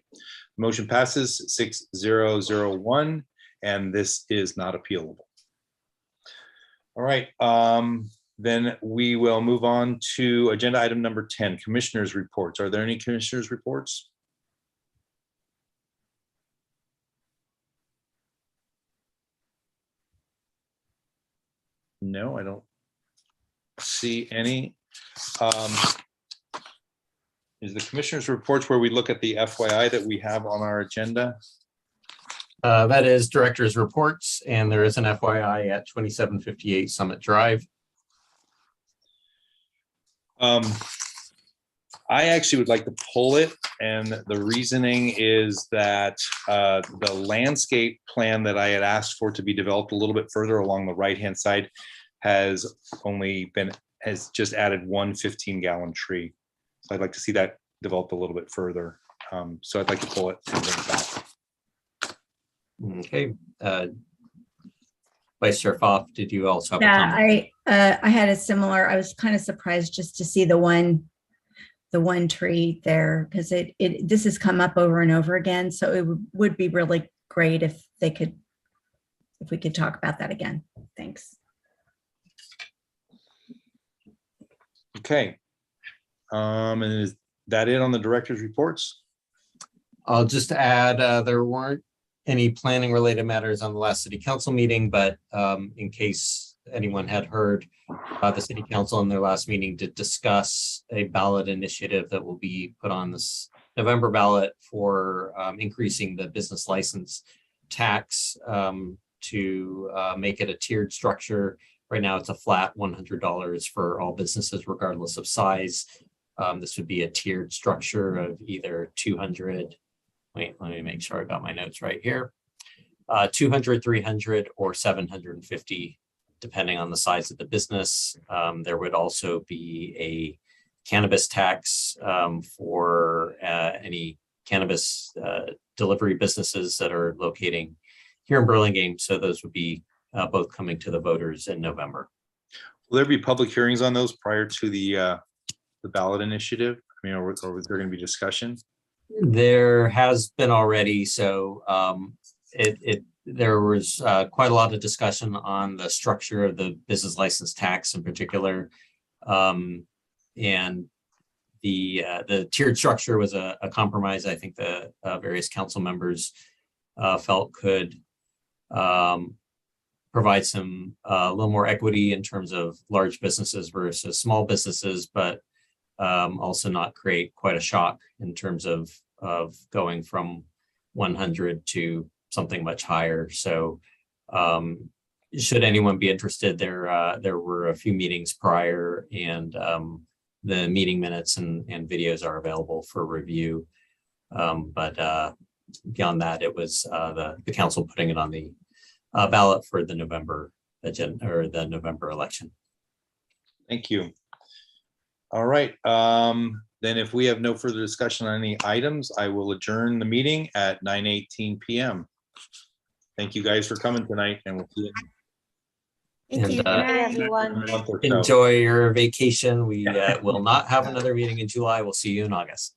Motion passes 6-0-0-1, and this is not appealable. All right, then we will move on to agenda item number 10, Commissioners' reports. Are there any Commissioners' reports? No, I don't see any. Is the Commissioners' reports where we look at the FYI that we have on our agenda? That is Director's reports, and there is an FYI at 2758 Summit Drive. I actually would like to pull it, and the reasoning is that the landscape plan that I had asked for to be developed a little bit further along the right-hand side has just added one 15-gallon tree. So I'd like to see that developed a little bit further. So I'd like to pull it and bring it back. Okay. Vice Chair Pfaff, did you also have a Yeah, comment? I had a similar, I was kind of surprised just to see the one tree there, because this has come up over and over again. So it would be really great if we could talk about that again. Thanks. Okay. And is that it on the director's reports? I'll just add, there weren't any planning related matters on the last city council meeting, but in case anyone had heard, the city council in their last meeting did discuss a ballot initiative that will be put on this November ballot for increasing the business license tax to make it a tiered structure. Right now, it's a flat $100 for all businesses, regardless of size. This would be a tiered structure of either 200. Wait, let me make sure I got my notes right here. 200, 300, or 750, depending on the size of the business. There would also be a cannabis tax for any cannabis delivery businesses that are locating here in Burlingame. So those would be both coming to the voters in November. Will there be public hearings on those prior to the ballot initiative? I mean, or was there going to be discussion? There has been already. So there was quite a lot of discussion on the structure of the business license tax in particular. And the tiered structure was a compromise. I think the various council members felt could provide some a little more equity in terms of large businesses versus small businesses, but also not create quite a shock in terms of going from 100 to something much higher. So should anyone be interested, there were a few meetings prior, and the meeting minutes and videos are available for review. But beyond that, it was the council putting it on the ballot for the November agenda or the November election. Thank you. All right. Then if we have no further discussion on any items, I will adjourn the meeting at 9:18 p.m. Thank you guys for coming tonight, and we'll see you. Thank you. Good night, everyone. So. Enjoy your vacation. We will not have another meeting in July. We'll see you in August.